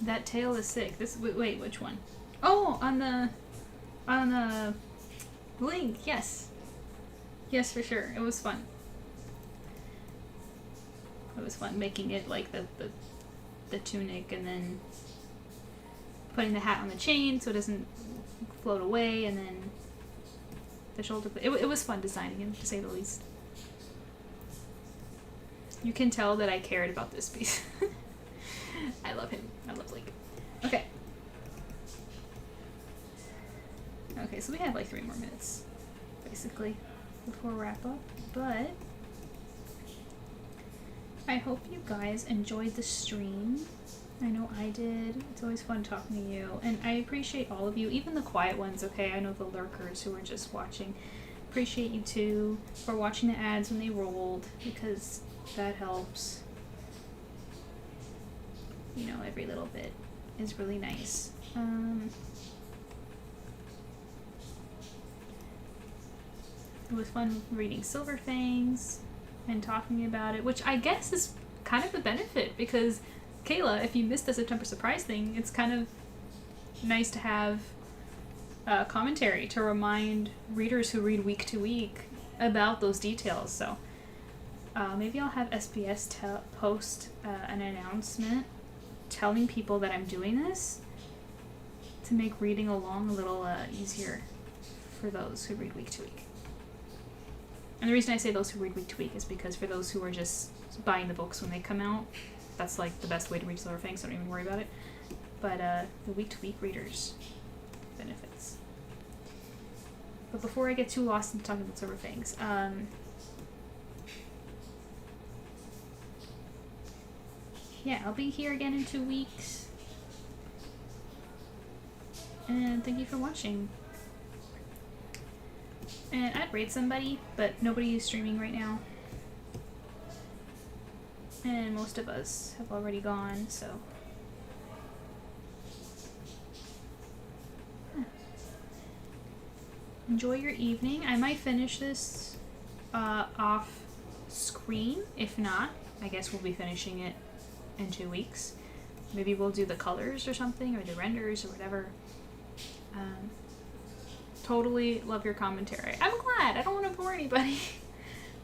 That tail is sick. This wait, which one? Oh, on the link. Yes, yes, for sure. It was fun. It was fun making it like the tunic, and then putting the hat on the chain so it doesn't float away, and then the shoulder. It was fun designing him, to say the least. You can tell that I cared about this piece. I love him. I love Link. Okay. Okay, so we have like 3 more minutes, basically, before wrap up, but I hope you guys enjoyed the stream. I know I did. It's always fun talking to you, and I appreciate all of you, even the quiet ones, okay? I know the lurkers who are just watching. Appreciate you too for watching the ads when they rolled, because that helps. You know, every little bit is really nice. It was fun reading Silver Fangs and talking about it, which I guess is kind of a benefit, because Kayla, if you missed the September surprise thing, it's kind of nice to have commentary to remind readers who read week to week about those details. So maybe I'll have SBS post an announcement telling people that I'm doing this to make reading along a little easier for those who read week to week. And the reason I say those who read week to week is because for those who are just buying the books when they come out, that's like the best way to read Silver Fangs, so don't even worry about it. But the week to week readers benefits. But before I get too lost in talking about Silver Fangs, yeah, I'll be here again in 2 weeks. And thank you for watching. And I'd raid somebody, but nobody is streaming right now. And most of us have already gone, so. Enjoy your evening. I might finish this off screen. If not, I guess we'll be finishing it in 2 weeks. Maybe we'll do the colors or something, or the renders or whatever. Totally love your commentary. I'm glad. I don't want to bore anybody.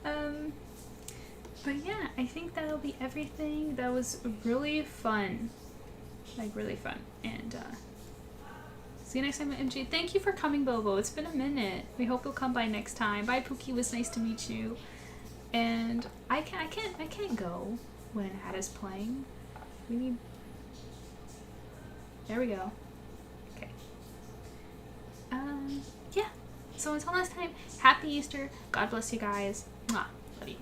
But yeah, I think that'll be everything. That was really fun. Like, really fun. And see you next time at MJ. Thank you for coming, Bobo. It's been a minute. We hope you'll come by next time. Bye, Pookie. It was nice to meet you. And I can't go when an ad is playing. We need. There we go. Okay. Yeah. So until next time, happy Easter. God bless you guys. Mwah. Love you.